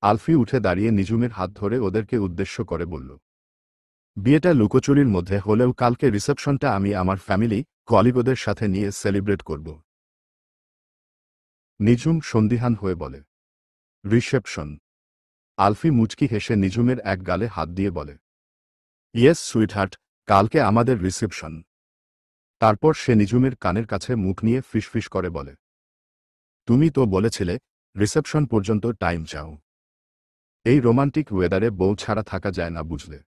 আলফি উঠে দাঁড়িয়ে নিঝুমের হাত ধরে ওদেরকে উদ্দেশ্য করে বলল, বিয়েটা লুকোচুরির মধ্যে হলেও কালকে রিসেপশনটা আমি আমার ফ্যামিলি কলিগদের সাথে নিয়ে সেলিব্রেট করব। নিঝুম সন্দিহান হয়ে বলে, রিসেপশন? আলফি মুচকি হেসে নিঝুমের এক গালে হাত দিয়ে বলে, ইয়েস সুইটহার্ট, কালকে আমাদের রিসেপশন। তারপর সে নিঝুমের কানের কাছে মুখ নিয়ে ফিসফিস করে বলে, তুমি তো বলেছিলে রিসেপশন পর্যন্ত টাইম চাও। এই রোমান্টিক ওয়েদারে বউ ছাড়া থাকা যায় না বুঝলে।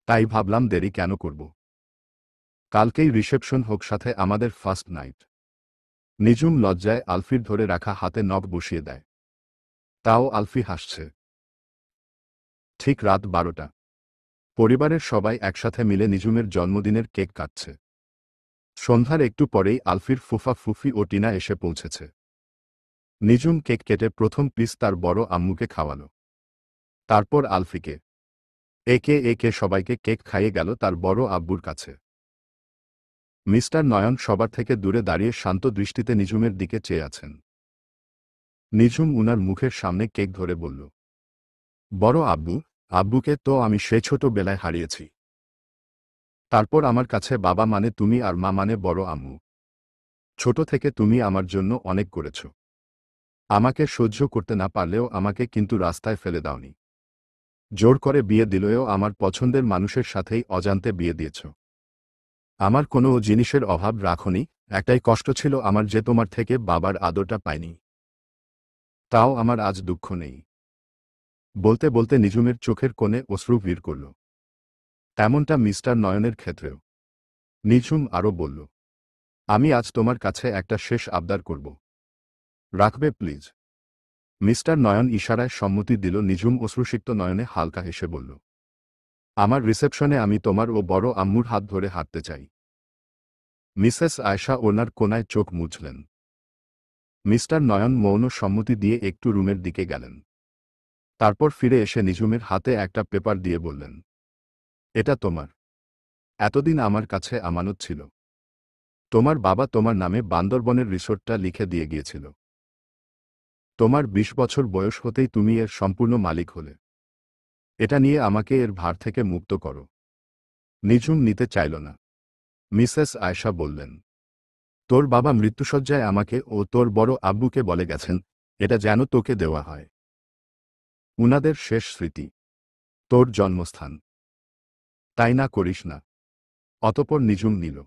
তাই ভাবলাম দেরি কেন করব। কালকেই রিসেপশন হোক, সাথে আমাদের ফার্স্ট নাইট। নিঝুম লজ্জায় আলফির ধরে রাখা হাতে নখ বসিয়ে দেয়। তাও আলফি হাসছে। ঠিক রাত 12টা। পরিবারের সবাই একসাথে মিলে নিঝুমের জন্মদিনের কেক কাটছে। সন্ধ্যার একটু পরেই আলফির ফুফা ফুফি ও টিনা এসে পৌঁছেছে। নিঝুম কেক কেটে প্রথম পিস তার বড় আম্মুকে খাওয়াল। তারপর আলফিকে। একে একে সবাইকে কেক খাইয়ে গেল তার বড় আব্বুর কাছে। মিস্টার নয়ন সবার থেকে দূরে দাঁড়িয়ে শান্ত দৃষ্টিতে নিঝুমের দিকে চেয়ে আছেন। নিঝুম উনার মুখের সামনে কেক ধরে বলল, বড় আব্বু, আব্বুকে তো আমি সে ছোটবেলায় হারিয়েছি। তারপর আমার কাছে বাবা মানে তুমি আর মা মানে বড় আম্মু। ছোট থেকে তুমি আমার জন্য অনেক করেছ। আমাকে সহ্য করতে না পারলেও আমাকে কিন্তু রাস্তায় ফেলে দাওনি। জোর করে বিয়ে দিলেও আমার পছন্দের মানুষের সাথেই অজান্তে বিয়ে দিয়েছ। আমার কোনো জিনিসের অভাব রাখনি, একটাই কষ্ট ছিল আমার যে তোমার থেকে বাবার আদরটা পাইনি। তাও আমার আজ দুঃখ নেই। বলতে বলতে নিঝুমের চোখের কোণে অশ্রু ভিড় করল। তেমনটা মিস্টার নয়নের ক্ষেত্রেও। নিঝুম আরও বলল, আমি আজ তোমার কাছে একটা শেষ আবদার করব। রাখবে প্লিজ? মিস্টার নয়ন ইশারায় সম্মতি দিল। নিঝুম অশ্রুসিক্ত নয়নে হালকা হেসে বলল, আমার রিসেপশনে আমি তোমার ও বড় আম্মুর হাত ধরে হাঁটতে চাই। মিসেস আয়েশা ওনার কোনায় চোখ মুছলেন। মিস্টার নয়ন মৌন সম্মতি দিয়ে একটু রুমের দিকে গেলেন। তারপর ফিরে এসে নিঝুমের হাতে একটা পেপার দিয়ে বললেন, এটা তোমার। এতদিন আমার কাছে আমানত ছিল। তোমার বাবা তোমার নামে বান্দরবনের রিসোর্টটা লিখে দিয়ে গিয়েছিল। তোমার 20 বছর বয়স হতেই তুমি এর সম্পূর্ণ মালিক হলে। এটা নিয়ে আমাকে এর ভার থেকে মুক্ত করো। নিঝুম নিতে চাইল না। মিসেস আয়েশা বললেন, তোর বাবা মৃত্যুশয্যায় আমাকে ও তোর বড় আব্বুকে বলে গেছেন এটা যেন তোকে দেওয়া হয়। উনাদের শেষ স্মৃতি, তোর জন্মস্থান। তাই না করিস না? অতঃপর নিঝুম নিল।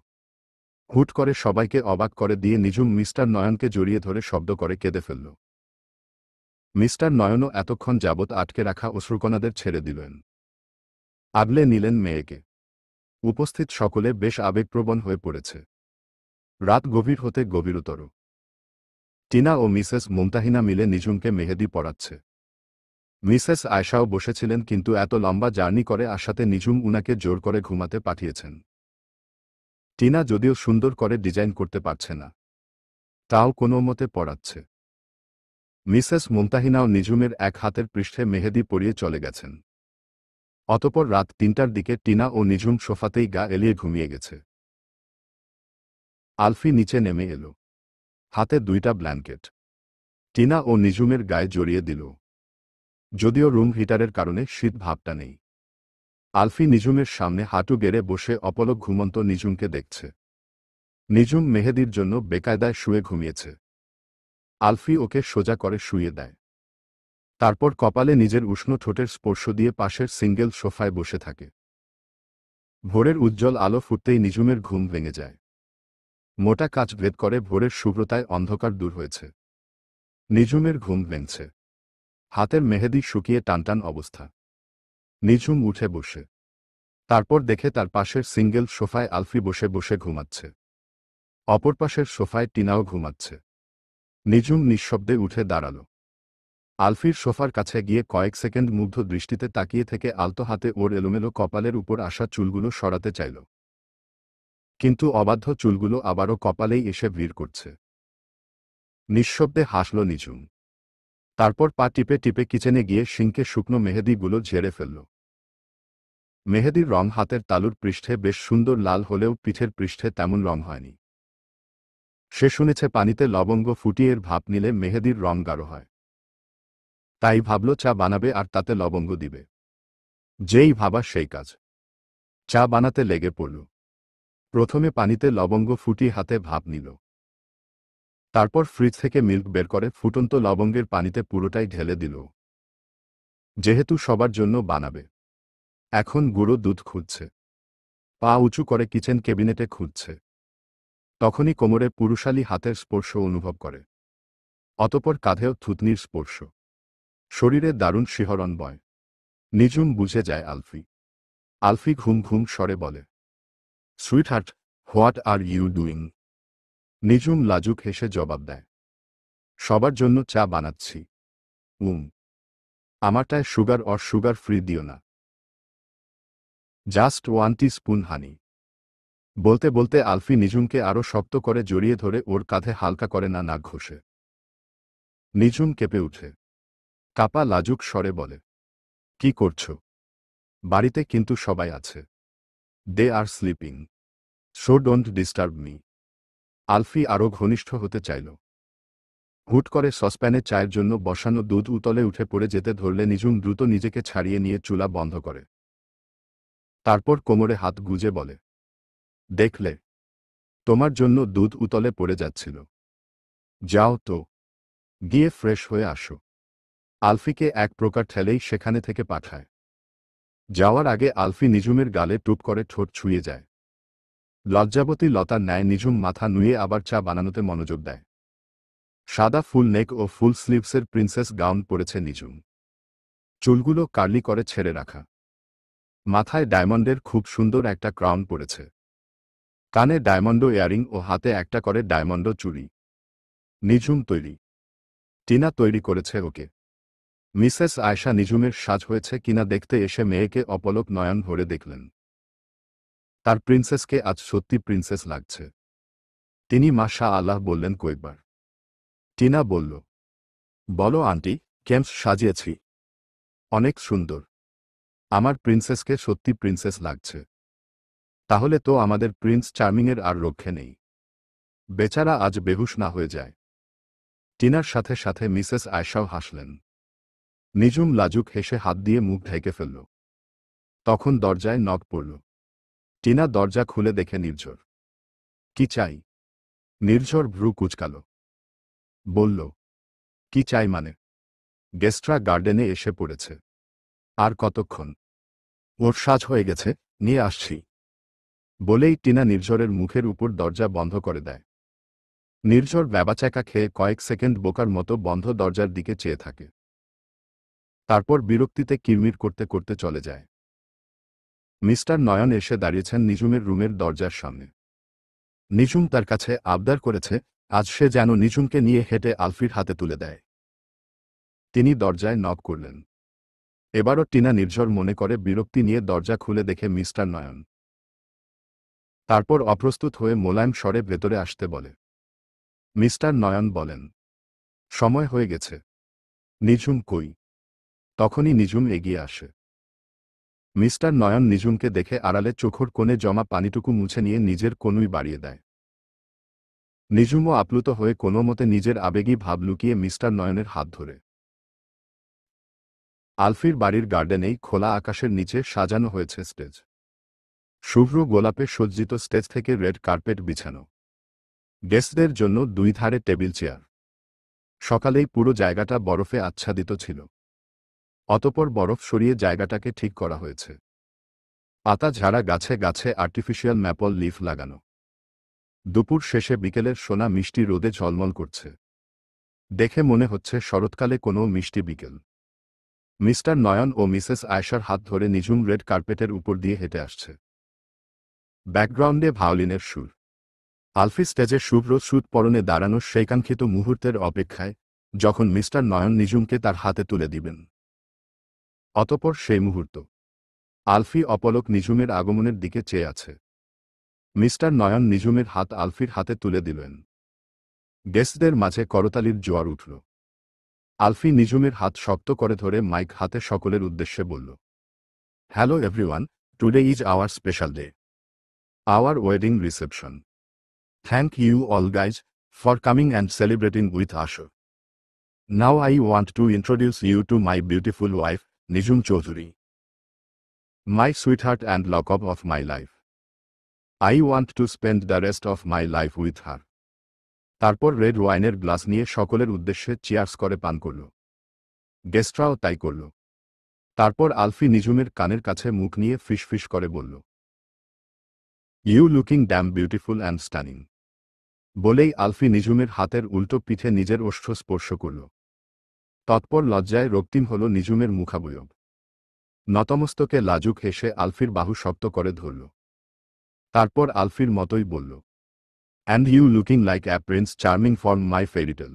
হুট করে সবাইকে অবাক করে দিয়ে নিঝুম মিস্টার নয়নকে জড়িয়ে ধরে শব্দ করে কেঁদে ফেলল। মিস্টার নয়নও এতক্ষণ যাবৎ আটকে রাখা অশ্রুকণাদের ছেড়ে দিলেন। আগলে নিলেন মেয়েকে। উপস্থিত সকলে বেশ আবেগপ্রবণ হয়ে পড়েছে। রাত গভীর হতে গভীরতর। টিনা ও মিসেস মুমতাহিনা মিলে নিঝুমকে মেহেদি পরাচ্ছে। মিসেস আয়েশাও বসেছিলেন, কিন্তু এত লম্বা জার্নি করে আসাতে নিঝুম উনাকে জোর করে ঘুমাতে পাঠিয়েছেন। টিনা যদিও সুন্দর করে ডিজাইন করতে পারছে না, তাও কোনো মতে পড়াচ্ছে। মিসেস মুমতাহিনাও নিঝুমের এক হাতের পৃষ্ঠে মেহেদি পরিয়ে চলে গেছেন। অতঃপর রাত 3টার দিকে টিনা ও নিঝুম সোফাতেই গা এলিয়ে ঘুমিয়ে গেছে। আলফি নিচে নেমে এলো। হাতে 2টা ব্ল্যাঙ্কেট। টিনা ও নিঝুমের গায়ে জড়িয়ে দিল। যদিও রুম হিটারের কারণে শীত ভাবটা নেই। আলফি নিঝুমের সামনে হাঁটু গেড়ে বসে অপলক ঘুমন্ত নিঝুমকে দেখছে। নিঝুম মেহেদির জন্য বেকায়দায় শুয়ে ঘুমিয়েছে। আলফি ওকে সোজা করে শুইয়ে দেয়। তারপর কপালে নিজের উষ্ণ ঠোঁটের স্পর্শ দিয়ে পাশের সিঙ্গেল সোফায় বসে থাকে। ভোরের উজ্জ্বল আলো ফুটতেই নিঝুমের ঘুম ভেঙে যায়। মোটা কাচ ভেদ করে ভোরের শুভ্রতায় অন্ধকার দূর হয়েছে। নিঝুমের ঘুম ভেঙছে। হাতের মেহেদি শুকিয়ে টানটান অবস্থা। নিঝুম উঠে বসে। তারপর দেখে তার পাশের সিঙ্গেল সোফায় আলফি বসে বসে ঘুমাচ্ছে। অপর পাশের সোফায় টিনাও ঘুমাচ্ছে। নিঝুম নিঃশব্দে উঠে দাঁড়াল। আলফির সোফার কাছে গিয়ে কয়েক সেকেন্ড মুগ্ধ দৃষ্টিতে তাকিয়ে থেকে আলতো হাতে ওর এলোমেলো কপালের উপর আসা চুলগুলো সরাতে চাইল। কিন্তু অবাধ্য চুলগুলো আবারও কপালেই এসে ভিড় করছে। নিঃশব্দে হাসল নিঝুম। তারপর পা টিপে টিপে কিচেনে গিয়ে সিঙ্কে শুকনো মেহেদিগুলো ঝেড়ে ফেলল। মেহেদির রং হাতের তালুর পৃষ্ঠে বেশ সুন্দর লাল হলেও পিঠের পৃষ্ঠে তেমন রং হয়নি। সে শুনেছে পানিতে লবঙ্গ ফুটিয়ে এর ভাপ নিলে মেহেদির রং গাঢ় হয়। তাই ভাবল চা বানাবে আর তাতে লবঙ্গ দিবে। যেই ভাবা সেই কাজ। চা বানাতে লেগে পড়ল। প্রথমে পানিতে লবঙ্গ ফুটিয়ে হাতে ভাপ নিল। তারপর ফ্রিজ থেকে মিল্ক বের করে ফুটন্ত লবঙ্গের পানিতে পুরোটাই ঢেলে দিল। যেহেতু সবার জন্য বানাবে, এখন গুঁড়ো দুধ খুঁজছে। পা উঁচু করে কিচেন ক্যাবিনেটে খুঁজছে। তখনই কোমরে পুরুষালী হাতের স্পর্শ অনুভব করে। অতপর কাঁধেও থুতনির স্পর্শ। শরীরে দারুণ শিহরণ বয়। নিঝুম বুঝে যায় আলফি। আলফি ঘুম ঘুম স্বরে বলে, sweetheart, what are you doing? Nijhum লাজুক হেসে জবাব দেয়, সবার জন্য চা বানাচ্ছি। আমারটায় সুগার অর সুগার ফ্রি দিও না। Just 1 teaspoon honey. বলতে বলতে আলফি নিঝুমকে আরো শক্ত করে জড়িয়ে ধরে ওর কাঁধে হালকা করে নাক ঘষে। নিঝুম কেঁপে উঠে। কাপা লাজুক স্বরে বলে, কি করছো? বাড়িতে কিন্তু সবাই আছে। They are sleeping. So don't disturb me. Alfie আরো ঘনিষ্ঠ হতে চাইল। হুট করে সসপ্যানে চায়ের জন্য বসানো দুধ উতলে উঠে পড়ে যেতে ধরলে নিঝুম দ্রুত নিজেকে ছাড়িয়ে নিয়ে চুলা বন্ধ করে। তারপর কোমরে হাত গুজে বলে, দেখলে, তোমার জন্য দুধ উতলে পড়ে যাচ্ছিল। যাও তো, গিয়ে ফ্রেশ হয়ে আসো। আলফিকে এক প্রকার ঠেলেই সেখানে থেকে পাঠায়। যাওয়ার আগে আলফি নিঝুমের গালে টুপ করে ঠোঁট ছুঁয়ে যায়। লজ্জাবতী লতার ন্যায় নিঝুম মাথা নুয়ে আবার চা বানানোতে মনোযোগ দেয়। সাদা ফুল নেক ও ফুল স্লিভসের প্রিন্সেস গাউন পরেছে নিঝুম। চুলগুলো কার্লি করে ছেড়ে রাখা। মাথায় ডায়মন্ডের খুব সুন্দর একটা ক্রাউন পরেছে। কানে ডায়মন্ড ইয়ারিং ও হাতে একটা করে ডায়মন্ড চুড়ি। নিঝুম তৈরি। টিনা তৈরি করেছে ওকে। মিসেস আয়শা নিঝুমের সাজ হয়েছে কিনা দেখতে এসে মেয়েকে অপলক নয়ন ভরে দেখলেন। তার প্রিন্সেসকে আজ সত্যি প্রিন্সেস লাগছে। তিনি মাশা আল্লাহ বললেন কয়েকবার। টিনা বলল, বলো আন্টি, কেমন সাজিয়েছি? অনেক সুন্দর। আমার প্রিন্সেসকে সত্যি প্রিন্সেস লাগছে। তাহলে তো আমাদের প্রিন্স চার্মিংয়ের আর রক্ষে নেই। বেচারা আজ বেহুশ না হয়ে যায়। টিনার সাথে সাথে মিসেস আয়শাও হাসলেন। নিঝুম লাজুক হেসে হাত দিয়ে মুখ ঢেকে ফেলল। তখন দরজায় নক পড়ল। টিনা দরজা খুলে দেখে নির্ঝর। কি চাই? নির্ঝর ভ্রু কুঁচকাল। বলল, কি চাই মানে? গেস্টরা গার্ডেনে এসে পড়েছে। আর কতক্ষণ? ওর সাজ হয়ে গেছে, নিয়ে আসছি। বলেই টিনা নির্ঝরের মুখের উপর দরজা বন্ধ করে দেয়। নির্ঝর ব্যাবাচ্যাকা খেয়ে কয়েক সেকেন্ড বোকার মতো বন্ধ দরজার দিকে চেয়ে থাকে। তারপর বিরক্তিতে কিরমির করতে করতে চলে যায়। মিস্টার নয়ন এসে দাঁড়িয়েছেন নিঝুমের রুমের দরজার সামনে। নিঝুম তার কাছে আবদার করেছে আজ সে যেন নিঝুমকে নিয়ে হেঁটে আলফির হাতে তুলে দেয়। তিনি দরজায় নক করলেন। এবারও টিনা নির্ঝর মনে করে বিরক্তি নিয়ে দরজা খুলে দেখে মিস্টার নয়ন। তারপর অপ্রস্তুত হয়ে মোলায়েম স্বরে ভেতরে আসতে বলে। মিস্টার নয়ন বলেন, সময় হয়ে গেছে। নিঝুম কই? তখনই নিঝুম এগিয়ে আসে। মিস্টার নয়ন নিঝুমকে দেখে আড়ালে চোখের কোণে জমা পানিটুকু মুছে নিয়ে নিজের কনুই বাড়িয়ে দেয়। নিঝুমও আপ্লুত হয়ে কোনো মতে নিজের আবেগী ভাব লুকিয়ে মিস্টার নয়নের হাত ধরে। আলফির বাড়ির গার্ডেনেই খোলা আকাশের নিচে সাজানো হয়েছে স্টেজ। শুভ্র গোলাপে সজ্জিত স্টেজ থেকে রেড কার্পেট বিছানো। গেস্টদের জন্য দুই ধারে টেবিল চেয়ার। সকালেই পুরো জায়গাটা বরফে আচ্ছাদিত ছিল। অতঃপর বরফ সরিয়ে জায়গাটাকে ঠিক করা হয়েছে। পাতা ঝাড়া, গাছে গাছে আর্টিফিশিয়াল ম্যাপল লিফ লাগানো। দুপুর শেষে বিকেলের সোনা মিষ্টি রোদে ঝলমল করছে। দেখে মনে হচ্ছে শরৎকালে কোনো মিষ্টি বিকেল। মিস্টার নয়ন ও মিসেস আয়েশার হাত ধরে নিঝুম রেড কার্পেটের উপর দিয়ে হেঁটে আসছে। ব্যাকগ্রাউন্ডে ভায়োলিনের সুর। আলফি স্টেজে শুভ্র স্যুট পরনে দাঁড়ানো সেই কাঙ্ক্ষিত মুহূর্তের অপেক্ষায়, যখন মিস্টার নয়ন নিঝুমকে তার হাতে তুলে দিবেন। অতঃপর সেই মুহূর্ত। আলফি অপলক নিঝুমের আগমনের দিকে চেয়ে আছে। মিস্টার নয়ন নিঝুমের হাত আলফির হাতে তুলে দিলেন। গেস্টদের মাঝে করতালির জোয়ার উঠল। আলফি নিঝুমের হাত শক্ত করে ধরে মাইক হাতে সকলের উদ্দেশ্যে বলল, hello everyone, today is our special day, our wedding reception. Thank you all guys for coming and celebrating with us. Now I want to introduce you to my beautiful wife, Nijhum Chowdhury, my sweetheart and love of my life. I want to spend the rest of my life with her. তারপর red ওয়াইনের glass নিয়ে সকলের উদ্দেশ্যে cheers করে পান করল। গেস্টরাও তাই করল। তারপর আলফি নিঝুমের কানের কাছে মুখ নিয়ে ফিসফিস করে বলল, you looking damn beautiful and stunning. বলেই আলফি নিঝুমের হাতের উল্টো পিঠে নিজের ওষ্ঠ স্পর্শ করল। তৎপর লজ্জায় রক্তিম হল নিঝুমের মুখাবয়ব। নতমস্তকে লাজুক হেসে আলফির বাহু শক্ত করে ধরল। তারপর আলফির মতোই বলল, and you looking like a prince charming from my fairytale.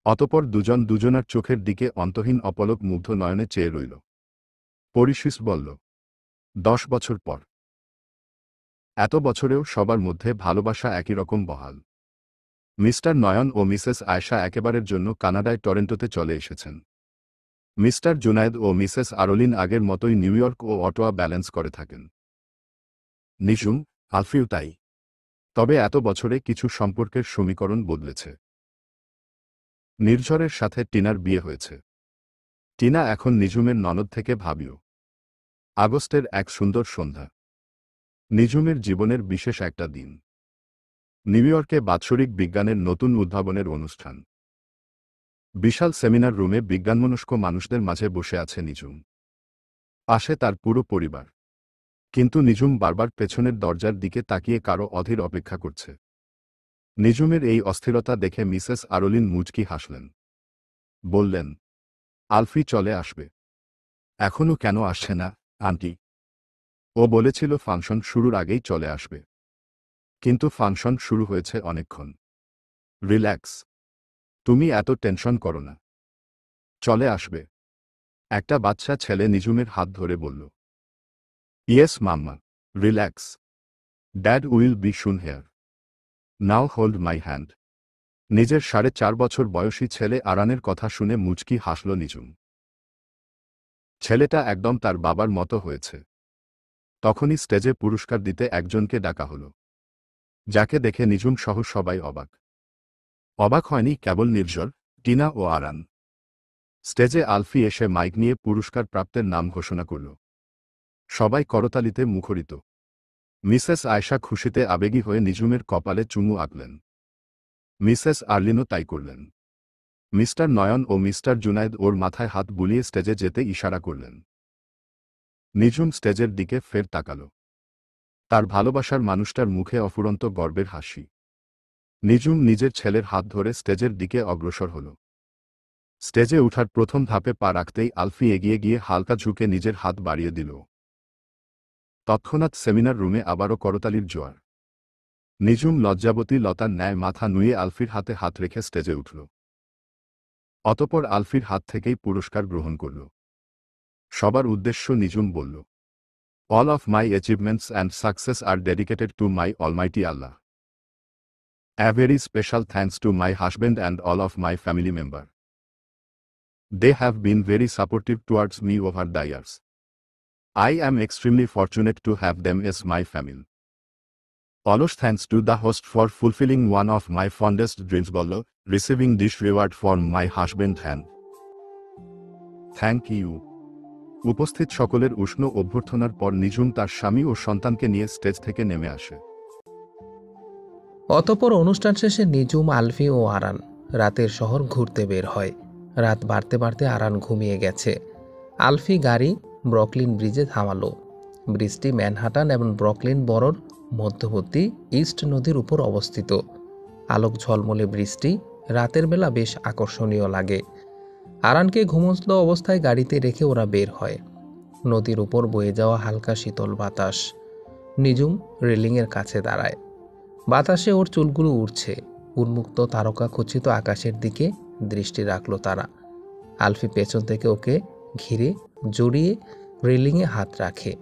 অতঃপর দুজন দুজনার চোখের দিকে অন্তহীন অপলক মুগ্ধ নয়নে চেয়ে রইল। পরিশিষ বলল, 10 বছর পর। এত বছরেও সবার মধ্যে ভালোবাসা একই রকম বহাল। মিস্টার নয়ন ও মিসেস আয়েশা একেবারের জন্য কানাডায় টরেন্টোতে চলে এসেছেন। মিস্টার জুনায়েদ ও মিসেস আরোলিন আগের মতোই নিউ ইয়র্ক ও অটোয়া ব্যালেন্স করে থাকেন। নিঝুম, আলফিও তাই। তবে এত বছরে কিছু সম্পর্কের সমীকরণ বদলেছে। নির্ঝরের সাথে টিনার বিয়ে হয়েছে। টিনা এখন নিঝুমের ননদ থেকে ভাবিও। আগস্টের এক সুন্দর সন্ধ্যা। নিঝুমের জীবনের বিশেষ একটা দিন। নিউ ইয়র্কে বাৎসরিক বিজ্ঞানের নতুন উদ্ভাবনের অনুষ্ঠান। বিশাল সেমিনার রুমে বিজ্ঞানমনস্ক মানুষদের মাঝে বসে আছে নিঝুম। পাশে তার পুরো পরিবার। কিন্তু নিঝুম বারবার পেছনের দরজার দিকে তাকিয়ে কারো অধীর অপেক্ষা করছে। নিঝুমের এই অস্থিরতা দেখে মিসেস আরোলিন মুচকি হাসলেন। বললেন, আলফি চলে আসবে। এখনো কেন আসছে না, আন্টি? ও বলেছিল ফাংশন শুরুর আগেই চলে আসবে। কিন্তু ফাংশন শুরু হয়েছে অনেকক্ষণ। রিল্যাক্স। তুমি এত টেনশন করো না। চলে আসবে। একটা বাচ্চা ছেলে নিঝুমের হাত ধরে বলল, yes mamma, relax. Dad will be soon here. Now hold my hand. নিজের 4.5 বছর বয়সী ছেলে আরানের কথা শুনে মুচকি হাসল নিঝুম। ছেলেটা একদম তার বাবার মতো হয়েছে। তখনই স্টেজে পুরস্কার দিতে একজনকে ডাকা হল, যাকে দেখে নিঝুম সহ সবাই অবাক। অবাক হয়নি কেবল নির্ঝর, টিনা ও আরান। স্টেজে আলফি এসে মাইক নিয়ে পুরস্কার প্রাপ্তের নাম ঘোষণা করল। সবাই করতালিতে মুখরিত। মিসেস আয়েশা খুশিতে আবেগী হয়ে নিঝুমের কপালে চুমু আঁকলেন। মিসেস আর্লিনও তাই করলেন। মিস্টার নয়ন ও মিস্টার জুনায়েদ ওর মাথায় হাত বুলিয়ে স্টেজে যেতে ইশারা করলেন। নিঝুম স্টেজের দিকে ফের তাকাল। তার ভালোবাসার মানুষটার মুখে অফুরন্ত গর্বের হাসি। নিঝুম নিজের ছেলের হাত ধরে স্টেজের দিকে অগ্রসর হল। স্টেজে উঠার প্রথম ধাপে পা রাখতেই আলফি এগিয়ে গিয়ে হালকা ঝুঁকে নিজের হাত বাড়িয়ে দিল। তৎক্ষণাৎ সেমিনার রুমে আবারও করতালির জোয়ার। নিঝুম লজ্জাবতী লতার ন্যায় মাথা নুয়ে আলফির হাতে হাত রেখে স্টেজে উঠল। অতঃপর আলফির হাত থেকেই পুরস্কার গ্রহণ করল। সবার উদ্দেশ্য নিঝুম বলল, all of my achievements and success are dedicated to my almighty Allah. A very special thanks to my husband and all of my family members. They have been very supportive towards me over the years. I am extremely fortunate to have them as my family. Also thanks to the host for fulfilling one of my fondest dreams, Bollo, receiving this reward from my husband hand. Thank you. উপস্থিত সকলের উষ্ণ অভ্যর্থনার পর নিঝুম তার স্বামী ও সন্তানকে নিয়ে stage থেকে নেমে আসে। অতঃপর অনুষ্ঠান শেষে নিঝুম, আলফি ও আরান রাতের শহর ঘুরতে বের হয়। রাত বাড়তে বাড়তে আরান ঘুমিয়ে গেছে। আলফি গাড়ি ব্রুকলিন ব্রিজে থামালো। ব্রিজটি ম্যানহাটান এবং ব্রুকলিন বরোর মধ্যবর্তী ইস্ট নদীর উপর অবস্থিত। আলোক ঝলমলে ব্রিজটি রাতের বেলা বেশ আকর্ষণীয় লাগে। আরানকে ঘুমন্ত অবস্থায় গাড়িতে রেখে ওরা বের হয়। নদীর উপর বয়ে যাওয়া হালকা শীতল বাতাস। নিজুম রেলিংয়ের কাছে দাঁড়ায়। বাতাসে ওর চুলগুলো উড়ছে। উন্মুক্ত তারকা খচিত আকাশের দিকে দৃষ্টি রাখল তারা। আলফি পেছন থেকে ওকে ঘিরে জড়িয়ে রেলিংয়ে হাত রাখে।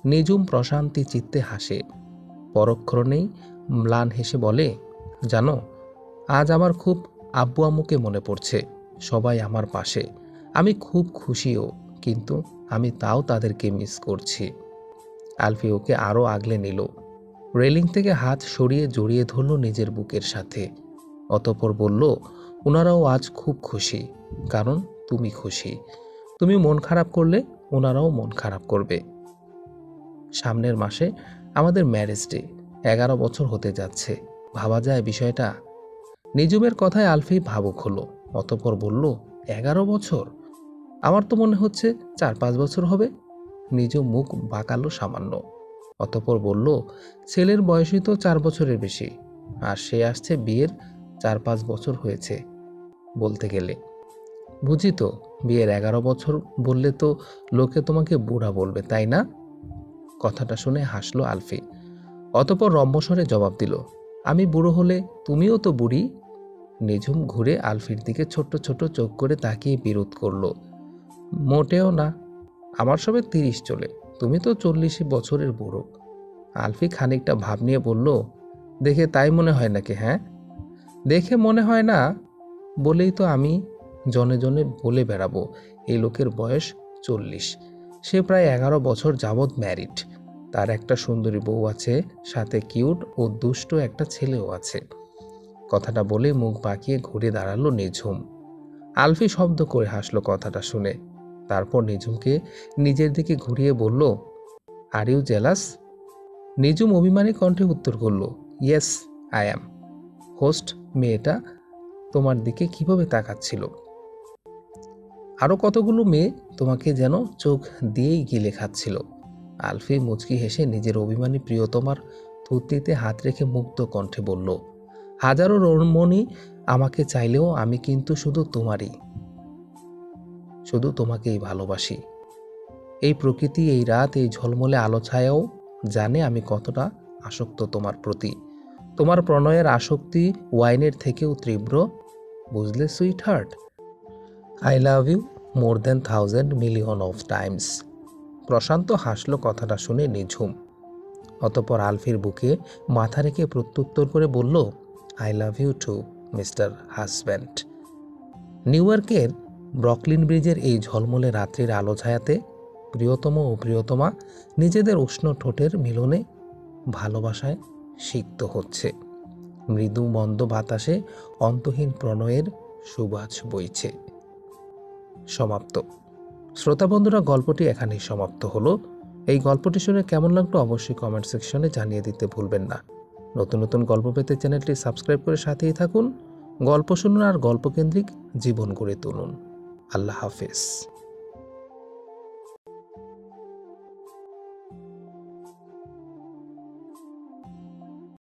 নিজুম প্রশান্তি চিত্তে হাসে। পরক্ষণেই ম্লান হেসে বলে, জানো, আজ আমার খুব আব্বু আম্মুকে মনে পড়ছে। সবাই আমার পাশে। আমি খুব খুশিও, কিন্তু আমি তাও তাদেরকে মিস করছি। আলফি ওকে আরও আগলে নিল। রেলিং থেকে হাত সরিয়ে জড়িয়ে ধরল নিজের বুকের সাথে। অতঃপর বলল, ওনারাও আজ খুব খুশি, কারণ তুমি খুশি। তুমি মন খারাপ করলে ওনারাও মন খারাপ করবে। সামনের মাসে আমাদের ম্যারেজ ডে। 11 বছর হতে যাচ্ছে। ভাবা যায় বিষয়টা? নিজুমের কথায় আলফি ভাবুক হলো। অতঃপর বলল, 11 বছর? আমার তো মনে হচ্ছে 4-5 বছর হবে। নিজুম মুখ বাঁকালো সামান্য। অতঃপর বলল, ছেলের বয়সই তো 4 বছরের বেশি, আর সে আসছে বিয়ের 4-5 বছর হয়েছে বলতে গেলে। বুঝি তো, বিয়ের 11 বছর বললে তো লোকে তোমাকে বুড়া বলবে, তাই না? কথাটা শুনে হাসলো আলফি। অতঃপর রম্যস্বরে জবাব দিল, আমি বুড়ো হলে তুমিও তো বুড়ি। নিঝুম ঘুরে আলফির দিকে ছোট্ট ছোট্ট চোখ করে তাকিয়ে বিরোধ করল, মোটেও না। আমার সবে 30 চলে, তুমি তো 40 বছরের বুড়ো। আলফি খানিকটা ভাব নিয়ে বলল, দেখে তাই মনে হয় নাকি? হ্যাঁ, দেখে মনে হয় না বলেই তো আমি জনে জনে বলে বেড়াবো এই লোকের বয়স 40। সে প্রায় 11 বছর যাবৎ ম্যারিড। তার একটা সুন্দরী বউ আছে, সাথে কিউট ও দুষ্ট একটা ছেলেও আছে। কথাটা বলে মুখ বাঁকিয়ে ঘুরে দাঁড়ালো নিঝুম। আলফি শব্দ করে হাসলো কথাটা শুনে। তারপর নিঝুমকে নিজের দিকে ঘুরিয়ে বলল, আর ইউ জেলাস? নিঝুম অভিমানী কণ্ঠে উত্তর করল, ইয়েস আই অ্যাম। হোস্ট মেয়েটা তোমার দিকে কিভাবে তাকাচ্ছিল। আরও কতগুলো মেয়ে তোমাকে যেন চোখ দিয়েই গিলে খাচ্ছিল। আলফি মুচকি হেসে নিজের অভিমানী প্রিয়তমার থুতনিতে হাত রেখে মুগ্ধ কণ্ঠে বলল, হাজারো রমণী আমাকে চাইলেও আমি কিন্তু শুধু তোমারই, শুধু তোমাকেই ভালোবাসি। এই প্রকৃতি, এই রাত, এই ঝলমলে আলো ছায়াও জানে আমি কতটা আসক্ত তোমার প্রতি। তোমার প্রণয়ের আসক্তি ওয়াইনের থেকেও তীব্র, বুঝলে sweetheart? I love you more than 1000 million of times. Prashanta হাসলো কথাটা শুনে নিঝুম। অতঃপর আলফির বুকে মাথা রেখে প্রত্যুত্তর করে বলল, I love you too mister husband. New ইয়র্কের ব্রুকলিন ব্রিজের এই ঝলমলে রাত্রির আলো ছায়াতে প্রিয়তম ও প্রিয়তমা নিজেদের উষ্ণ ঠোঁটের মিলনে ভালোবাসায় সিক্ত হচ্ছে। মৃদু মন্দ বাতাসে অন্তহীন প্রণয়ের সুবাস বইছে। সমাপ্ত। শ্রোতা বন্ধুরা, গল্পটি এখানেই সমাপ্ত হলো। এই গল্পটি শুনে কেমন লাগলো অবশ্যই কমেন্ট সেকশনে জানিয়ে দিতে ভুলবেন না। নতুন নতুন গল্প পেতে চ্যানেলটি সাবস্ক্রাইব করে সাথেই থাকুন। গল্প শুনুন আর গল্পকেন্দ্রিক জীবন গড়ে তুলুন। আল্লাহ হাফেজ।